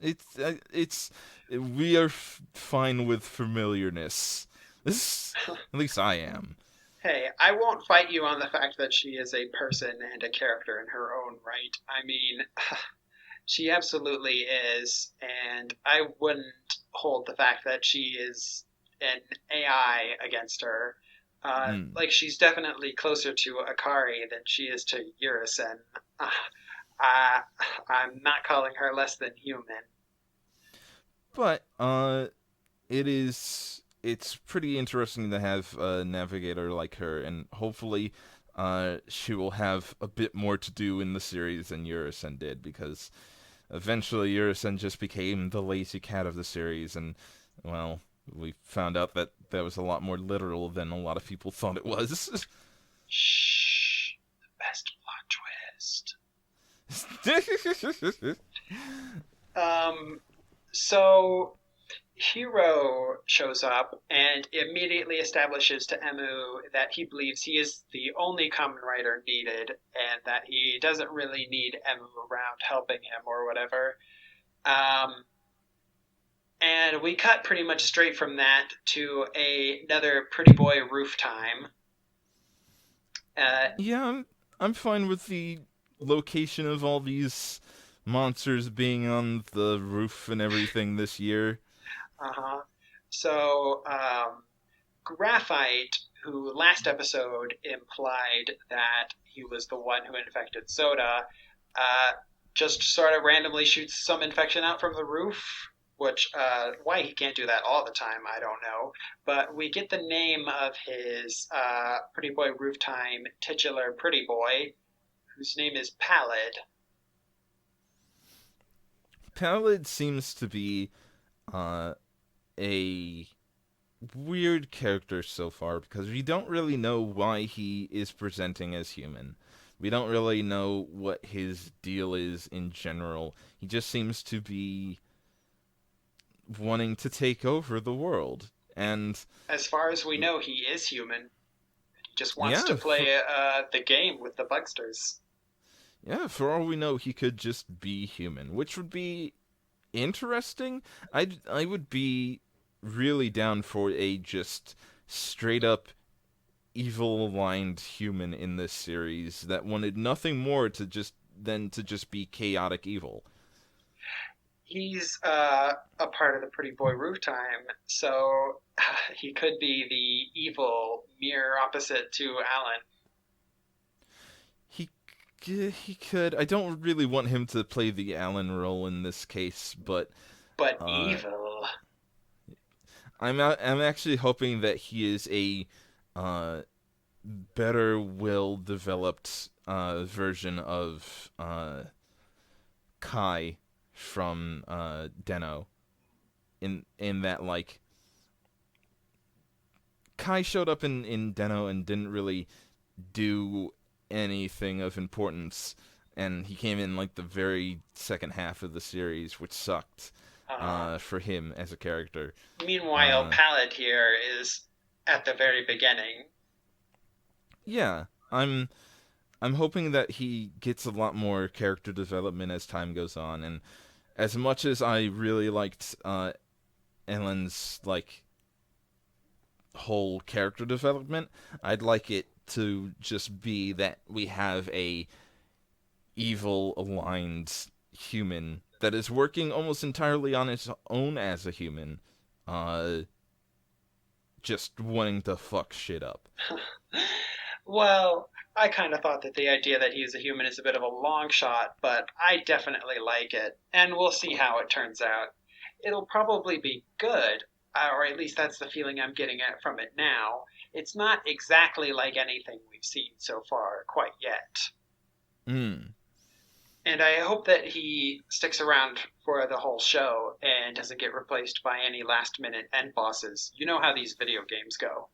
B: it's we are fine with familiarness. This, at least I am.
A: Hey, I won't fight you on the fact that she is a person and a character in her own right. I mean, she absolutely is, and I wouldn't hold the fact that she is an AI against her.
B: Mm.
A: Like, she's definitely closer to Akari than she is to Urisen. Uh, I'm not calling her less than human.
B: But it's pretty interesting to have a navigator like her, and hopefully, she will have a bit more to do in the series than Urisen did, because eventually Urisen just became the lazy cat of the series, and well, we found out that that was a lot more literal than a lot of people thought it was.
A: Shh. The best plot twist. Um, so Hiro shows up and immediately establishes to Emu that he believes he is the only Kamen Rider needed and that he doesn't really need Emu around helping him or whatever. Um, and we cut pretty much straight from that to another Pretty Boy roof time. Uh,
B: Yeah, I'm fine with the location of all these monsters being on the roof and everything this year.
A: uh-huh. So, Graphite, who last episode implied that he was the one who infected Soda, uh, just sort of randomly shoots some infection out from the roof. Which, why he can't do that all the time, I don't know. But we get the name of his Pretty Boy Roof Time titular Pretty Boy, whose name is Pallid.
B: Pallid seems to be uh, a weird character so far because we don't really know why he is presenting as human. We don't really know what his deal is in general. He just seems to be wanting to take over the world. And
A: As far as we know, he is human. He just wants to
B: yeah,
A: play the game with the bugsters.
B: for all we know, he could just be human, which would be interesting. I would be really down for a just straight up evil aligned human in this series that wanted nothing more to just than to just be chaotic evil.
A: He's a part of the Pretty Boy Roof Time, so he could be the evil mirror opposite to Alan.
B: He he could. I don't really want him to play the Alan role in this case, but
A: But
B: uh,
A: evil.
B: I'm actually hoping that he is a uh, better will developed version of Kai from Deno in that like Kai showed up in Deno and didn't really do anything of importance, and he came in like the very second half of the series, which sucked
A: Uh,
B: for him as a character.
A: Meanwhile,
B: Uh,
A: Pallet here is at the very beginning.
B: yeah, I'm hoping that he gets a lot more character development as time goes on, and as much as I really liked Ellen's like whole character development, I'd like it to just be that we have a evil aligned human that is working almost entirely on its own as a human, uh, just wanting to fuck shit up.
A: Well, I kind of thought that the idea that he's a human is a bit of a long shot, but I definitely like it, and we'll see how it turns out. It'll probably be good, or at least that's the feeling I'm getting at from it now. It's not exactly like anything we've seen so far quite yet.
B: Hmm.
A: And I hope that he sticks around for the whole show and doesn't get replaced by any last minute end bosses. You know how these video games go.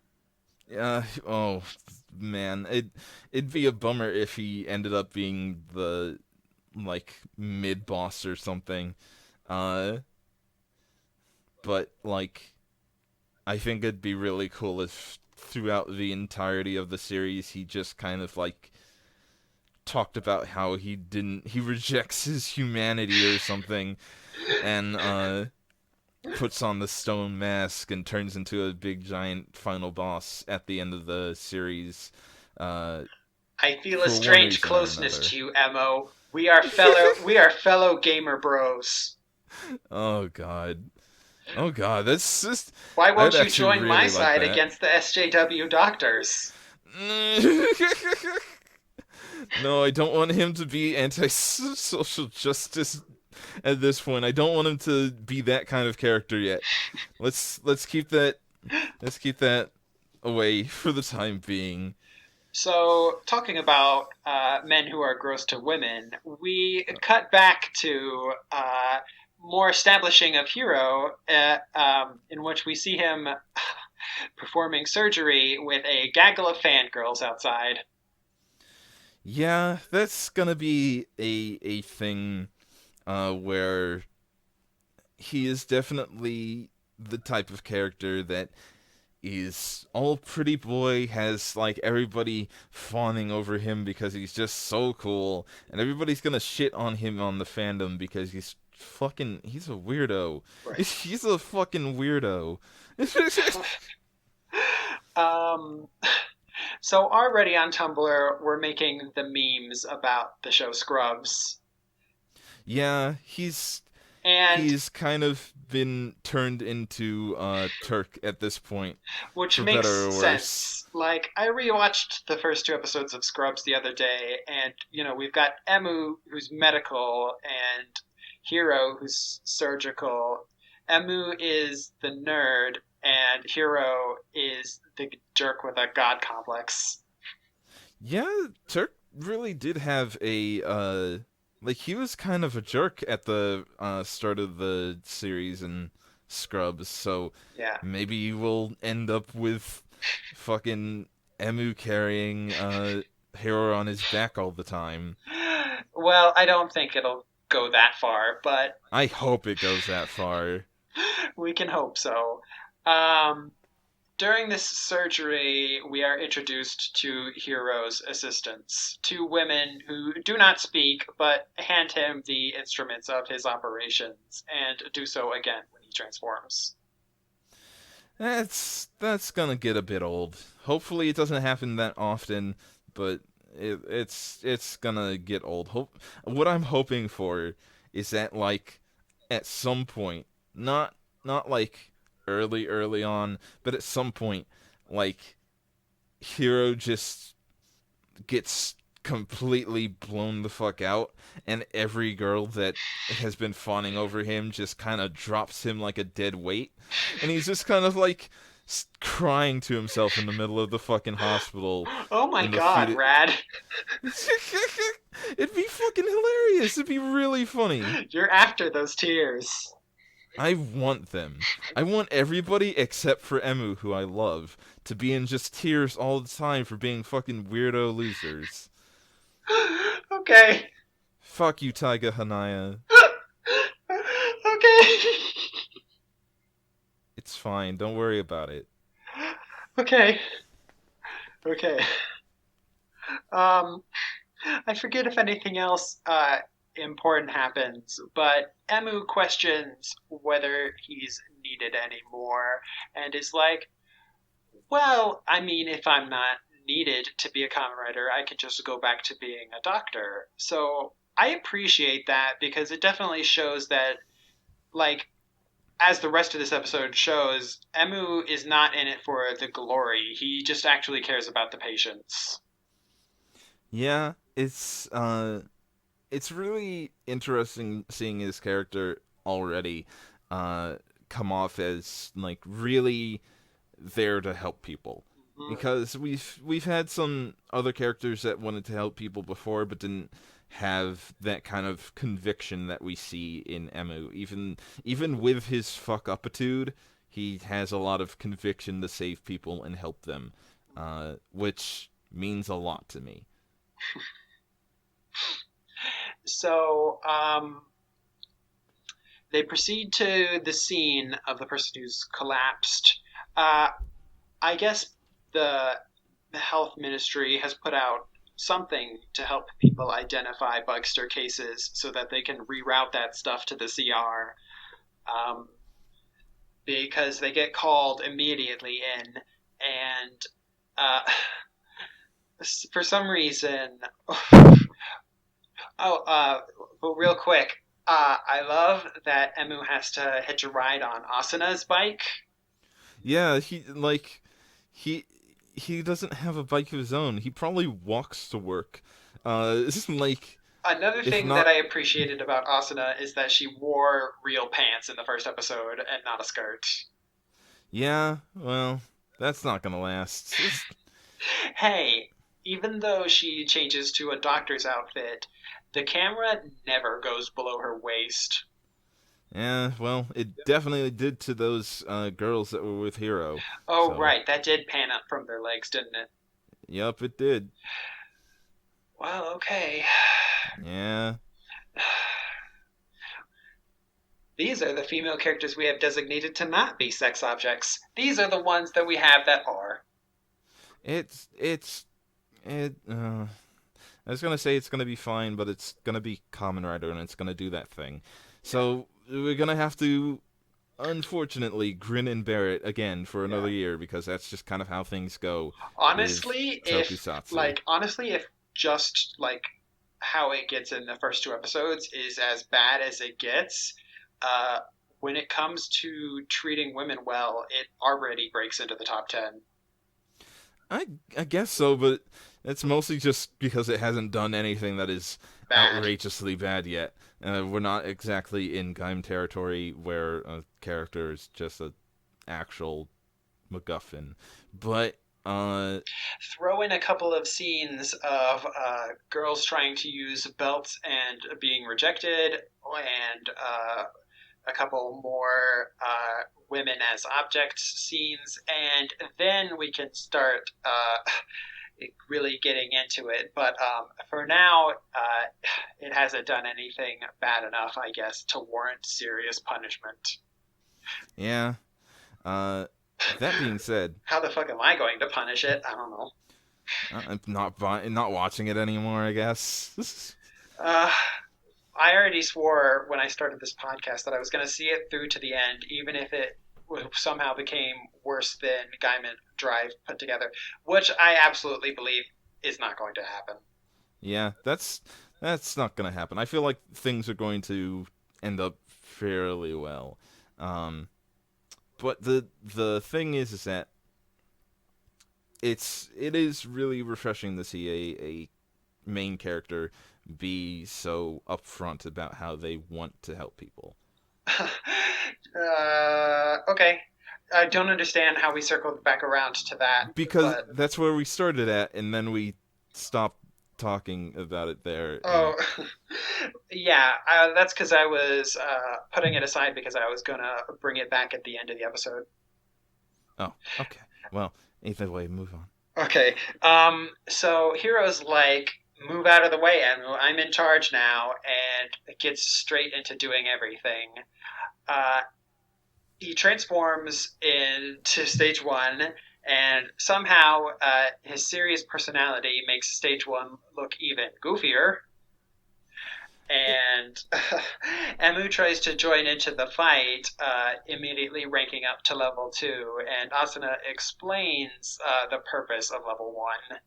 B: Oh man, it'd be a bummer if he ended up being the like mid boss or something. Uh, but like I think it'd be really cool if throughout the entirety of the series he just kind of like talked about how he rejects his humanity or something and puts on the stone mask and turns into a big giant final boss at the end of the series
A: I feel a
B: for one
A: strange
B: reason or
A: closeness
B: another.
A: to you, Emo. We are fellow gamer bros.
B: Oh god. Oh god, that's just
A: Why
B: I'd
A: won't you
B: actually
A: join my
B: really like
A: side
B: that.
A: against the SJW doctors?
B: No, I don't want him to be anti-social justice at this point. I don't want him to be that kind of character yet. Let's keep that away for the time being.
A: So, talking about men who are gross to women, we cut back to more establishing of Hero, in which we see him performing surgery with a gaggle of fangirls outside.
B: Yeah, that's gonna be a thing where he is definitely the type of character that is all pretty boy, has like everybody fawning over him because he's just so cool, and everybody's gonna shit on him on the fandom because he's a weirdo.
A: Right.
B: He's a fucking weirdo.
A: Um, so already on Tumblr, we're making the memes about the show Scrubs,
B: Yeah,
A: and
B: he's kind of been turned into Turk at this point,
A: which
B: for
A: makes
B: better or worse.
A: sense. Like I rewatched the first two episodes of Scrubs the other day, and we've got Emu who's medical and Hero who's surgical. Emu is the nerd, and Hero is the jerk with a god complex.
B: Yeah, Turk really did have a like he was kind of a jerk at the start of the series, and scrubs, so
A: Yeah.
B: maybe we'll end up with fucking Emu carrying Hero on his back all the time.
A: Well, I don't think it'll go that far, but
B: I hope it goes that far.
A: we can hope so. Um, During this surgery, we are introduced to Hero's assistants, two women who do not speak but hand him the instruments of his operations and do so again when he transforms.
B: That's gonna get a bit old. Hopefully, it doesn't happen that often, but it's gonna get old. What I'm hoping for is that like at some point, not like early on, but at some point, like Hero just gets completely blown the fuck out, and every girl that has been fawning over him just kind of drops him like a dead weight, and he's just kind of like crying to himself in the middle of the fucking hospital
A: Oh my
B: in the
A: god,
B: feet.
A: Rad.
B: It'd be fucking hilarious. It'd be really funny.
A: You're after those tears.
B: I want them. I want everybody except for Emu, who I love, to be in just tears all the time for being fucking weirdo losers.
A: Okay.
B: Fuck you, Taiga Hanaya.
A: Okay.
B: It's fine. Don't worry about it.
A: Okay. Okay. Um, I forget if anything else important happens, but Emu questions whether he's needed anymore and is like, well, I mean, if I'm not needed to be a Kamen Rider, I could just go back to being a doctor. So I appreciate that because it definitely shows that, like, as the rest of this episode shows, Emu is not in it for the glory. He just actually cares about the patients.
B: Yeah, it's really interesting seeing his character already uh come off as like really there to help people.
A: Mhm.
B: Because we've had some other characters that wanted to help people before but didn't have that kind of conviction that we see in Emu. Even with his fuck upitude, he has a lot of conviction to save people and help them, which means a lot to me.
A: So, they proceed to the scene of the person who's collapsed. Uh, I guess the the health ministry has put out something to help people identify Bugster cases so that they can reroute that stuff to the CR. Um, because they get called immediately in, and uh, for some reason, oh, but real quick, I love that Emu has to hitch a ride on Asana's bike.
B: Yeah, he he doesn't have a bike of his own. He probably walks to work. This is like
A: Another
B: if
A: thing that
B: not
A: I appreciated about Asuna is that she wore real pants in the first episode and not a skirt.
B: yeah, well, that's not gonna last.
A: Hey, even though she changes to a doctor's outfit, the camera never goes below her waist.
B: Yeah, well, it definitely did to those girls that were with Hero.
A: Oh,
B: So,
A: right, that did pan up from their legs, didn't it?
B: yep, it did.
A: Well, okay.
B: Yeah,
A: These are the female characters we have designated to not be sex objects. These are the ones that we have that are.
B: it's it. I was gonna say it's gonna be fine, but it's gonna be Kamen Rider and it's gonna do that thing.
A: Yeah,
B: So we're gonna have to, unfortunately, grin and bear it again for
A: yeah.
B: another year because that's just kind of how things go with
A: Honestly, if just like how it gets in the first two episodes is as bad as it gets, uh, when it comes to treating women well, it already breaks into the top 10.
B: I I guess so, but it's mostly just because it hasn't done anything that is
A: Bad.
B: outrageously bad yet. We're not exactly in Gaim territory where a character is just a actual MacGuffin, but
A: Throw in a couple of scenes of girls trying to use belts and being rejected, and a couple more women as objects scenes, and then we can start really getting into it. But for now, it hasn't done anything bad enough, I guess, to warrant serious punishment.
B: Yeah. Uh, that being said,
A: How the fuck am I going to punish it? I don't know.
B: I'm not watching it anymore, I guess.
A: Uh, I already swore when I started this podcast that I was going to see it through to the end, even if it somehow became worse than Gaiman Drive put together, which I absolutely believe is not going to happen.
B: Yeah, that's not gonna happen. I feel like things are going to end up fairly well. Um, but the thing is that it is really refreshing to see a main character be so upfront about how they want to help people.
A: Okay. I don't understand how we circled back around to that,
B: Because
A: but
B: that's where we started at, and then we stopped talking about it there. And
A: oh, yeah, that's because I was putting it aside because I was gonna bring it back at the end of the episode.
B: oh, okay. Well, either way, move on.
A: Okay. So heroes like move out of the way, and I'm in charge now, and it gets straight into doing everything. Uh, he transforms into stage one, and somehow his serious personality makes stage one look even goofier.
B: It,
A: And Emu tries to join into the fight, immediately ranking up to level two. And Asuna explains the purpose of level one.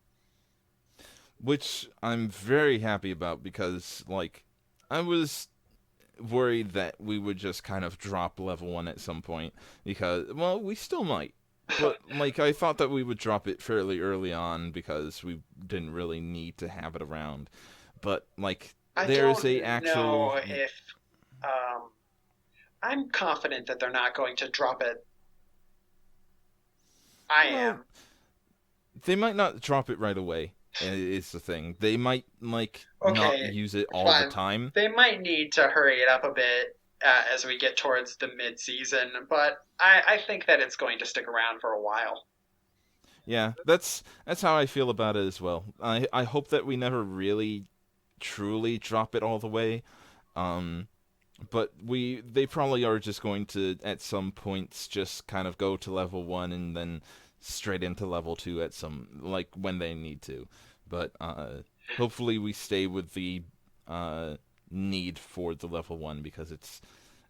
B: which I'm very happy about because, like, I was worried that we would just kind of drop level 1 at some point because, well, we still might. But, like, I thought that we would drop it fairly early on because we didn't really need to have it around. But, like,
A: I
B: there's a
A: don't
B: actual.
A: know if I'm confident that they're not going to drop it. I
B: Well,
A: am.
B: they might not drop it right away. Is the thing. They might, like, not
A: Okay,
B: use it all the
A: fine.
B: time.
A: They might need to hurry it up a bit as we get towards the mid-season, but I think that it's going to stick around for a while.
B: Yeah, that's how I feel about it as well. I hope that we never really truly drop it all the way. Um, but they probably are just going to at some points just kind of go to level 1 and then straight into level 2 at some like when they need to. But hopefully we stay with the uh, need for the level 1 because it's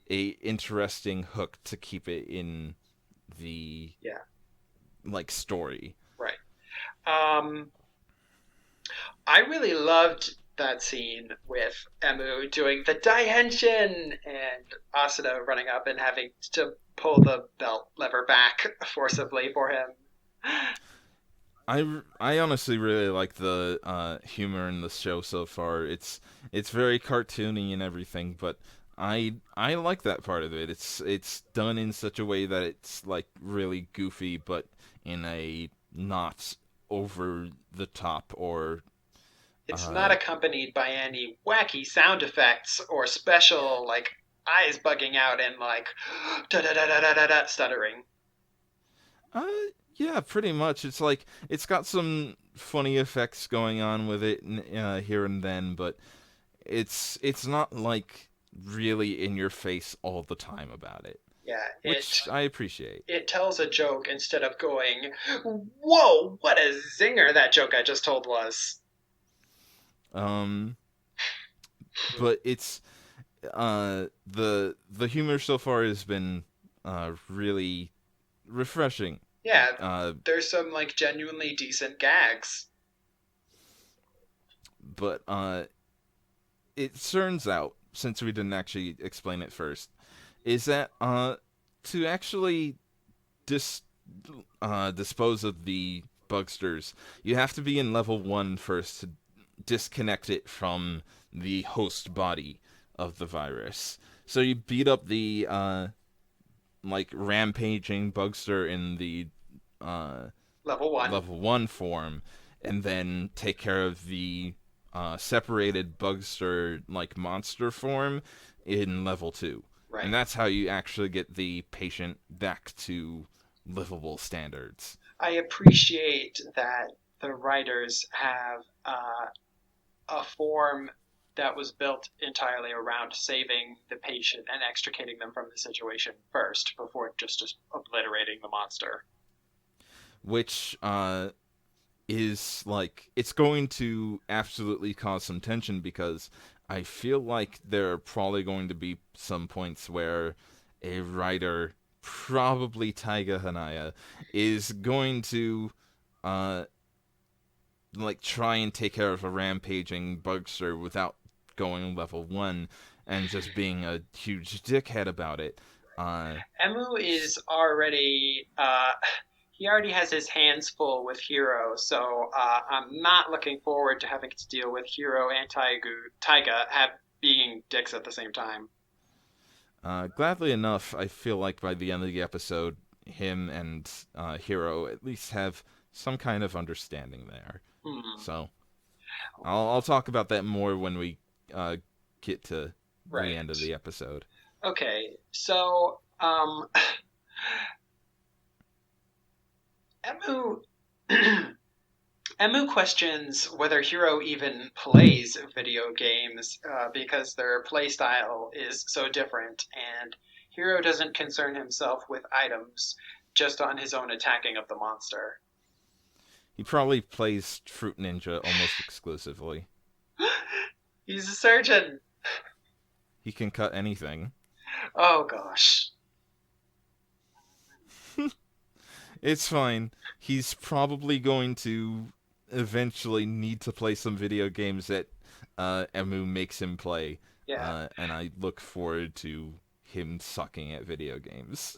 B: a interesting hook to keep it in the
A: Yeah,
B: like story.
A: right. Um, I really loved that scene with Emu doing the Daihenshin and Asuna running up and having to pull the belt lever back forcibly for him.
B: I honestly really like the humor in the show so far. It's very cartoony and everything, but I like that part of it. It's done in such a way that it's like really goofy, but in a not over the top or
A: It's not
B: uh
A: accompanied by any wacky sound effects or special like eyes bugging out and like da da da da da da da stuttering.
B: uh yeah, pretty much. It's like it's got some funny effects going on with it here and then, but it's not like really in your face all the time about it,
A: Yeah,
B: which I appreciate.
A: it tells a joke instead of going, "Whoa, what a zinger that joke I just told was."
B: Um, but it's the humor so far has been really refreshing.
A: Yeah,
B: Uh,
A: there's some like genuinely decent gags.
B: but it turns out, since we didn't actually explain it first, is that to actually dis dispose of the bugsters, you have to be in level 1 first to disconnect it from the host body of the virus. So you beat up the like rampaging bugster in the uh,
A: Level 1.
B: level 1 form, and then take care of the separated bugster like monster form in level 2. And
A: Right.
B: that's how you actually get the patient back to livable standards.
A: I appreciate that the writers have a form that was built entirely around saving the patient and extricating them from the situation first before just obliterating the monster.
B: Which is like it's going to absolutely cause some tension because I feel like there are probably going to be some points where a writer, probably Taiga Hanaya, is going to uh like try and take care of a rampaging bugster without going level 1 and just being a huge dickhead about it. Uh
A: Emu is already he already has his hands full with Hiro, so I'm not looking forward to having to deal with Hiro and Taiga have being dicks at the same time.
B: Gladly enough, I feel like by the end of the episode, him and Hiro at least have some kind of understanding there.
A: Hmm.
B: So I'll talk about that more when we uh, get to the end of
A: Right.
B: the episode.
A: Okay. So Emu Emu questions whether Hiro even plays video games because their playstyle is so different, and Hiro doesn't concern himself with items, just on his own attacking of the monster.
B: He probably plays Fruit Ninja almost exclusively.
A: He's a surgeon.
B: He can cut anything.
A: Oh gosh.
B: It's fine. He's probably going to eventually need to play some video games that Emu makes him play.
A: Yeah.
B: And I look forward to him sucking at video games.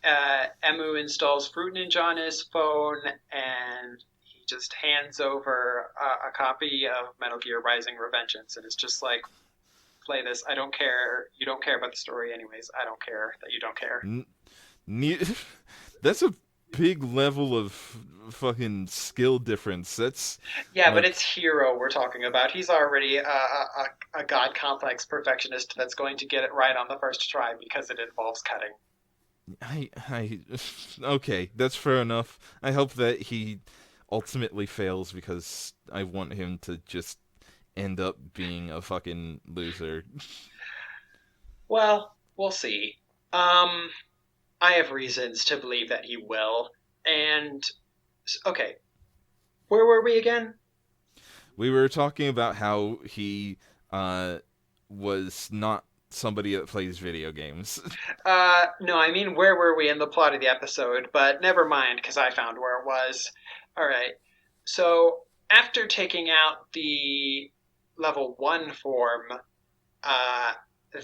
A: Emu installs Fruit Ninja on his phone, and he just hands over a copy of Metal Gear Rising: Revengeance, and it's just like, play this. I don't care. You don't care about the story, anyways. I don't care that you don't care.
B: N- ne- That's a big level of fucking skill difference. That's
A: Yeah, but it's
B: like
A: Hero we're talking about. He's already a god complex perfectionist that's going to get it right on the first try because it involves cutting.
B: I okay, that's fair enough. I hope that he ultimately fails because I want him to just end up being a fucking loser.
A: Well, we'll see. Um, I have reasons to believe that he will. And okay, where were we again?
B: We were talking about how he uh was not somebody that plays video games.
A: No, I mean, where were we in the plot of the episode? But never mind, because I found where it was. All right. So after taking out the level 1 form, uh,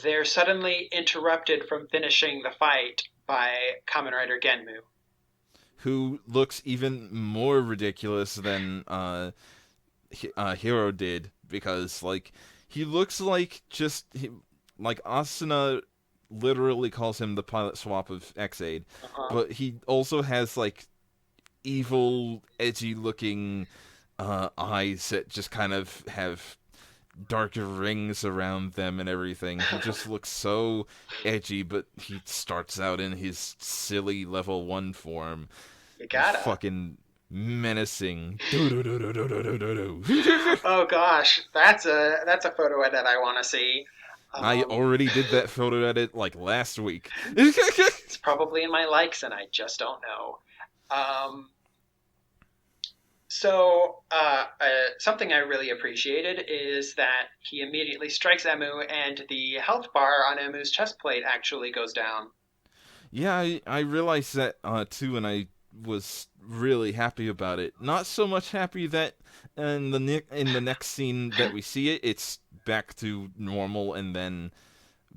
A: they're suddenly interrupted from finishing the fight by Kamen Rider Genmu.
B: Who looks even more ridiculous than Hero did because like he looks like like Asuna literally calls him the pilot swap of Ex-aid,
A: Uh-huh.
B: but he also has like evil, edgy looking eyes that just kind of have dark rings around them and everything. He just looks so edgy, but he starts out in his silly level 1 form,
A: You gotta.
B: fucking menacing.
A: Oh gosh, that's a photo edit I want to see.
B: I
A: Um,
B: already did that photo edit like last week.
A: it's probably in my likes, and I just don't know. Um, something I really appreciated is that he immediately strikes Emu, and the health bar on Emu's chest plate actually goes down.
B: Yeah, I realized that too, and I was really happy about it. Not so much happy that in the next scene that we see it, it's back to normal, and then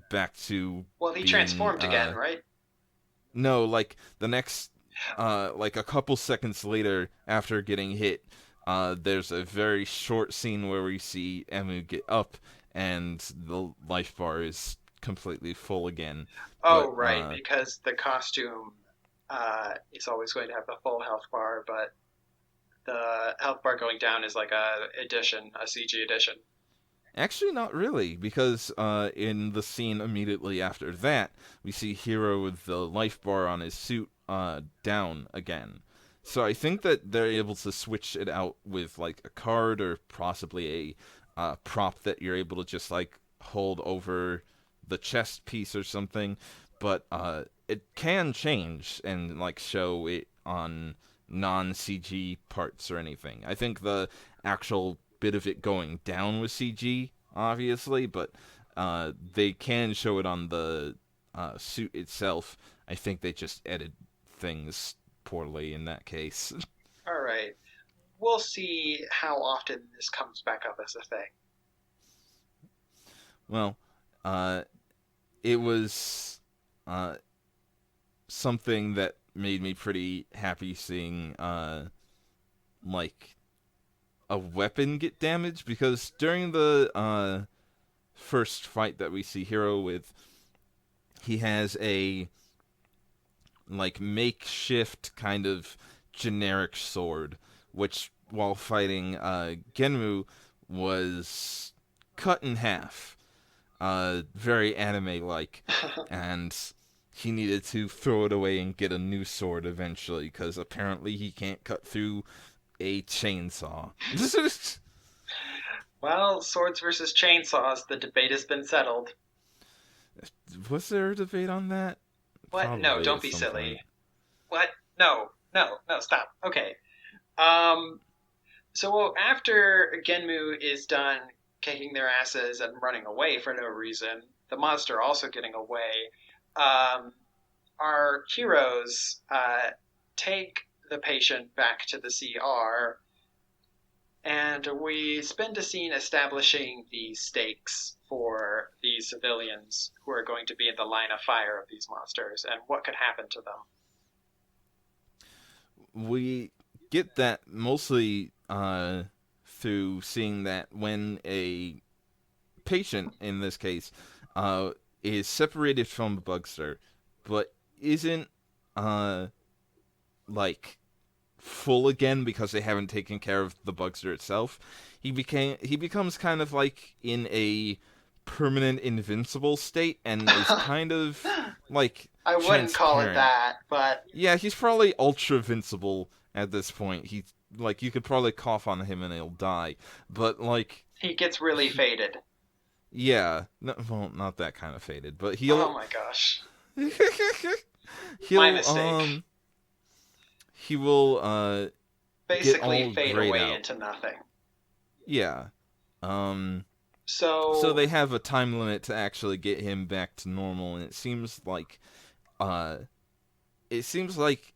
B: back to
A: Well, he
B: being
A: transformed again, right?
B: no, like the next like a couple seconds later after getting hit, there's a very short scene where we see Emu get up and the life bar is completely full again.
A: Oh,
B: But
A: right, because the costume is always going to have the full health bar, but the health bar going down is like a CG addition.
B: Actually, not really, because in the scene immediately after that, we see Hiro with the life bar on his suit down again. So I think that they're able to switch it out with like a card or possibly a prop that you're able to just like hold over the chest piece or something. But it can change and like show it on non CG parts or anything. I think the actual bit of it going down with CG, obviously, but they can show it on the suit itself. I think they just edit things poorly in that case.
A: All right. We'll see how often this comes back up as a thing.
B: Well, uh, it was something that made me pretty happy seeing like a weapon get damaged, because during the first fight that we see Hero with, he has a like makeshift kind of generic sword, which while fighting Genmu was cut in half, very anime like, and he needed to throw it away and get a new sword eventually because apparently he can't cut through a chainsaw.
A: Well, swords versus chainsaws, the debate has been settled.
B: Was there a debate on that?
A: What? No,
B: Probably
A: don't
B: at
A: be
B: some point.
A: silly. What? No, no, no, stop. Okay. Um, so after Genmu is done kicking their asses and running away for no reason, the monster also getting away, um, our heroes take the patient back to the CR, and we spend a scene establishing the stakes for the civilians who are going to be in the line of fire of these monsters and what could happen to them.
B: We get that mostly through seeing that when a patient, in this case, uh, is separated from the bugster, but isn't uh, like full again because they haven't taken care of the bugster itself. He becomes kind of like in a permanent invincible state and is kind of like
A: I wouldn't call it
B: transparent.
A: that, but
B: Yeah, he's probably ultra vincible at this point. He's like you could probably cough on him and he'll die. But like
A: he gets really
B: he,
A: faded.
B: yeah, no, well, not that kind of faded, but
A: Oh
B: he'll
A: my gosh. My
B: he'll
A: mistake.
B: he will get
A: Basically
B: all
A: fade
B: grayed
A: away
B: out.
A: into nothing.
B: Yeah. Um so
A: So,
B: they have a time limit to actually get him back to normal, and uh it seems like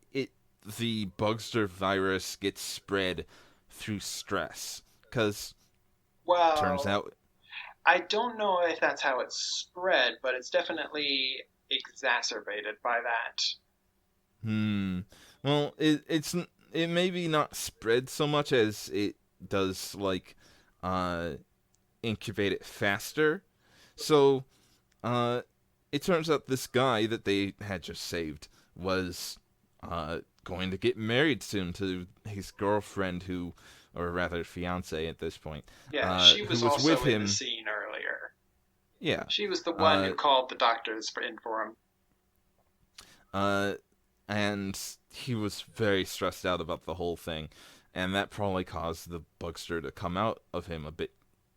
B: the bugster virus gets spread through stress, cuz turns
A: well,
B: out
A: I don't know if that's how it's spread, but it's definitely exacerbated by that.
B: hmm well it maybe not spread so much as it does like uh incubate it faster. So uh it turns out this guy that they had just saved was going to get married soon to his girlfriend, who, or rather fiance at this point,
A: Yeah, she
B: who
A: was
B: was with
A: also in the
B: him.
A: scene earlier.
B: Yeah.
A: She was the one who
B: Uh,
A: called the doctors in for him.
B: uh, and he was very stressed out about the whole thing, and that probably caused the bugster to come out of him a bit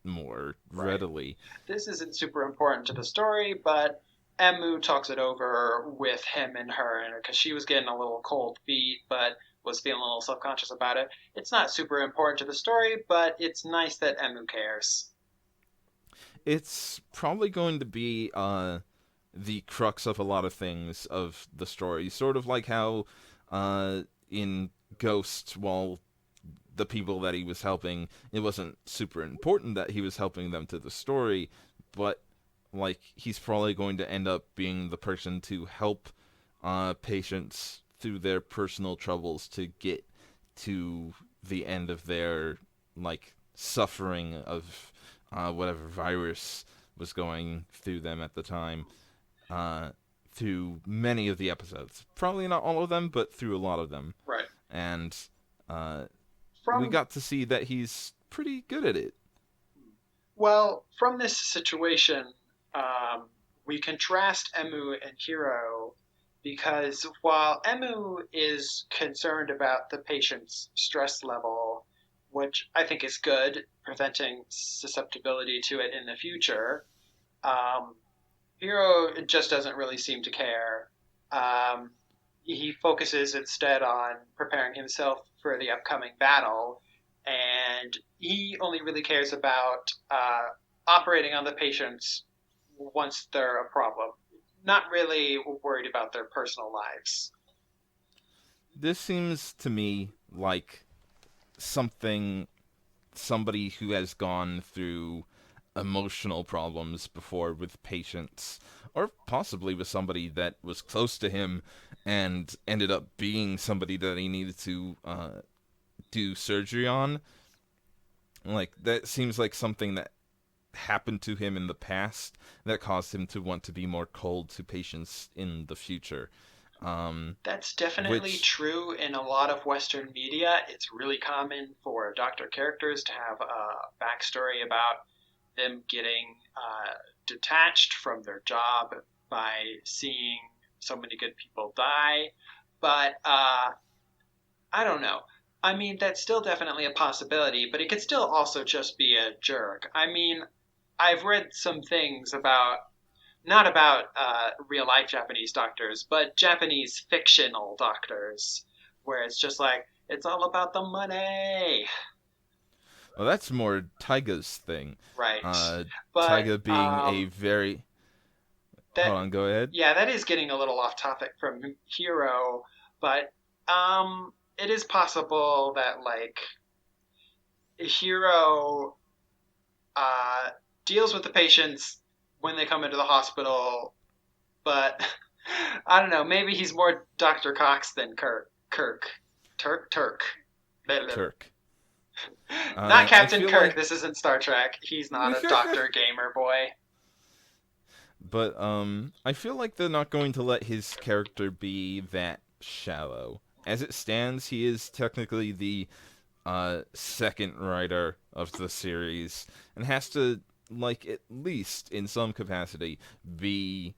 B: more
A: Right.
B: readily.
A: This isn't super important to the story, but Emu talks it over with him and her, and because she was getting a little cold feet, but was feeling a little self-conscious about it. It's not super important to the story, but it's nice that Emu cares.
B: It's probably going to be the crux of a lot of things of the story. Sort of like how in Ghost, while the people that he was helping, it wasn't super important that he was helping them to the story, but like he's probably going to end up being the person to help patients through their personal troubles to get to the end of their like suffering of whatever virus was going through them at the time, uh, through many of the episodes. Probably not all of them, but through a lot of them.
A: Right.
B: And we
A: From
B: got to see that he's pretty good at it.
A: Well, from this situation, um, we contrast Emu and Hiro because while Emu is concerned about the patient's stress level, which I think is good, preventing susceptibility to it in the future, um, Hiro just doesn't really seem to care. Um, he focuses instead on preparing himself for the upcoming battle, and he only really cares about operating on the patients once they're a problem. Not really worried about their personal lives.
B: This seems to me like something somebody who has gone through emotional problems before with patients, or possibly with somebody that was close to him and ended up being somebody that he needed to do surgery on. Like, that seems like something that happened to him in the past that caused him to want to be more cold to patients in the future.
A: That's definitely
B: Which,
A: true in a lot of Western media. It's really common for doctor characters to have a backstory about them getting detached from their job by seeing so many good people die. But I don't know. I mean, that's still definitely a possibility, but it could still also just be a jerk. I mean, I've read some things about, not about real life Japanese doctors, but Japanese fictional doctors, where it's just like, it's all about the money.
B: well, that's more Taiga's thing.
A: Right.
B: Uh,
A: But
B: Taiga being a very.
A: that
B: Hold on, go ahead.
A: yeah, that is getting a little off topic from Hero, but it is possible that like Hero uh deals with the patients when they come into the hospital, but I don't know, maybe he's more Dr. Cox than Turk.
B: Turk.
A: Not
B: I
A: Captain
B: feel
A: Kirk.
B: like.
A: This isn't Star Trek. He's not a doctor gamer boy.
B: But I feel like they're not going to let his character be that shallow. As it stands, he is technically the second writer of the series and has to, like, at least in some capacity, be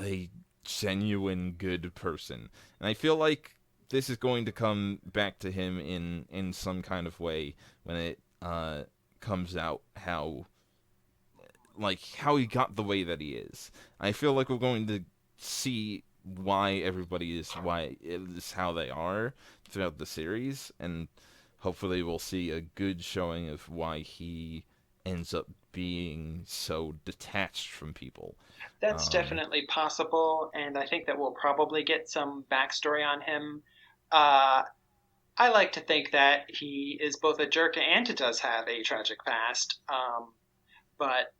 B: a genuine good person. And I feel like this is going to come back to him in some kind of way when it comes out how he got the way that he is. I feel like we're going to see why everybody is why it is how they are throughout the series, and hopefully we'll see a good showing of why he ends up being so detached from people.
A: That's
B: Um,
A: definitely possible, and I think that we'll probably get some backstory on him. Uh, I like to think that he is both a jerk and does have a tragic past. But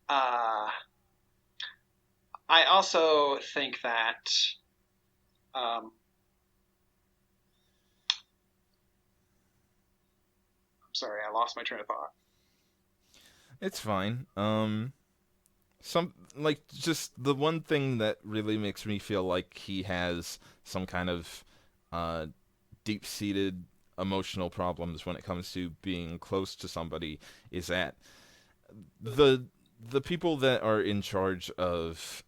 A: uh, I also think that um, I'm sorry, I lost my train of thought.
B: it's fine. Some like just the one thing that really makes me feel like he has some kind of uh deep-seated emotional problems when it comes to being close to somebody is that the the people that are in charge of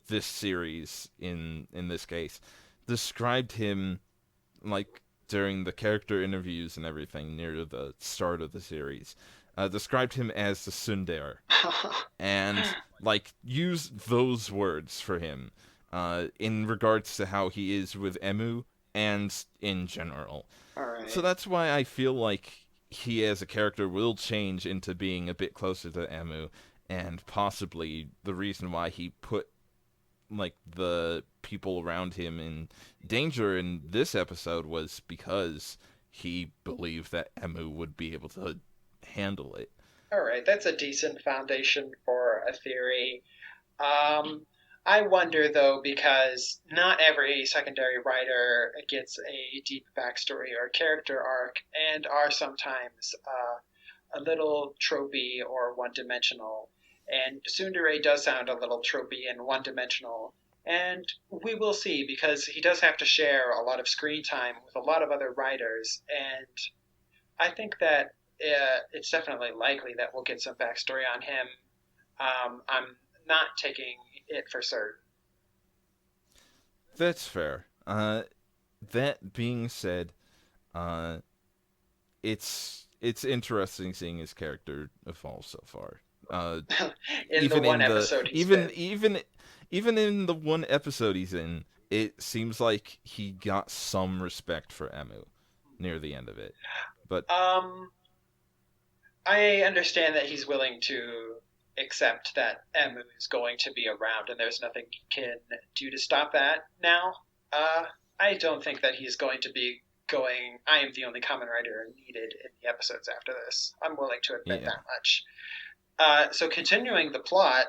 B: this series in this case described him, like, during the character interviews and everything near the start of the series, described him as the tsundere, and like used those words for him in regards to how he is with Emu and in general.
A: All
B: So
A: right.
B: that's why I feel like he as a character will change into being a bit closer to Emu, and possibly the reason why he put like the people around him in danger in this episode was because he believed that Emu would be able to handle it.
A: All right, that's a decent foundation for a theory. Um, I wonder though, because not every secondary writer gets a deep backstory or character arc, and are sometimes a little tropey or one dimensional. And Tsundere does sound a little tropey and one dimensional. And we will see because he does have to share a lot of screen time with a lot of other writers. And I think that it's definitely likely that we'll get some backstory on him. I'm not taking it for certain.
B: That's fair. That being said, uh, it's interesting seeing his character evolve so far. Uh,
A: In the
B: even
A: one
B: in the
A: episode he's
B: even
A: been.
B: even even in the one episode he's in, it seems like he got some respect for Emu near the end of it. But
A: Um, I understand that he's willing to accept that Emu is going to be around, and there's nothing he can do to stop that now. Uh, I don't think that he's going to be going. I am the only Kamen Rider needed in the episodes after this. I'm willing to admit
B: yeah,
A: that much. So continuing the plot,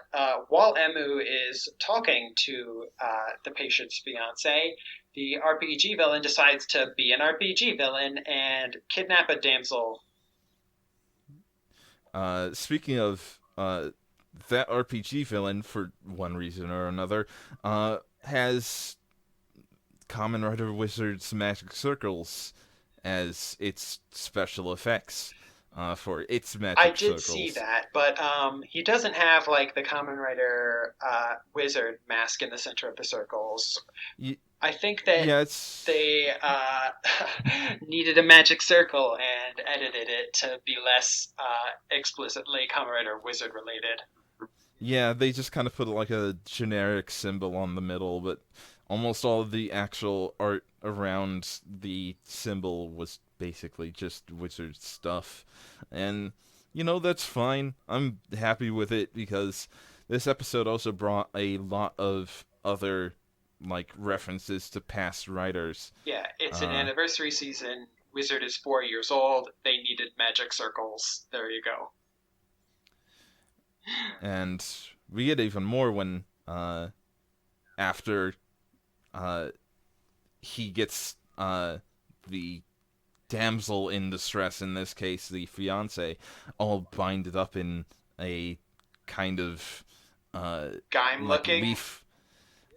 A: while Emu is talking to the patient's fiance, the RPG villain decides to be an RPG villain and kidnap a damsel.
B: speaking of that RPG villain, for one reason or another, has Kamen Rider Wizard's magic circles as its special effects for its
A: I
B: magic
A: did see
B: circles.
A: that, but he doesn't have like the Kamen Rider wizard mask in the center of the circles.
B: Y-
A: I think that
B: yeah, it's
A: they needed a magic circle and edited it to be less explicitly Kamen Rider wizard related.
B: yeah, they just kind of put like a generic symbol on the middle, but almost all of the actual art around the symbol was basically just wizard stuff. And that's fine. I'm happy with it because this episode also brought a lot of other like references to past writers.
A: Yeah, it's an
B: Uh
A: anniversary season. Wizard is 4 years old. They needed magic circles. There you go.
B: and we get even more when after uh he gets the damsel in distress, in this case the fiance, all binded up in a kind of uh
A: Gaim
B: like
A: looking,
B: leaf,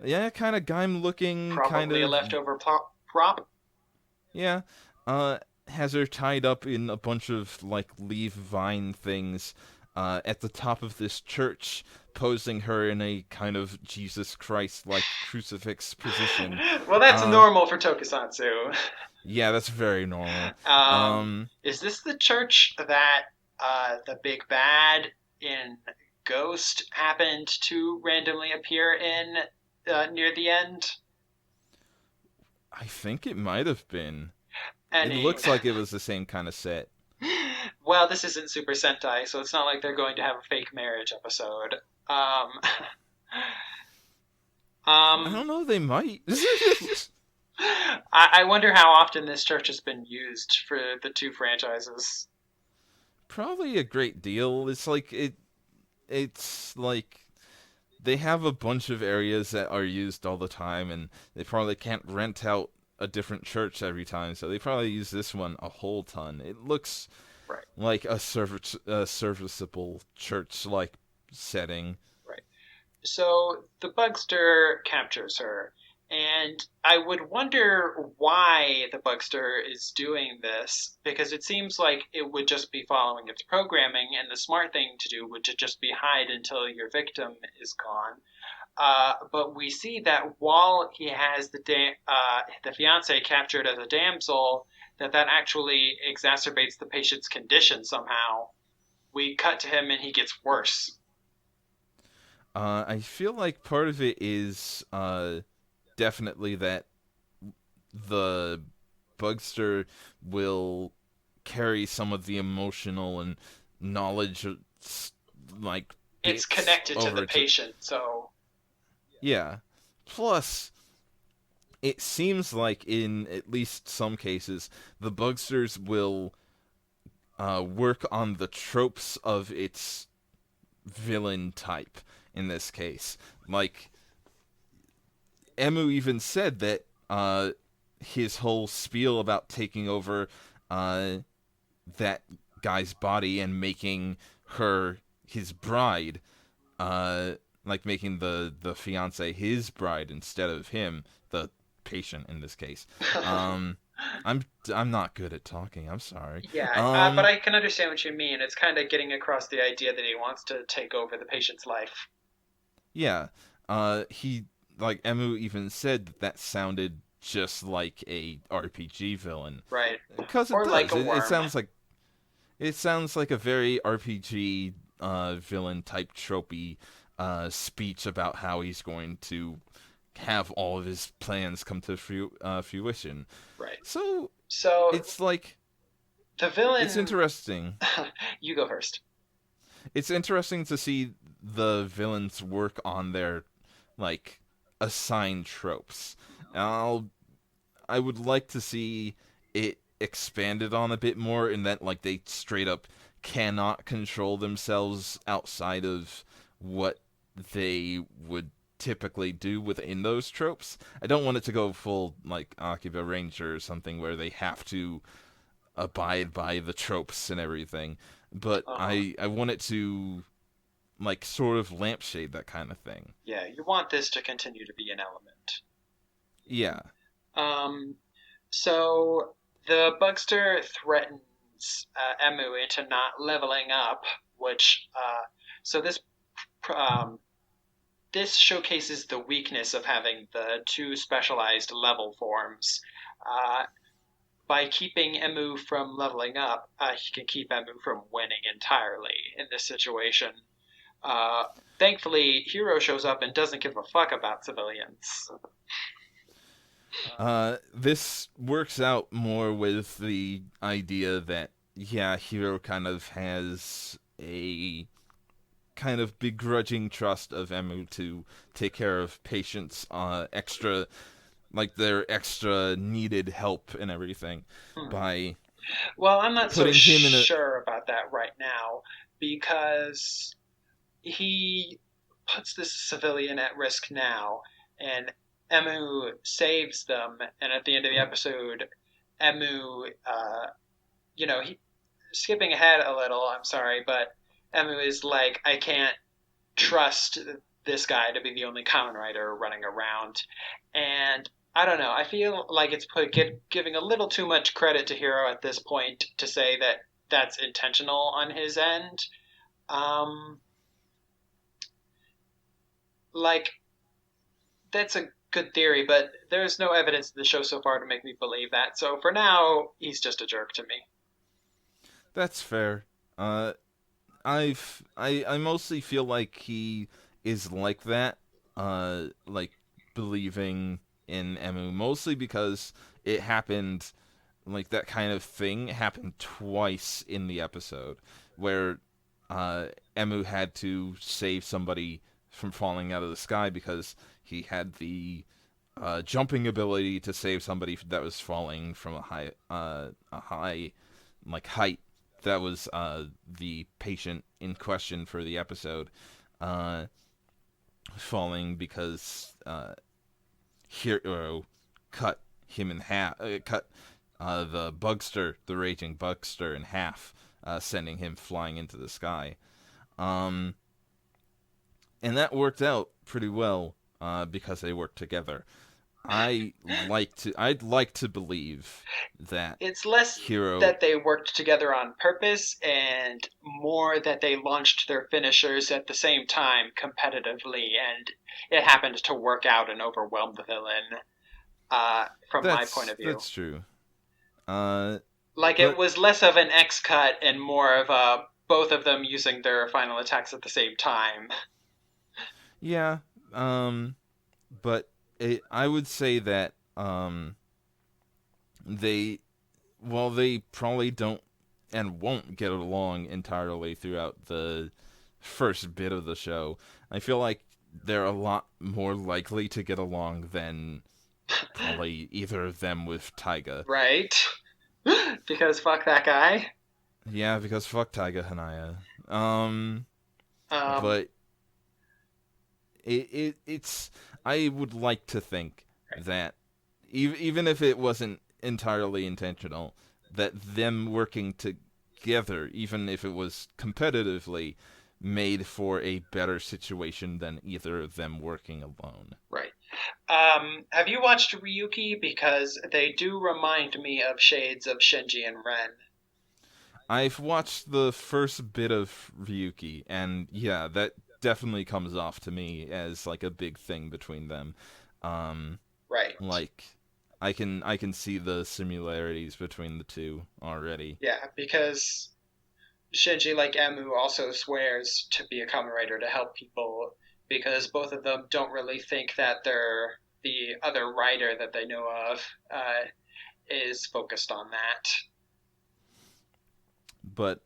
B: yeah, kind of Gaim looking, kind
A: probably a
B: of,
A: leftover prop.
B: yeah, uh has her tied up in a bunch of like leaf vine things at the top of this church, posing her in a kind of Jesus Christ like crucifix position.
A: Well, that's
B: uh
A: normal for Tokusatsu.
B: yeah, that's very normal.
A: Um,
B: um
A: is this the church that the big bad in Ghost happened to randomly appear in near the end?
B: I think it might have been. It
A: Any.
B: looks like it was the same kind of set.
A: Well, this isn't Super Sentai, so it's not like they're going to have a fake marriage episode. Um,
B: I
A: um,
B: don't know, they might.
A: I wonder how often this church has been used for the two franchises.
B: Probably a great deal. It's like they have a bunch of areas that are used all the time, and they probably can't rent out a different church every time, so they probably use this one a whole ton. It looks
A: Right,
B: like a serviceable church like setting.
A: right. So the Bugster captures her, and I would wonder why the Bugster is doing this, because it seems like it would just be following its programming, and the smart thing to do would to just be hide until your victim is gone. But we see that while he has the fiance captured as a damsel, that actually exacerbates the patient's condition somehow. We cut to him and he gets worse.
B: I feel like part of it is definitely that the Bugster will carry some of the emotional and knowledge like
A: It's
B: bits
A: connected to the
B: over to,
A: patient, so
B: yeah. Plus, it seems like in at least some cases, the Bugsters will work on the tropes of its villain type. In this case, like Emu even said that his whole spiel about taking over uh, that guy's body and making her his bride, like making the fiance his bride instead of him, the patient in this case. Um, I'm I'm not good at talking. I'm sorry.
A: Yeah, but I can understand what you mean. It's kind of getting across the idea that he wants to take over the patient's life.
B: Yeah. He like Emu even said that that sounded just like a RPG villain
A: Right.
B: because it
A: Or like
B: does.
A: a
B: It
A: worm.
B: sounds like a very RPG villain type tropey speech about how he's going to have all of his plans come to fruition.
A: Right.
B: So
A: So
B: it's like
A: the
B: it's
A: villain.
B: interesting.
A: You go first.
B: It's interesting to see the villains work on their like assigned tropes. I would like to see it expanded on a bit more in that like they straight up cannot control themselves outside of what they would typically do within those tropes. I don't want it to go full like Akiba Ranger or something where they have to abide by the tropes and everything, but
A: Uh-huh.
B: I want it to like sort of lampshade that kind of thing.
A: Yeah, you want this to continue to be an element.
B: Yeah.
A: Um, so the Bugster threatens Emu into not leveling up, which so um, this showcases the weakness of having the two specialized level forms. Uh, by keeping Emu from leveling up, he can keep Emu from winning entirely in this situation. Uh, Thankfully, Hero shows up and doesn't give a fuck about civilians.
B: This works out more with the idea that yeah, Hero kind of has a kind of begrudging trust of Emu to take care of patients extra like their extra needed help and everything
A: Hmm.
B: by
A: Well, I'm not so
B: putting him in a
A: sure about that right now because he puts this civilian at risk now, and Emu saves them. And at the end of the episode, Emu, he skipping ahead a little. I'm sorry, but Emu is like, I can't trust this guy to be the only Kamen Rider running around, and I don't know. I feel like it's giving a little too much credit to Hero at this point to say that that's intentional on his end. Um, like that's a good theory, but there's no evidence in the show so far to make me believe that. So for now, he's just a jerk to me.
B: that's fair. Uh I mostly feel like he is like that, like believing in Emu, mostly because it happened, like that kind of thing happened twice in the episode, where Emu had to save somebody from falling out of the sky because he had the jumping ability to save somebody that was falling from a high like height. That was the patient in question for the episode, uh, falling because Hero cut him in half, cut the raging Bugster in half, sending him flying into the sky. Um, and that worked out pretty well because they worked together. I'd like to believe that
A: It's less
B: Hero.
A: that they worked together on purpose and more that they launched their finishers at the same time competitively, and it happened to work out and overwhelm the villain. From my point of view,
B: That's true. Uh,
A: like it
B: but
A: was less of an X cut and more of a both of them using their final attacks at the same time.
B: yeah. Um, I would say that they while they probably don't and won't get along entirely throughout the first bit of the show, I feel like they're a lot more likely to get along than probably either of them with Taiga.
A: Right? Because fuck that guy.
B: Yeah, because fuck Taiga Hanaya. Um,
A: Um,
B: but it's I would like to think that even if it wasn't entirely intentional, that them working together, even if it was competitively, made for a better situation than either of them working alone.
A: right. Have you watched Ryuki? Because they do remind me of shades of Shinji and Ren.
B: I've watched the first bit of Ryuki, and yeah, that definitely comes off to me as like a big thing between them. Um,
A: Right.
B: like I can see the similarities between the two already.
A: Yeah, because Shinji, like Emu, also swears to be a Kamen Rider to help people because both of them don't really think that the other rider that they know of is focused on that.
B: But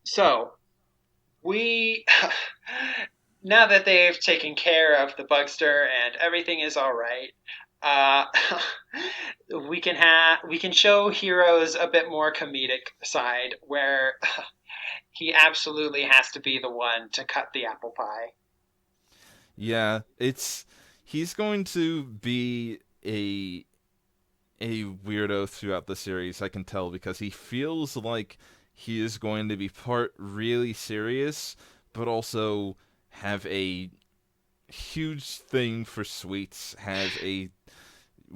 A: So, we now that they've taken care of the Bugster and everything is all right, uh, we can show Heroes a bit more comedic side where he absolutely has to be the one to cut the apple pie.
B: yeah, it's he's going to be a weirdo throughout the series, I can tell, because he feels like he is going to be part really serious, but also have a huge thing for sweets, have a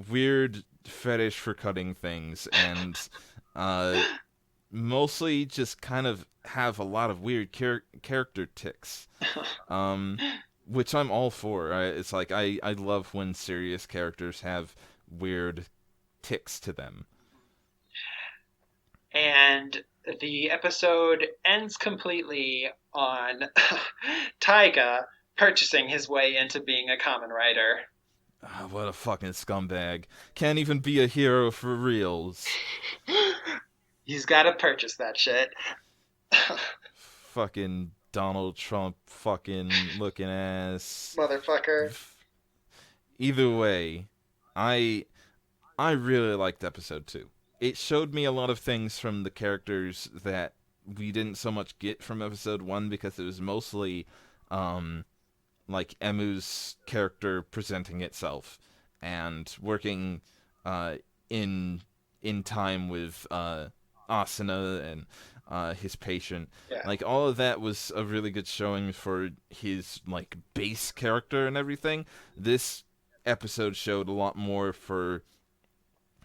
B: weird fetish for cutting things, and uh, mostly just kind of have a lot of weird character ticks. Um, which I'm all for. It's like I love when serious characters have weird ticks to them.
A: And the episode ends completely on Taiga purchasing his way into being a Kamen Rider.
B: What a fucking scumbag. Can't even be a hero for reals.
A: He's got to purchase that shit.
B: Fucking Donald Trump fucking looking ass.
A: Motherfucker.
B: Either way, I I really liked episode 2. It showed me a lot of things from the characters that we didn't so much get from episode 1 because it was mostly um like Emu's character presenting itself and working uh, in time with Asuna and his patient.
A: Yeah.
B: Like all of that was a really good showing for his like base character and everything. This episode showed a lot more for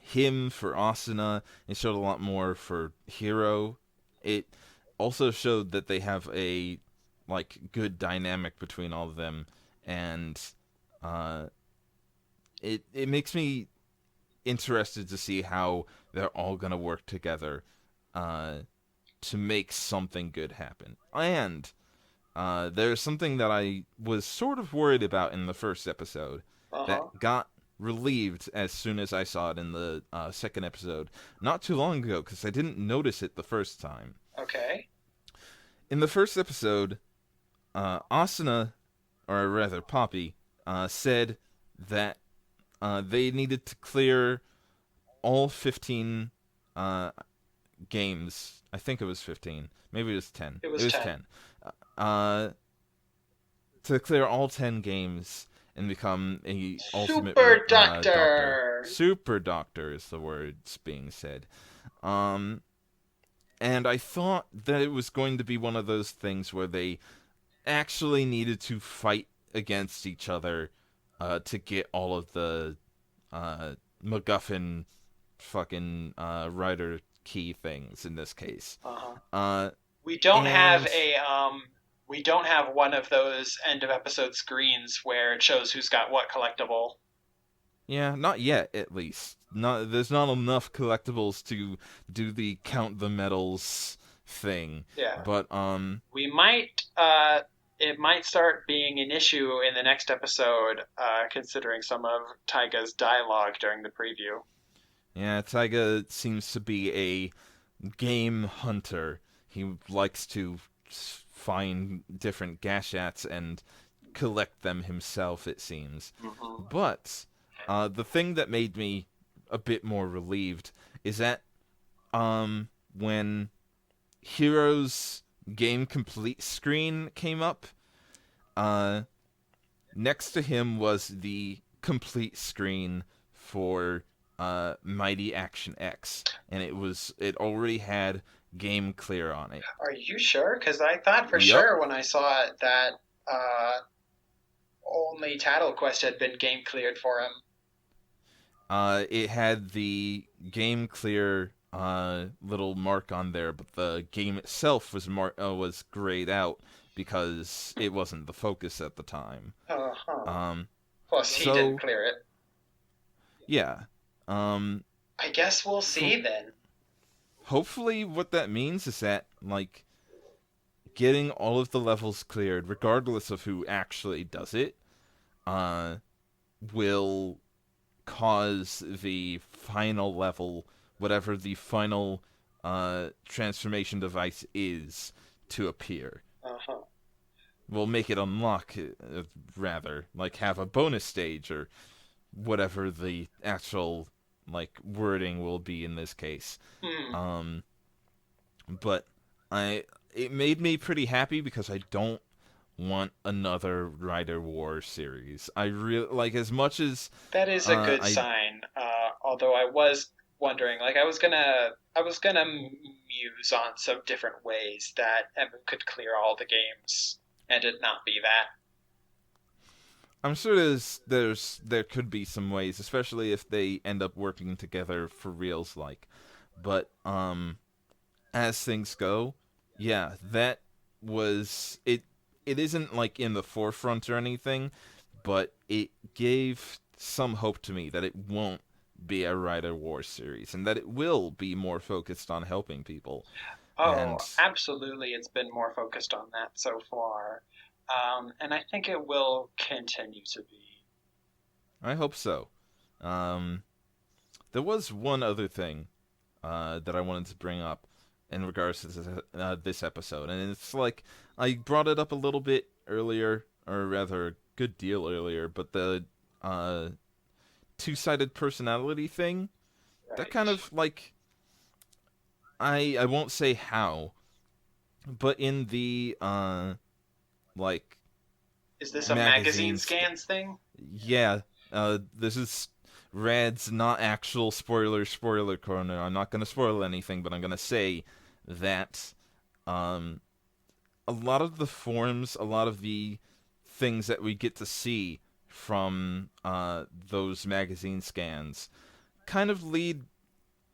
B: him, for Asuna. It showed a lot more for Hiro. It also showed that they have a like good dynamic between all of them, and uh, it makes me interested to see how they're all gonna work together uh, to make something good happen. And there's something that I was sort of worried about in the first episode
A: Uh huh.
B: that got relieved as soon as I saw it in the second episode not too long ago because I didn't notice it the first time.
A: Okay.
B: In the first episode, Asuna, or rather Poppy, said that they needed to clear all 15 uh, games. I think it was 15. Maybe it was 10.
A: It
B: It
A: was
B: was
A: 10.
B: 10. Uh, to clear all 10 games and become a ultimate
A: Super
B: doctor.
A: Doctor!
B: Super doctor is the words being said. Um, and I thought that it was going to be one of those things where they actually needed to fight against each other to get all of the uh, MacGuffin fucking writer key things in this case.
A: Uh huh.
B: Uh,
A: We don't have
B: and
A: we don't have one of those end of episode screens where it shows who's got what collectible.
B: yeah, not yet at least. Not there's not enough collectibles to do the count the medals thing.
A: Yeah.
B: But
A: We might it might start being an issue in the next episode, considering some of Taiga's dialogue during the preview.
B: yeah, Taiga seems to be a game hunter. He likes to find different gashats and collect them himself, it seems.
A: Mm-hmm.
B: But the thing that made me a bit more relieved is that when Hero's game complete screen came up, uh, next to him was the complete screen for Mighty Action X, and it already had game clear on it.
A: Are you sure? Because I thought for
B: Yup.
A: sure when I saw it that uh, only Tattle Quest had been game cleared for him.
B: It had the game clear little mark on there, but the game itself was grayed out because it wasn't the focus at the time.
A: Uh-huh.
B: Um,
A: Plus, he didn't
B: so
A: clear it.
B: yeah,
A: I guess we'll
B: from
A: see then.
B: hopefully what that means is that like getting all of the levels cleared, regardless of who actually does it, uh, will cause the final level, whatever the final transformation device is, to appear.
A: Uh-huh.
B: We'll make it unlock, rather, like have a bonus stage or whatever the actual like wording will be in this case.
A: Hmm.
B: Um, but I it made me pretty happy because I don't want another Rider War series. I really like as much as
A: That is a good
B: I
A: sign. Although I was wondering, like, I was gonna muse on some different ways that Emu could clear all the games, and it not be that.
B: I'm sure there could be some ways, especially if they end up working together for reals like. But as things go, yeah, that was it. It isn't like in the forefront or anything, but it gave some hope to me that it won't be a Rider War series and that it will be more focused on helping people. And
A: Oh, absolutely, it's been more focused on that so far, and I think it will continue to be.
B: I hope so. Um, there was one other thing that I wanted to bring up in regards to this episode, and it's like I brought it up a little bit earlier, or rather a good deal earlier, but the uh, two-sided personality thing, that kind
A: Right.
B: of like I won't say how, but in the like
A: Is this a magazine
B: magazines,
A: scans thing?
B: yeah, this is Rad's not actual spoiler corner. I'm not gonna spoil anything, but I'm gonna say that um a lot of the forms, a lot of the things that we get to see from those magazine scans kind of lead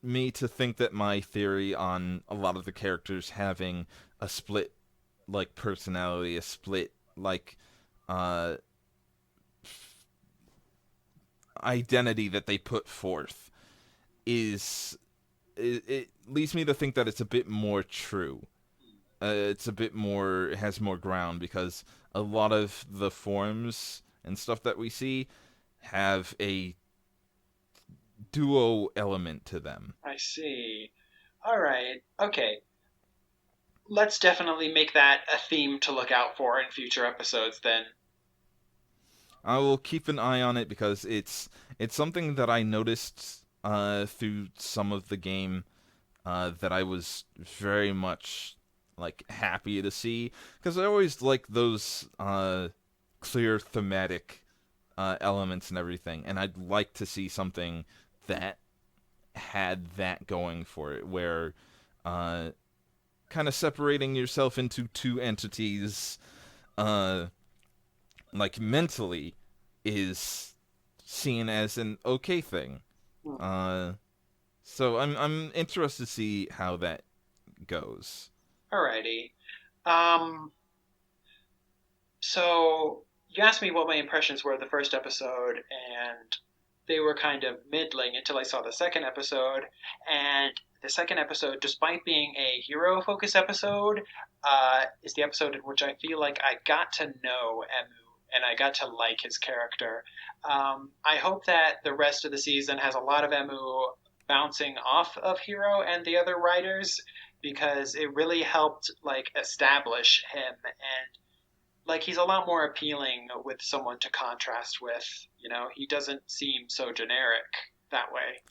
B: me to think that my theory on a lot of the characters having a split like personality, a split like uh identity that they put forth is it leads me to think that it's a bit more true. It's a bit more, it has more ground because a lot of the forms and stuff that we see have a duo element to them.
A: I see. All right. Okay. Let's definitely make that a theme to look out for in future episodes then.
B: I will keep an eye on it because it's something that I noticed through some of the game that I was very much like happy to see because I always like those clear thematic elements and everything, and I'd like to see something that had that going for it, where uh, kind of separating yourself into two entities, uh, like mentally, is seen as an okay thing.
A: Hmm.
B: Uh, so I'm interested to see how that goes.
A: Alrighty. Um, so you asked me what my impressions were of the first episode, and they were kind of middling until I saw the second episode. And the second episode, despite being a hero focus episode, is the episode in which I feel like I got to know Emu and I got to like his character. I hope that the rest of the season has a lot of Emu bouncing off of Hero and the other writers because it really helped like establish him and like he's a lot more appealing with someone to contrast with. You know, he doesn't seem so generic that way.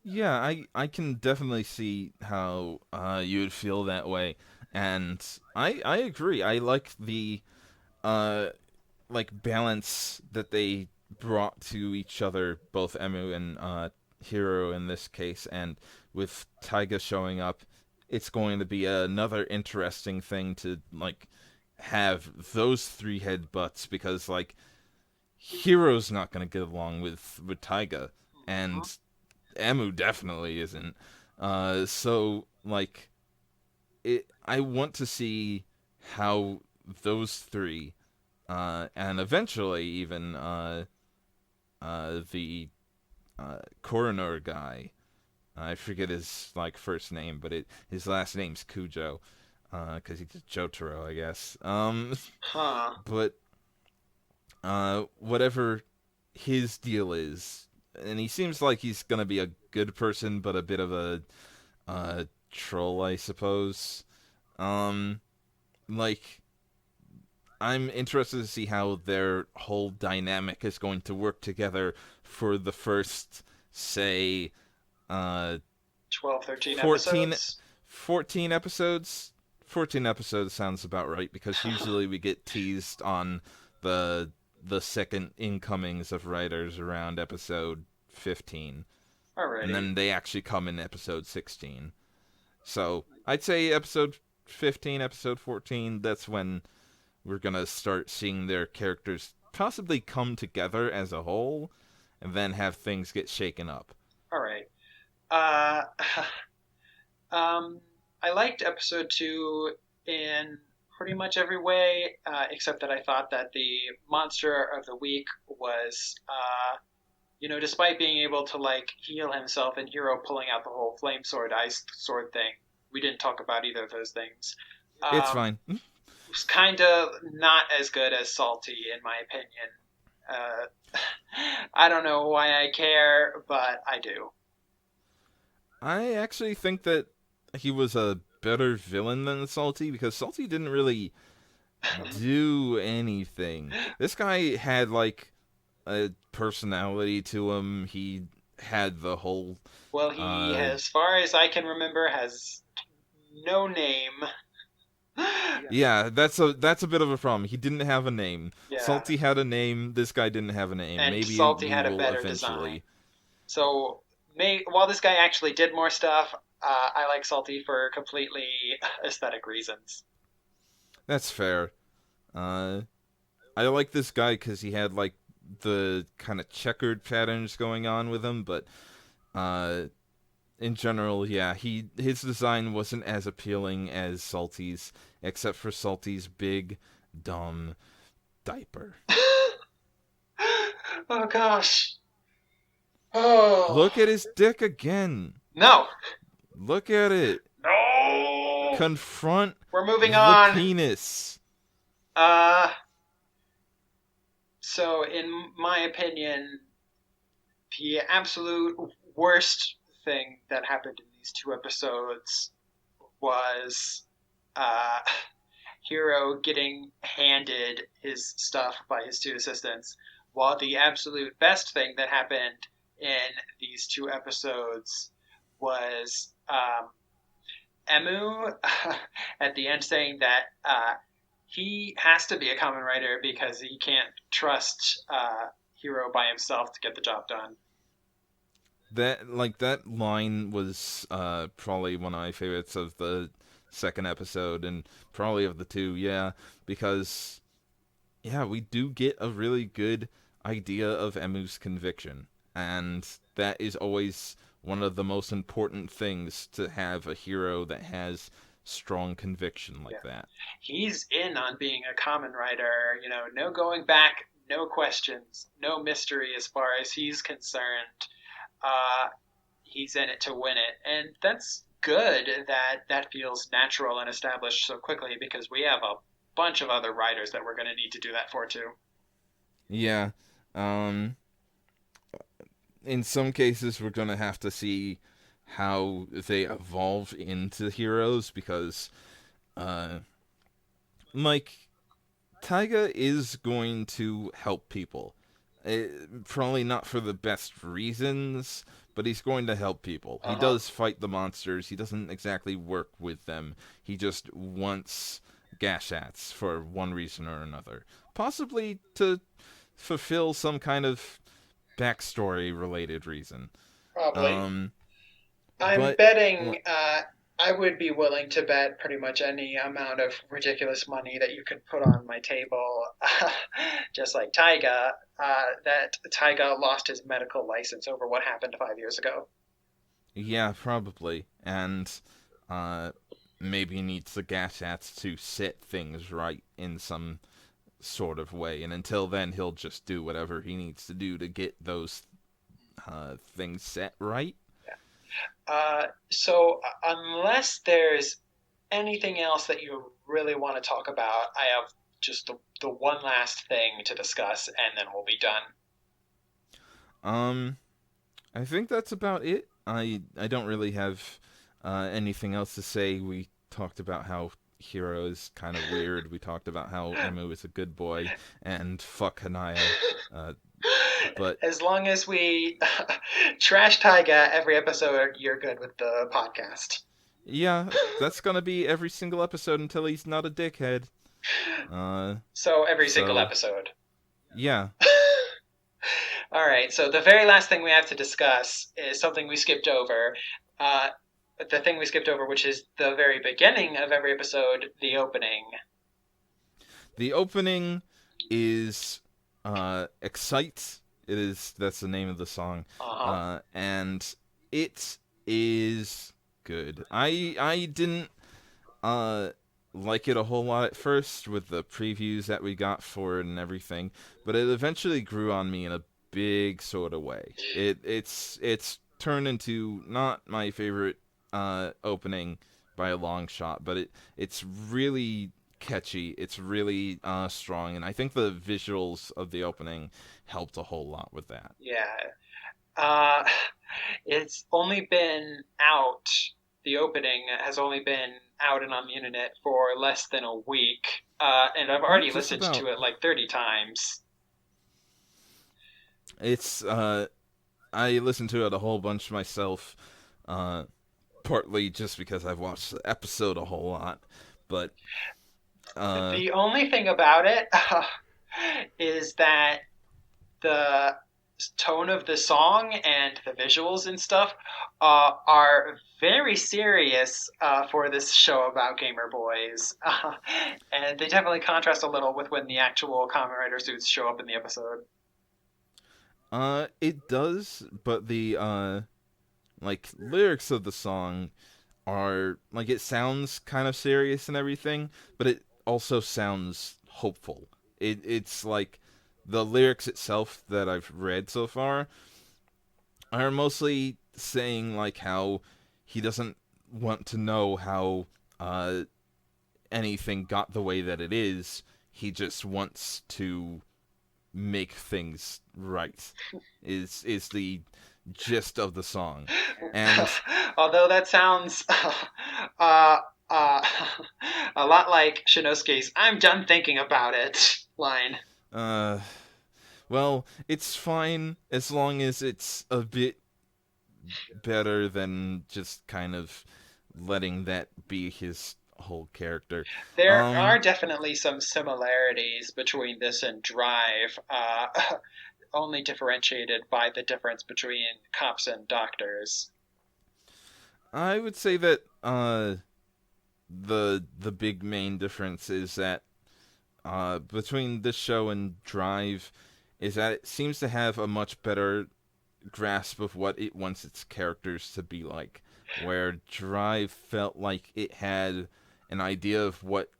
B: Yeah, I can definitely see how you would feel that way, and I agree. I like the uh like balance that they brought to each other, both Emu and Hiro in this case, and with Taiga showing up, it's going to be another interesting thing to like have those three headbutts because like Hiro's not gonna get along with Taiga,
A: Mhm.
B: and Emu definitely isn't. So like I want to see how those three, and eventually even the coroner guy. I forget his like first name, but his last name's Kujo, because he's Jotaro, I guess.
A: Huh.
B: But whatever his deal is, and he seems like he's gonna be a good person, but a bit of a troll, I suppose. Um, like I'm interested to see how their whole dynamic is going to work together for the first, say, uh,
A: 12, 13
B: 14,
A: episodes.
B: 14 episodes. 14 episodes sounds about right because usually we get teased on the the second incomings of writers around episode 15, and
A: Alrighty.
B: then they actually come in episode 16. So I'd say episode 15, episode 14, that's when we're gonna start seeing their characters possibly come together as a whole, and then have things get shaken up.
A: Alright. Uh, um, I liked episode 2 in pretty much every way, except that I thought that the monster of the week was, despite being able to like heal himself and Hero pulling out the whole flame sword, ice sword thing. We didn't talk about either of those things.
B: It's
A: Um,
B: fine.
A: was kind of not as good as Salty, in my opinion. Uh, I don't know why I care, but I do.
B: I actually think that he was a better villain than Salty because Salty didn't really do anything. This guy had like a personality to him. He had the whole
A: Well, he,
B: uh
A: as far as I can remember, has no name.
B: yeah, that's a bit of a problem. He didn't have a name.
A: Yeah,
B: Salty had a name. This guy didn't have a name.
A: and
B: Maybe
A: Salty
B: we
A: had a
B: will
A: better design.
B: eventually.
A: So, while this guy actually did more stuff, I like Salty for completely aesthetic reasons.
B: That's fair. Uh I like this guy because he had like the kind of checkered patterns going on with him, but uh, in general, yeah, his design wasn't as appealing as Salty's, except for Salty's big, dumb diaper.
A: Oh gosh. Oh
B: Look at his dick again.
A: no,
B: Look at it.
A: no.
B: Confront
A: We're moving
B: the
A: on.
B: penis.
A: Uh, so in my opinion, the absolute worst thing that happened in these two episodes was uh, Hero getting handed his stuff by his two assistants, while the absolute best thing that happened in these two episodes was Emu at the end saying that he has to be a Kamen Rider because he can't trust Hero by himself to get the job done.
B: That line was probably one of my favorites of the second episode and probably of the two, yeah, because yeah, we do get a really good idea of Emu's conviction. And that is always one of the most important things to have a hero that has strong conviction
A: Yeah,
B: like that.
A: he's in on being a Kamen Rider. No going back, no questions, no mystery as far as he's concerned. Uh, he's in it to win it, and that's good that that feels natural and established so quickly because we have a bunch of other writers that we're going to need to do that for too.
B: Yeah. Um in some cases we're going to have to see how they evolve into heroes because uh like Taiga is going to help people. Probably not for the best reasons, but he's going to help people.
A: Uh
B: He
A: huh.
B: does fight the monsters. He doesn't exactly work with them. He just wants Gashats for one reason or another. Possibly to fulfill some kind of backstory related reason.
A: Probably.
B: Um,
A: I'm
B: but
A: betting. I would be willing to bet pretty much any amount of ridiculous money that you could put on my table, just like Taiga, that Taiga lost his medical license over what happened 5 years ago.
B: Yeah, probably. And uh, maybe needs the Gashats to set things right in some sort of way. And until then, he'll just do whatever he needs to do to get those things set right.
A: So, unless there's anything else that you really want to talk about, I have just the one last thing to discuss, and then we'll be done.
B: Um, I think that's about it. I don't really have anything else to say. We talked about how Hiro is kind of weird. We talked about how Emu is a good boy, and fuck Hanaya. Uh, but
A: As long as we trash Taiga every episode, you're good with the podcast.
B: yeah, that's gonna be every single episode until he's not a dickhead.
A: So, every single
B: So
A: episode.
B: yeah.
A: All right, so the very last thing we have to discuss is something we skipped over. Uh, the thing we skipped over, which is the very beginning of every episode, the opening.
B: The opening is Excite. That's the name of the song.
A: Uh-huh.
B: And it is good. I didn't uh like it a whole lot at first with the previews that we got for it and everything, but it eventually grew on me in a big sort of way. It's turned into not my favorite opening by a long shot, but it's really catchy. It's really strong, and I think the visuals of the opening helped a whole lot with that.
A: Yeah. Uh, it's only been out, the opening has only been out and on the internet for less than a week. And I've
B: Yeah,
A: already
B: just
A: listened
B: about.
A: to it like 30 times.
B: It's I listened to it a whole bunch myself, uh, partly just because I've watched the episode a whole lot, but uh,
A: The only thing about it is that the tone of the song and the visuals and stuff are very serious for this show about gamer boys. And they definitely contrast a little with when the actual Kamen Rider suits show up in the episode.
B: it does, but the like lyrics of the song are like it sounds kind of serious and everything, but it also sounds hopeful. It's like the lyrics itself that I've read so far are mostly saying like how he doesn't want to know how anything got the way that it is. He just wants to make things right. Is the gist of the song, and
A: Although that sounds uh, uh, a lot like Shinosuke's "I'm done thinking about it" line.
B: uh, well, it's fine as long as it's a bit better than just kind of letting that be his whole character.
A: There are
B: Um,
A: definitely some similarities between this and Drive, only differentiated by the difference between cops and doctors.
B: I would say that the big main difference is that between this show and Drive is that it seems to have a much better grasp of what it wants its characters to be like. Where Drive felt like it had an idea of what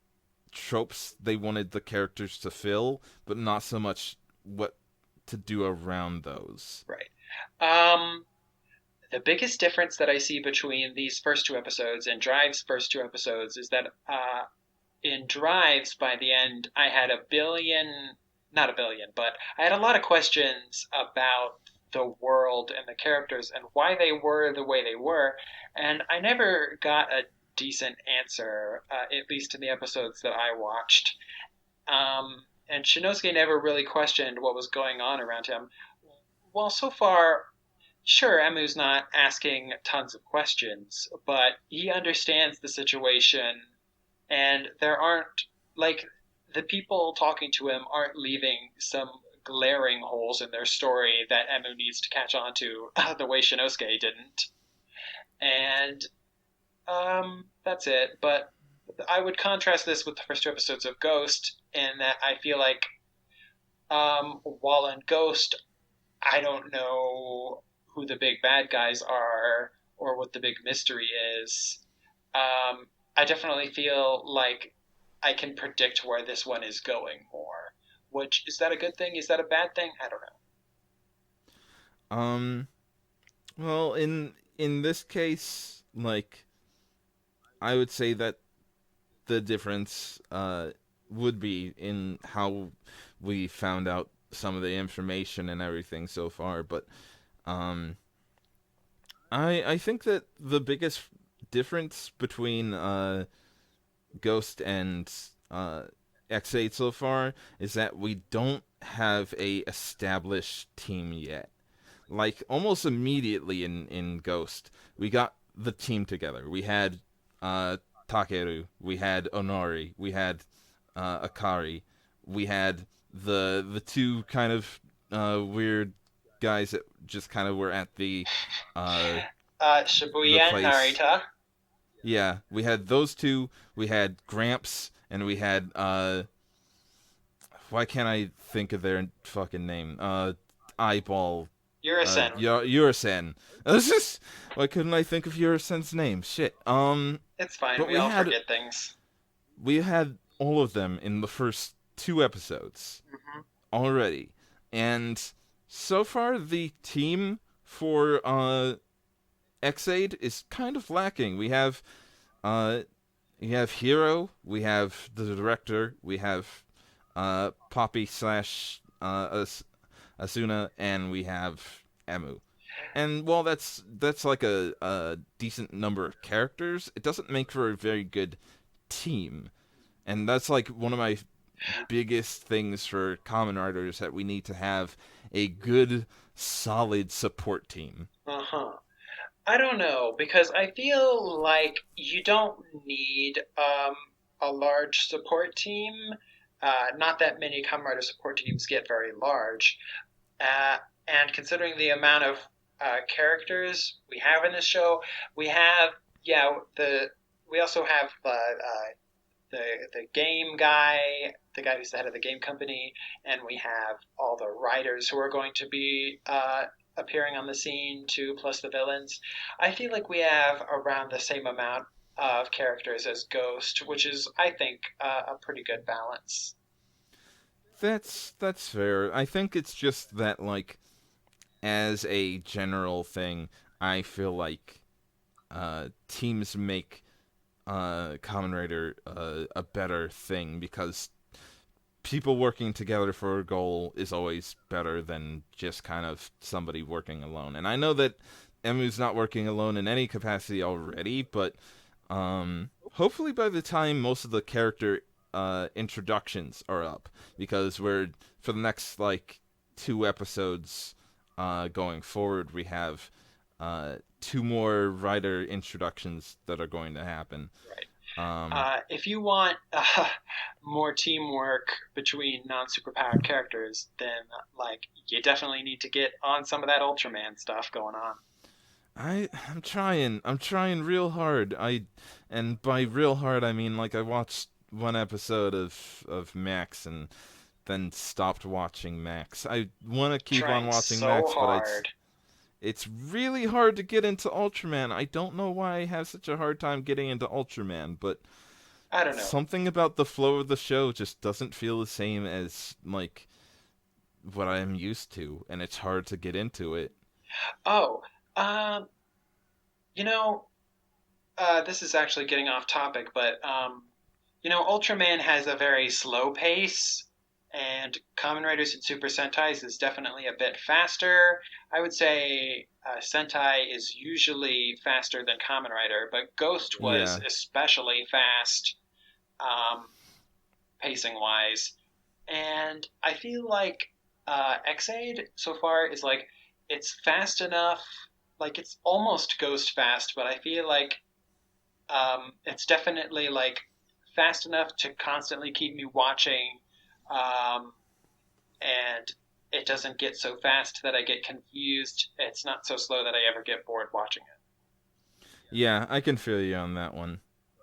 B: tropes they wanted the characters to fill, but not so much what to do around those.
A: Right. Um, the biggest difference that I see between these first two episodes and Drive's first two episodes is that in Drives, by the end, I had a billion, not a billion, but I had a lot of questions about the world and the characters and why they were the way they were, and I never got a decent answer, at least in the episodes that I watched. And Shinosuke never really questioned what was going on around him. Well, so far, sure, Emu's not asking tons of questions, but he understands the situation, and there aren't, like, the people talking to him aren't leaving some glaring holes in their story that Emu needs to catch on to the way Shinosuke didn't. And That's it. But I would contrast this with the first two episodes of Ghost in that I feel like while in Ghost, I don't know who the big bad guys are or what the big mystery is. I definitely feel like I can predict where this one is going more. Which is that a good thing? Is that a bad thing? I don't know.
B: Um, well, in this case, like I would say that the difference would be in how we found out some of the information and everything so far, but um I think that the biggest difference between Ghost and uh Ex-aid so far is that we don't have a established team yet. Like almost immediately in Ghost, we got the team together. We had uh Takeru, we had Onori, we had Akari, we had the two kind of weird guys that just kind of were at uh the
A: Shibuya and
B: place.
A: Narita.
B: Yeah, we had those two. We had Gramps, and we had why can't I think of their fucking name? Eyeball.
A: Yurisen.
B: Urasen. This is why couldn't I think of Urasen's name? Shit.
A: It's fine.
B: But
A: We all forget things.
B: we had all of them in the first two episodes
A: Hmm.
B: already, and so far the team for Ex-aid is kind of lacking. Uh we have Hero, we have the director, we have Poppy slash Asuna, and we have Emu. And while that's like a decent number of characters, it doesn't make for a very good team. And that's like one of my biggest things for Kamen Riders, that we need to have a good, solid support team.
A: Uh huh. I don't know because I feel like you don't need a large support team. Not that many Kamen Rider support teams get very large, uh, and considering the amount of characters we have in this show, we have yeah the we also have the game guy, the guy who's the head of the game company, and we have all the writers who are going to be appearing on the scene too, plus the villains. I feel like we have around the same amount of characters as Ghost, which is, I think, a pretty good balance.
B: That's fair. I think it's just that, like, as a general thing, I feel like teams make Kamen Rider a better thing, because people working together for a goal is always better than just kind of somebody working alone. And I know that Emu's not working alone in any capacity already, but hopefully by the time most of the character introductions are up, because we're for the next like two episodes going forward, we have two more writer introductions that are going to happen.
A: Right.
B: Um,
A: If you want more teamwork between non-superpowered characters, then like you definitely need to get on some of that Ultraman stuff going on.
B: I'm trying real hard. And by real hard I mean like I watched one episode of Max and then stopped watching Max. I want to keep on
A: Trying
B: watching
A: so
B: Max, but
A: hard.
B: it's really hard to get into Ultraman. I don't know why I have such a hard time getting into Ultraman, but
A: I don't know.
B: something about the flow of the show just doesn't feel the same as like what I am used to, and it's hard to get into it.
A: Oh, um, you know, this is actually getting off topic, but Ultraman has a very slow pace, and Kamen Riders and Super Sentais is definitely a bit faster. I would say Sentai is usually faster than Kamen Rider, but Ghost was
B: Yeah.
A: especially fast, um, pacing wise. And I feel like Ex-aid so far is like it's fast enough, like it's almost Ghost fast, but I feel like it's definitely like fast enough to constantly keep me watching, um, and it doesn't get so fast that I get confused. It's not so slow that I ever get bored watching it.
B: Yeah, I can feel you on that one.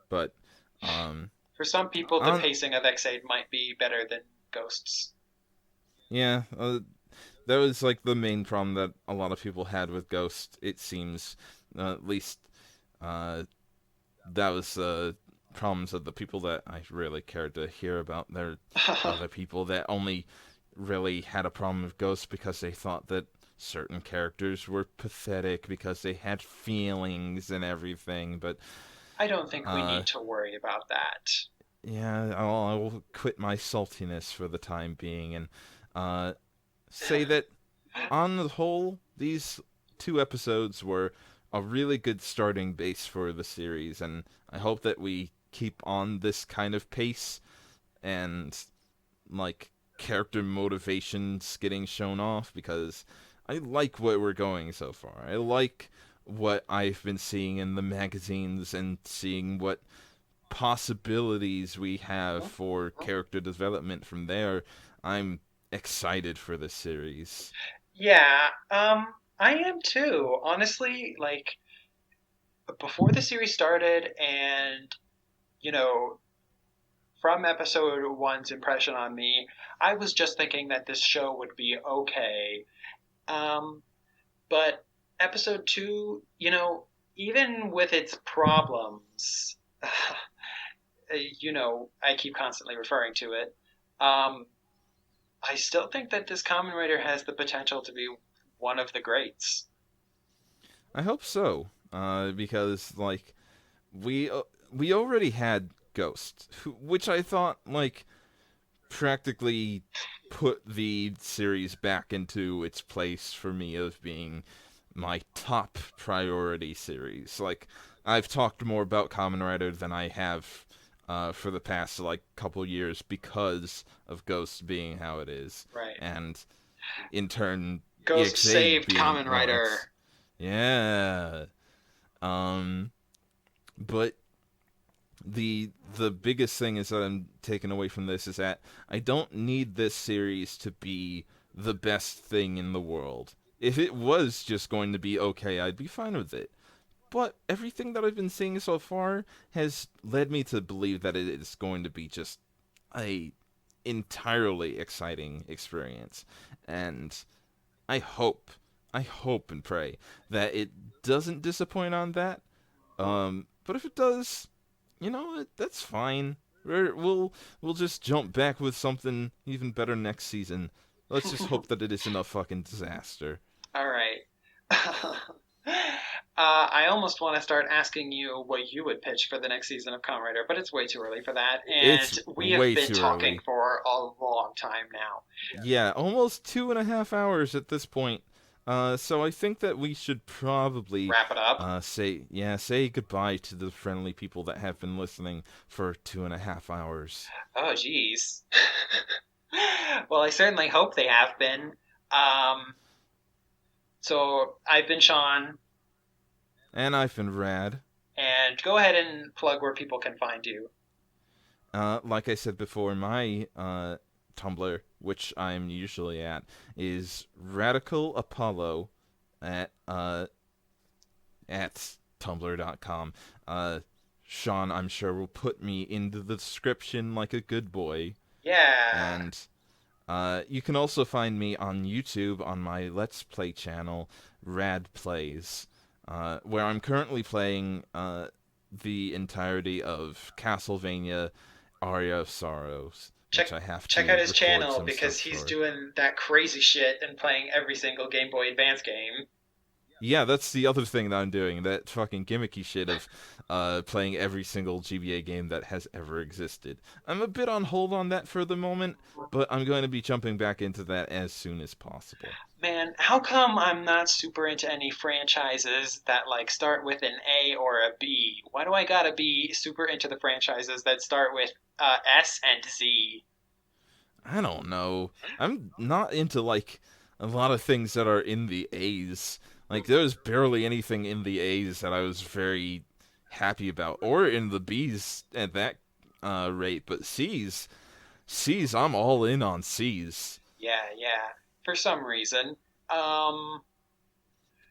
B: But um
A: For some people, the
B: on
A: pacing of Ex-aid might be better than Ghosts.
B: yeah, that was like the main problem that a lot of people had with Ghost. It seems, at least, uh, that was problems of the people that I really cared to hear about. There are other people that only really had a problem with Ghost because they thought that certain characters were pathetic because they had feelings and everything. But
A: I don't think we
B: uh,
A: need to worry about that.
B: yeah, I'll quit my saltiness for the time being and uh, say that on the whole, these two episodes were a really good starting base for the series, and I hope that we keep on this kind of pace and like character motivations getting shown off because I like where we're going so far. I like what I've been seeing in the magazines and seeing what possibilities we have for character development from there. I'm excited for this series.
A: Yeah, I am too. Honestly, like before the series started, and you know, from episode one's impression on me, I was just thinking that this show would be okay. Um, but episode two, even with its problems, I keep constantly referring to it. Um, I still think that this Kamen Rider has the potential to be one of the greats.
B: I hope so, because like we already had Ghost, which I thought like practically put the series back into its place for me of being my top priority series. Like I've talked more about Kamen Rider than I have for the past like couple years because of Ghost being how it is,
A: Right.
B: and in turn
A: Ghost
B: Ex-aid
A: saved
B: being
A: Kamen
B: well,
A: Rider.
B: it's yeah. Um, but the biggest thing is that I'm taking away from this is that I don't need this series to be the best thing in the world. If it was just going to be okay, I'd be fine with it. But everything that I've been seeing so far has led me to believe that it is going to be just a entirely exciting experience. And I hope, I hope and pray that it doesn't disappoint on that. But if it does, that's fine. We'll just jump back with something even better next season. Let's just hope that it isn't a fucking disaster.
A: All right. I almost want to start asking you what you would pitch for the next season of Kamen Rider, but it's way too early for that.
B: It's
A: And we have
B: way
A: been
B: too
A: talking
B: early.
A: for a long time now.
B: Yeah, almost 2.5 hours at this point. So I think that we should probably
A: Wrap it up.
B: say goodbye to the friendly people that have been listening for 2.5 hours.
A: Oh, geez. Well, I certainly hope they have been. So I've been Sean,
B: And I've been rad.
A: and go ahead and plug where people can find you.
B: Like I said before, my Tumblr, which I'm usually at, is Radical Apollo at at tumblr.com. Sean, I'm sure, will put me into the description like a good boy.
A: Yeah.
B: And you can also find me on YouTube on my Let's Play channel, Rad Plays, where I'm currently playing the entirety of Castlevania Aria of Sorrows, which
A: check
B: I have
A: check
B: to
A: out his
B: record
A: channel
B: some
A: because
B: stuff
A: he's
B: for.
A: doing that crazy shit and playing every single Game Boy Advance game.
B: Yeah, that's the other thing that I'm doing. That fucking gimmicky shit of playing every single GBA game that has ever existed. I'm a bit on hold on that for the moment, but I'm going to be jumping back into that as soon as possible.
A: Man, how come I'm not super into any franchises that like start with an A or a B? Why do I gotta be super into the franchises that start with S and Z?
B: I don't know. I'm not into like a lot of things that are in the A's. Like there's barely anything in the A's that I was very happy about, or in the B's at that rate. But C's, I'm all in on C's.
A: Yeah, yeah. For some reason. Um,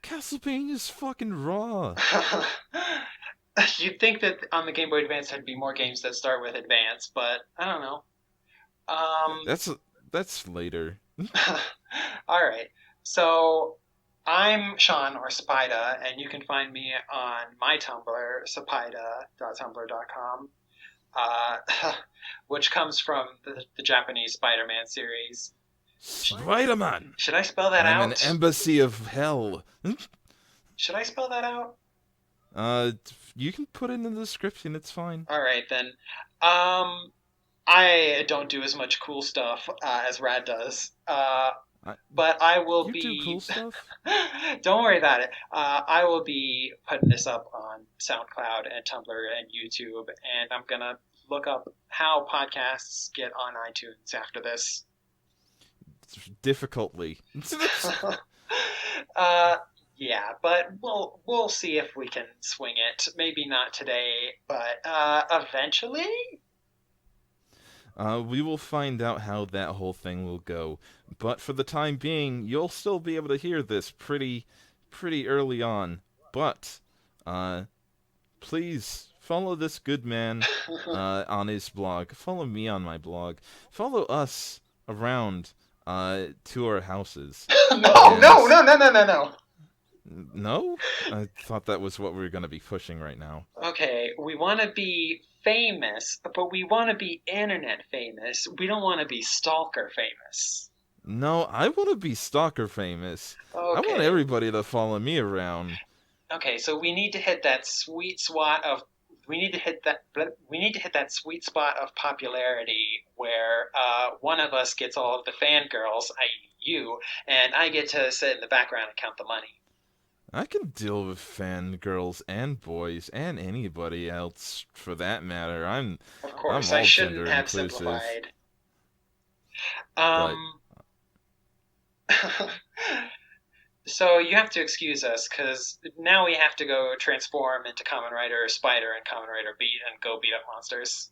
B: Castlevania's fucking raw.
A: You'd think that on the Game Boy Advance there'd be more games that start with Advance, but I don't know. Um,
B: That's that's later.
A: all right. So I'm Sean or Spida, and you can find me on my Tumblr, spida.tumblr.com, uh, which comes from the Japanese Spider-Man series.
B: Spider-Man.
A: Should I spell that
B: I'm an
A: out?
B: embassy of hell.
A: Should I spell that out?
B: Uh, you can put it in the description. It's fine.
A: All right then. I don't do as much cool stuff as Rad does,
B: I,
A: but I will
B: you do cool
A: be.
B: stuff.
A: Don't worry about it. I will be putting this up on SoundCloud and Tumblr and YouTube, and I'm gonna look up how podcasts get on iTunes after this.
B: Difficultly.
A: uh, yeah, but we'll see if we can swing it. Maybe not today, but eventually.
B: We will find out how that whole thing will go. But for the time being, you'll still be able to hear this pretty early on. But, please follow this good man on his blog. Follow me on my blog. Follow us around to our houses.
A: No, no, no, no, no, no, no.
B: No? I thought that was what we were going to be pushing right now.
A: Okay, we want to be famous, but we want to be internet famous. We don't want to be stalker famous.
B: No, I want to be stalker famous. I want
A: Okay.
B: everybody to follow me around.
A: Okay, so we need to hit that sweet spot of we need to hit that sweet spot of popularity where one of us gets all of the fangirls, i.e. you, and I get to sit in the background and count the money.
B: I can deal with fangirls and boys and anybody else for that matter. I'm
A: Of course,
B: all
A: I shouldn't
B: gender
A: have
B: inclusive.
A: simplified.
B: But
A: So you have to excuse us because now we have to go transform into Kamen Rider Spider and Kamen Rider Beat and go beat up monsters.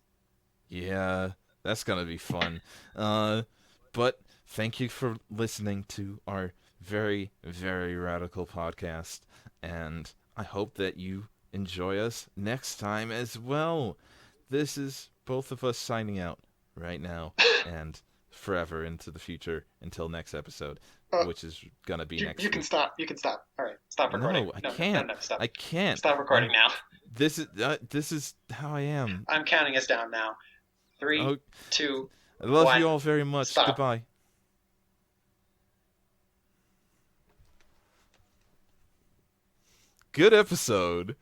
B: yeah, that's gonna be fun. But thank you for listening to our very, very radical podcast, and I hope that you enjoy us next time as well. This is both of us signing out right now and forever into the future until next episode, which is gonna be next
A: You can
B: week.
A: stop. You can stop. All right, stop recording.
B: No, I
A: No,
B: can't.
A: no, stop.
B: I can't.
A: Stop recording now.
B: This is how I am.
A: I'm counting us down now. 3,
B: Oh,
A: 2,
B: I love
A: 1.
B: you all very much.
A: Stop.
B: Goodbye. Good episode.